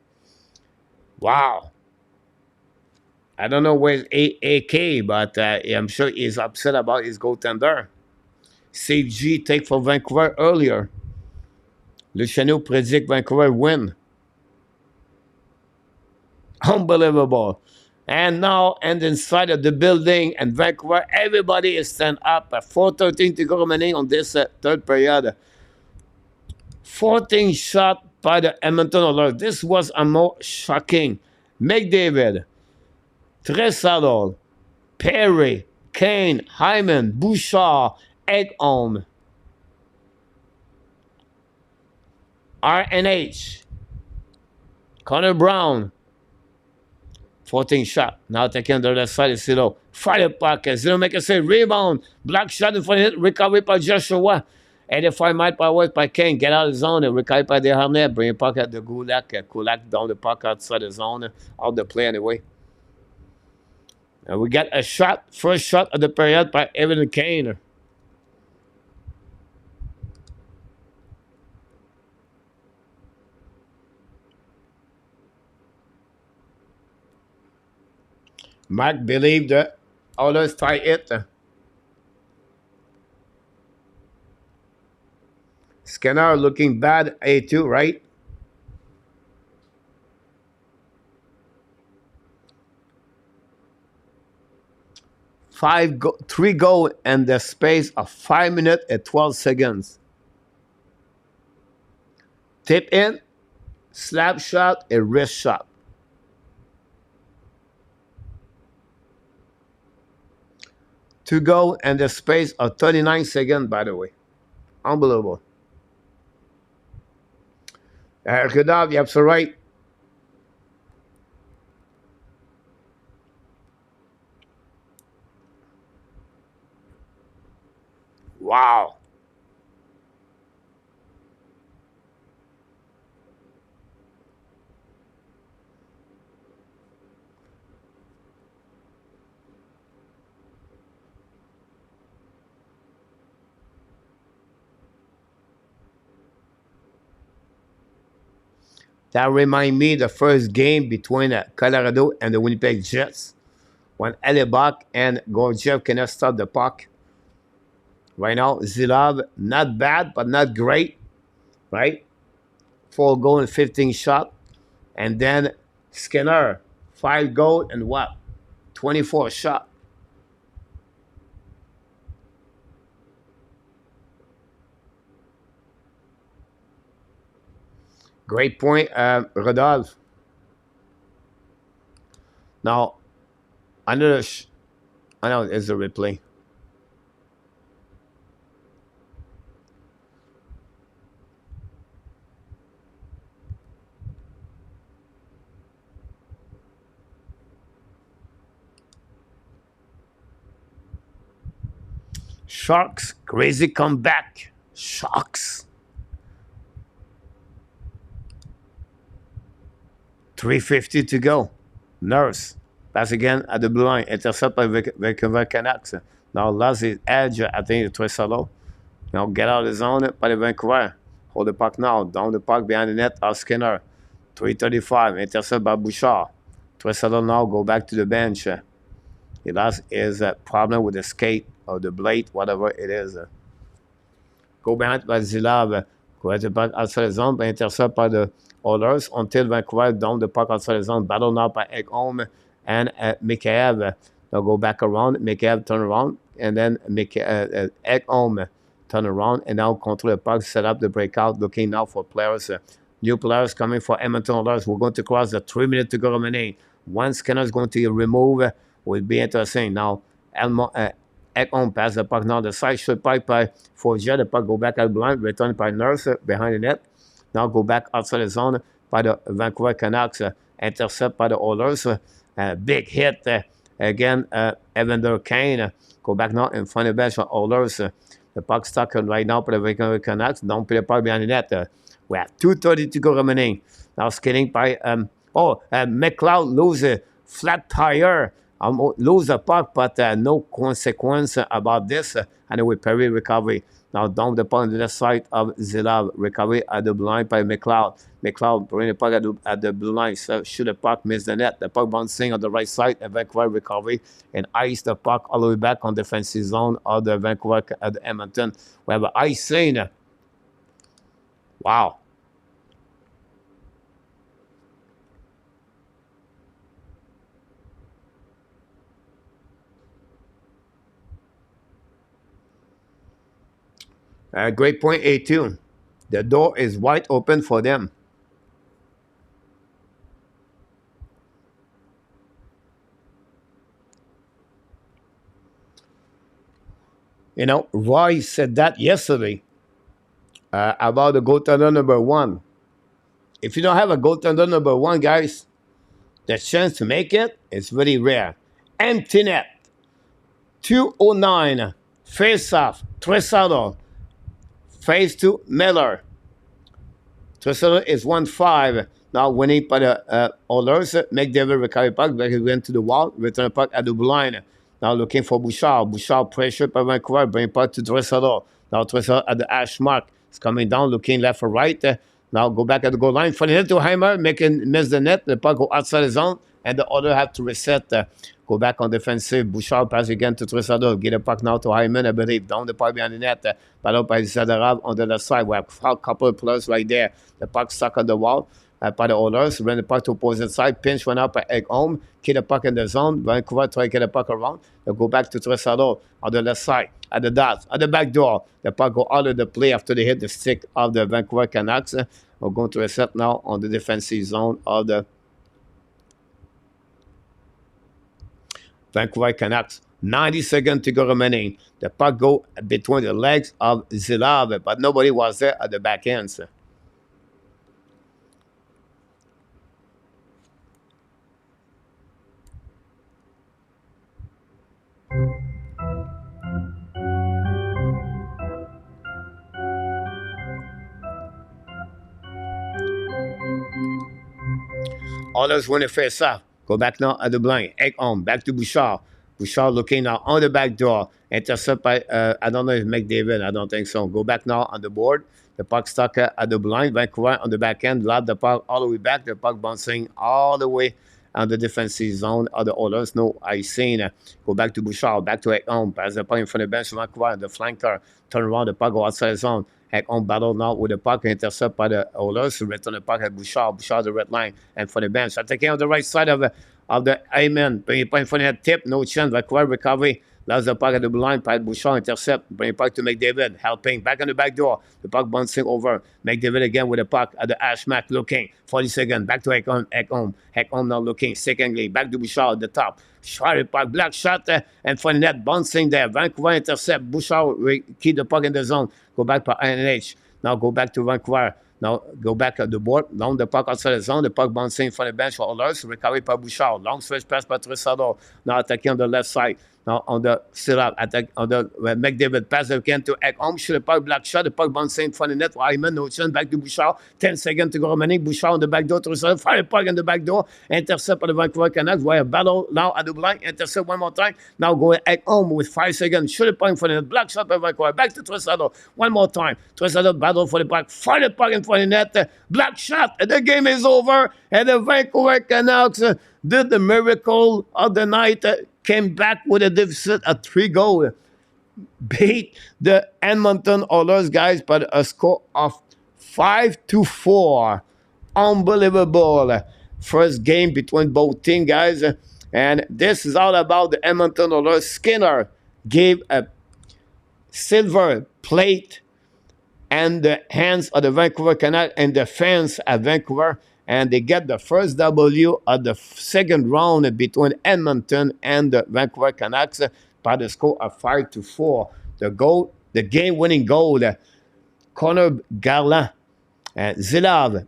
Wow. I don't know where's AK, but I'm sure he's upset about his goaltender. CG take for Vancouver earlier. Luciano predict Vancouver win. Unbelievable. And now, and inside of the building, and Vancouver, everybody is stand up. 4:13 to go remaining on this third period. 14 shot by the Edmonton Oilers. This was a more shocking. McDavid, Tressadol, Perry, Kane, Hyman, Bouchard, Ekholm, RNH, Connor Brown, 14 shot. Now taking the other side is Zero. Fire puck. Zero make a save. Rebound. Block shot in front of it. Recovery by Joshua. 85 miles per hour by Kane. Get out of the zone. Recovery by Desharnais. Bring a puck at the Gulak. Kulak down the puck outside the zone. Out the play anyway. And we got a shot. First shot of the period by Evan Kane. Mark believed the Oilers tie it. Skinner looking bad, A2, right? Three goal in the space of 5 minutes and 12 seconds. Tip in, slap shot, a wrist shot. To go in the space of 39 seconds, by the way. Unbelievable. Rudolph, you're absolutely right. Wow. That remind me the first game between Colorado and the Winnipeg Jets when Hellebuck and Gorgiev cannot stop the puck. Right now, Zilov, not bad, but not great, right? 4 goal and 15 shot. And then Skinner, 5 goal and what? 24 shot. Great point, Rodolphe. Now, another, I know it's a replay. Sharks, crazy comeback. Sharks. 3:50 to go. Nurse. Pass again at the blue line. Intercept by Vancouver Canucks. Now lost his edge. I think it's Tressadol. Now get out of the zone by the Vancouver. Hold the puck now. Down the puck behind the net of Skinner. 3:35. Intercept by Bouchard. Tressadol now go back to the bench. He lost his problem with the skate or the blade, whatever it is. Go behind by Zilov. Go at the puck outside the zone. By intercept by the Oilers until Vancouver down the puck outside the zone. Battle now by Ekholm and Mikheyev. Now go back around. Mikheyev turn around. And then Ekholm turn around. And now control the puck. Set up the breakout. Looking now for players. New players coming for Edmonton Oilers. We're going to cross the 3 minutes to go remaining. One Skinner is going to remove. Will be interesting. Now Ekholm pass the puck now. The side shoot pipe by Forget. The puck go back out blind. Return by Nurse behind the net. Now go back outside the zone by the Vancouver Canucks. Intercept by the Oilers. Big hit again. Evander Kane. Go back now in front of the bench for Oilers. The puck stuck right now by the Vancouver Canucks. Don't play the puck behind the net. We have 2:30 to go remaining. Now skating by McLeod loses flat tire Lose the puck, but no consequence about this. Anyway, Perry recovery. Now down the puck on the left side of Zilav. Recovery at the blue line by McLeod. McLeod bring the puck at the blue line. So shoot the puck, miss the net. The puck bouncing on the right side. And Vancouver recovery and ice the puck all the way back on the defensive zone of the Vancouver at the Edmonton. We have an icing. Wow. Great point, A2. The door is wide open for them. You know, Roy said that yesterday about the goaltender number one. If you don't have a goaltender number one, guys, the chance to make it is very rare. Empty net. 209. Face off. Tresado. Phase 2, Miller. Tresado is 1-5. Now winning by the Oilers. McDavid recovery puck. Back again to the wall. Return the puck at the blue line. Now looking for Bouchard. Bouchard pressure by Vancouver. Bring puck to Tresado. Now Tresado at the hash mark. It's coming down, looking left or right. Now go back at the goal line. Funny net to Heimer. Miss the net. The puck go outside the zone. And the other have to reset. Go back on defensive. Bouchard pass again to Tresado. Get the puck now to Hyman, I believe. Down the puck behind the net. Battle by Zadarav on the left side. We have a couple of players right there. The puck stuck on the wall by the Oilers. Run the puck to opposite side. Pinch went up at home. Get the puck in the zone. Vancouver try to get the puck around. They go back to Tresado on the left side. At the dots. At the back door. The puck go out of the play after they hit the stick of the Vancouver Canucks. We're going to reset now on the defensive zone of the Vancouver Canucks. 90 seconds to go remaining. The puck go between the legs of Zilav, but nobody was there at the back end. Others win the face off. Go back now at the blind. Egg on. Back to Bouchard. Bouchard looking now on the back door. Intercept by, I don't know if McDavid. I don't think so. Go back now on the board. The puck stuck at the blind. Vancouver on the back end. Lob the puck all the way back. The puck bouncing all the way on the defensive zone of the Oilers. No icing. Go back to Bouchard. Back to Egg on. Pass the puck in front of the bench. Vancouver the flanker. Turn around. The puck go outside the zone. Heck on battle now with the puck, intercept by the Oilers, return the puck at Bouchard. Bouchard the red line and for the bench. Attacking on the right side of the Amen. Bring it point for that tip, no chance. Vancouver recovery. Lost the puck at the blue line. Pat Bouchard intercept. Bring it puck to McDavid. Helping. Back on the back door. The puck bouncing over. McDavid again with the puck at the ash mark looking. 40 seconds. Back to Ekholm. Ekholm now looking. Secondly. Back to Bouchard at the top. Shot the puck. Black shot and for the net bouncing there. Vancouver intercept. Bouchard keep the puck in the zone. Go back for NH. Now go back to Vancouver. Now go back at the board. Down the puck outside the zone. The puck bouncing from the bench for Oilers. Recovery by Bouchard. Long switch pass by Tresado. Now attacking on the left side. Now on the still attack on the McDavid pass again to Ekholm. Shoot the puck. Black shot. The puck bouncing from the net for Hyman. No chance. Back to Bouchard. 10 seconds to go remaining. Bouchard on the back door. Tresado. Fire the puck in the back door. Intercept by the Vancouver Canucks. We have battle now at the blind. Intercept one more time. Now go Ekholm with 5 seconds. Shoot the puck for the net. Black shot by Vancouver. Back to Tresado. One more time. Tresado battle for the puck. Fire the puck in front of the net. Black shot. The game is over. And the Vancouver Canucks did the miracle of the night. Came back with a deficit of 3 goals. Beat the Edmonton Oilers, guys, by a score of 5-4. Unbelievable. First game between both teams, guys. And this is all about the Edmonton Oilers. Skinner gave a silver plate and the hands of the Vancouver Canucks and the fans at Vancouver. And they get the first W of the second round between Edmonton and the Vancouver Canucks by the score of 5-4. The game-winning goal, Connor Garland and Zilav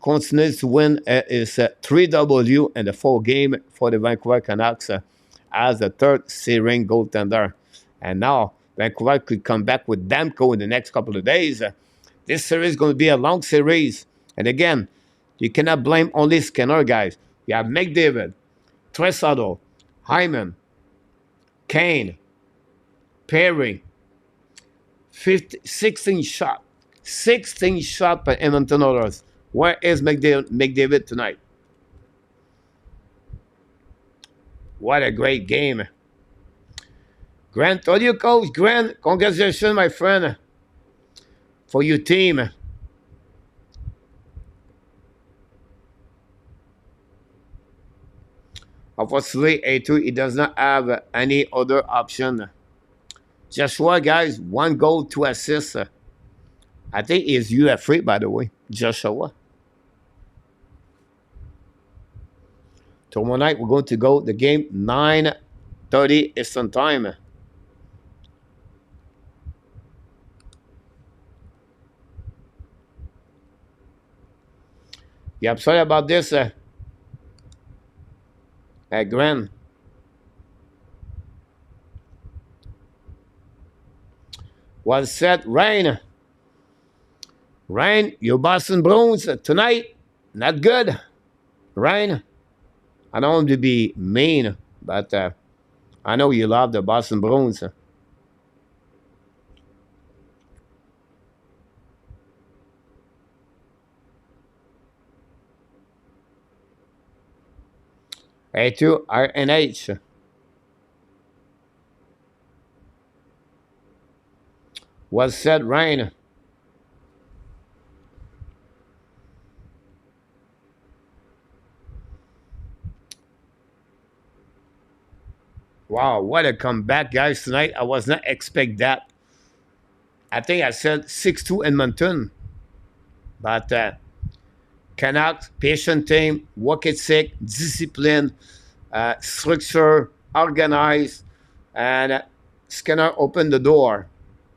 continues to win is 3W in the 4 game for the Vancouver Canucks as the third series goaltender. And now Vancouver could come back with Demko in the next couple of days. This series is going to be a long series. And again, you cannot blame only Skinner, guys. You have McDavid, Tresado, Hyman, Kane, Perry, 16 shot. 16 shot by Edmonton Oilers. Where is McDavid tonight? What a great game. Grant, how do you coach? Grant, congratulations, my friend, for your team. Unfortunately, A2, he does not have any other option. Joshua, guys, 1 goal, 2 assists. I think he's UFA, by the way, Joshua. Tomorrow night, we're going to go the game 9:30 Eastern Time. Yeah, I'm sorry about this, Grant. Well said, Rain. Rain, your Boston Bruins tonight, not good. Rain, I don't want to be mean, but I know you love the Boston Bruins. A2 RNH. Well said, Rain. Wow, what a comeback, guys, tonight. I was not expect that. I think I said 6-2 Edmonton. But Canucks, patient team, work ethic, discipline, structure, organized, and Skinner opened the door.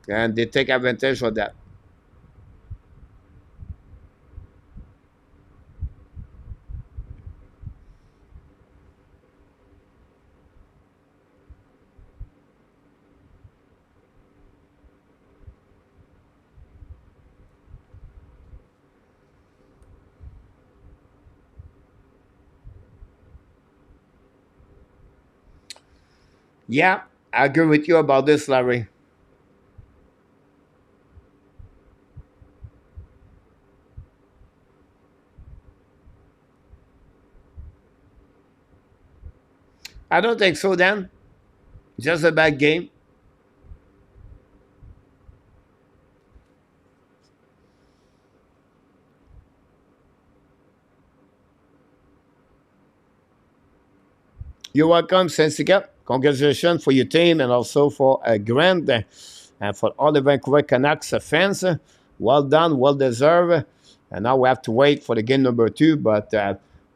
And they take advantage of that. Yeah, I agree with you about this, Larry. I don't think so, Dan. Just a bad game. You're welcome, Sensica. Congratulations for your team and also for Grant and for all the Vancouver Canucks fans. Well done, well deserved. And now we have to wait for the game number 2. But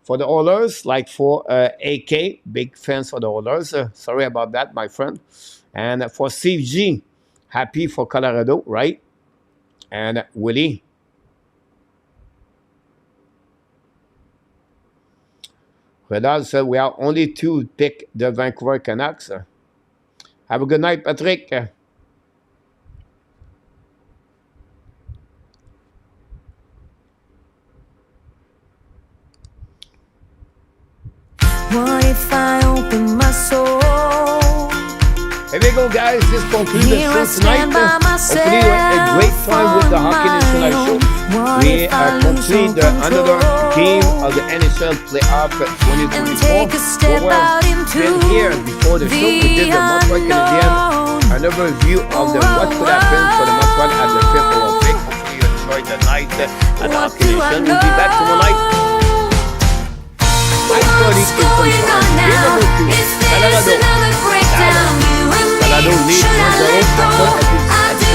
for the Oilers, like for AK, big fans for the Oilers. Sorry about that, my friend. And for Steve G, happy for Colorado, right? And Willie. Redal said we are only 2 to pick the Vancouver Canucks. Have a good night, Patrick. What if I open my soul? Here we go, guys. This concludes the Here I show tonight. stand by Hopefully, you had a great time with the Hockey National Show. We complete another game of the NHL Playoffs 2024. We were been here before the show. We did the Montreal Canadiens. Another view of the what could have been for the Montreal at the 5th Olympic. Hopefully, you enjoyed the night at the Hockey Nation. We'll be back tomorrow night. What's going on now? Is this another breakdown? You and me, should I let go? I do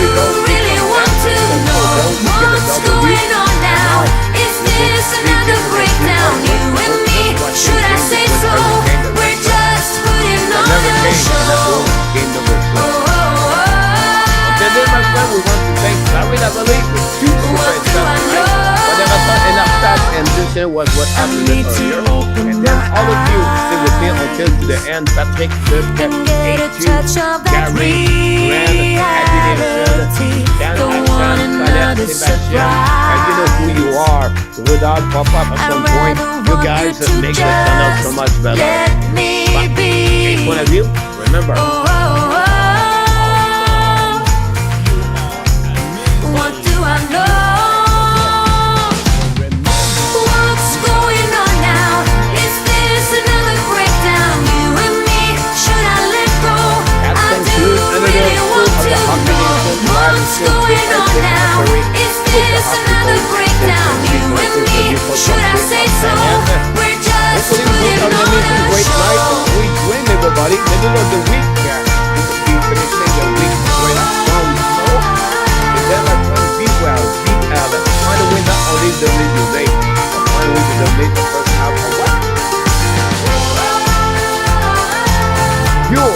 really want to know what's going on now. Is this another breakdown? You and me, should I say so? We're just putting on a show. Until then, my friend, we want to thank Larry Lavalley with 2 super cents. Whatever thought enough time and this was what happened earlier. And then all of you stay with me until to the end. Patrick, Dirk, A2, Gary, Grant, Adination, Dan, Ashan, Sebastian, and you know who you are. Without pop up at some point, you guys make the channel so much better. Let me be Which one of you? Remember. What do I know? What's going on now? Is this another breakdown? You and me, should I let go? I do really want to know what's going on now. Is this another breakdown? You and me, should I say so? We're just putting on a show. We win, everybody. Middle of the week. We finishing the week with a strong show. Then my friend, be well, be find a win not only the lead you late, but find a win to dominate the first half of what? Pure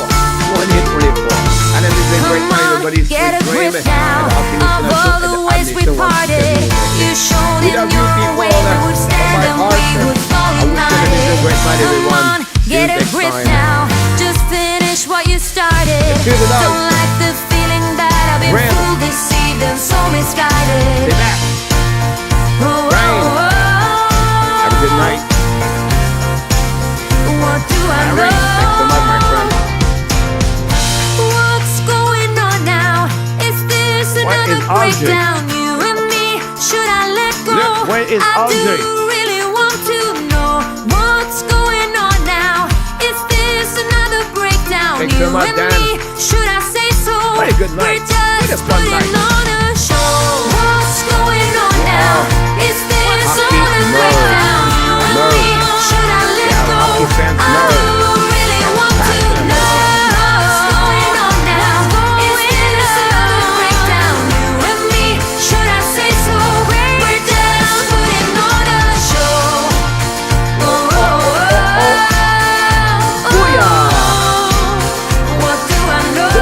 1-8-24. And then it's a great night, everybody's Get a grip now of all the ways we parted. You showed in your way we would stand and we would fall united. Come on, get a grip now. Just finish what you started. Don't like the feeling that I've been fooled, deceived, and so misguided. Have a good night. What do I know? Thanks so much, my friend. What's going on now? Is this another breakdown? You and me, should I let go? Look, where is I Audrey? do really want to know what's going on now. Is this another breakdown? Thanks so You much, and Dan. me, should I say so? What a good night. We're just What a fun putting night. on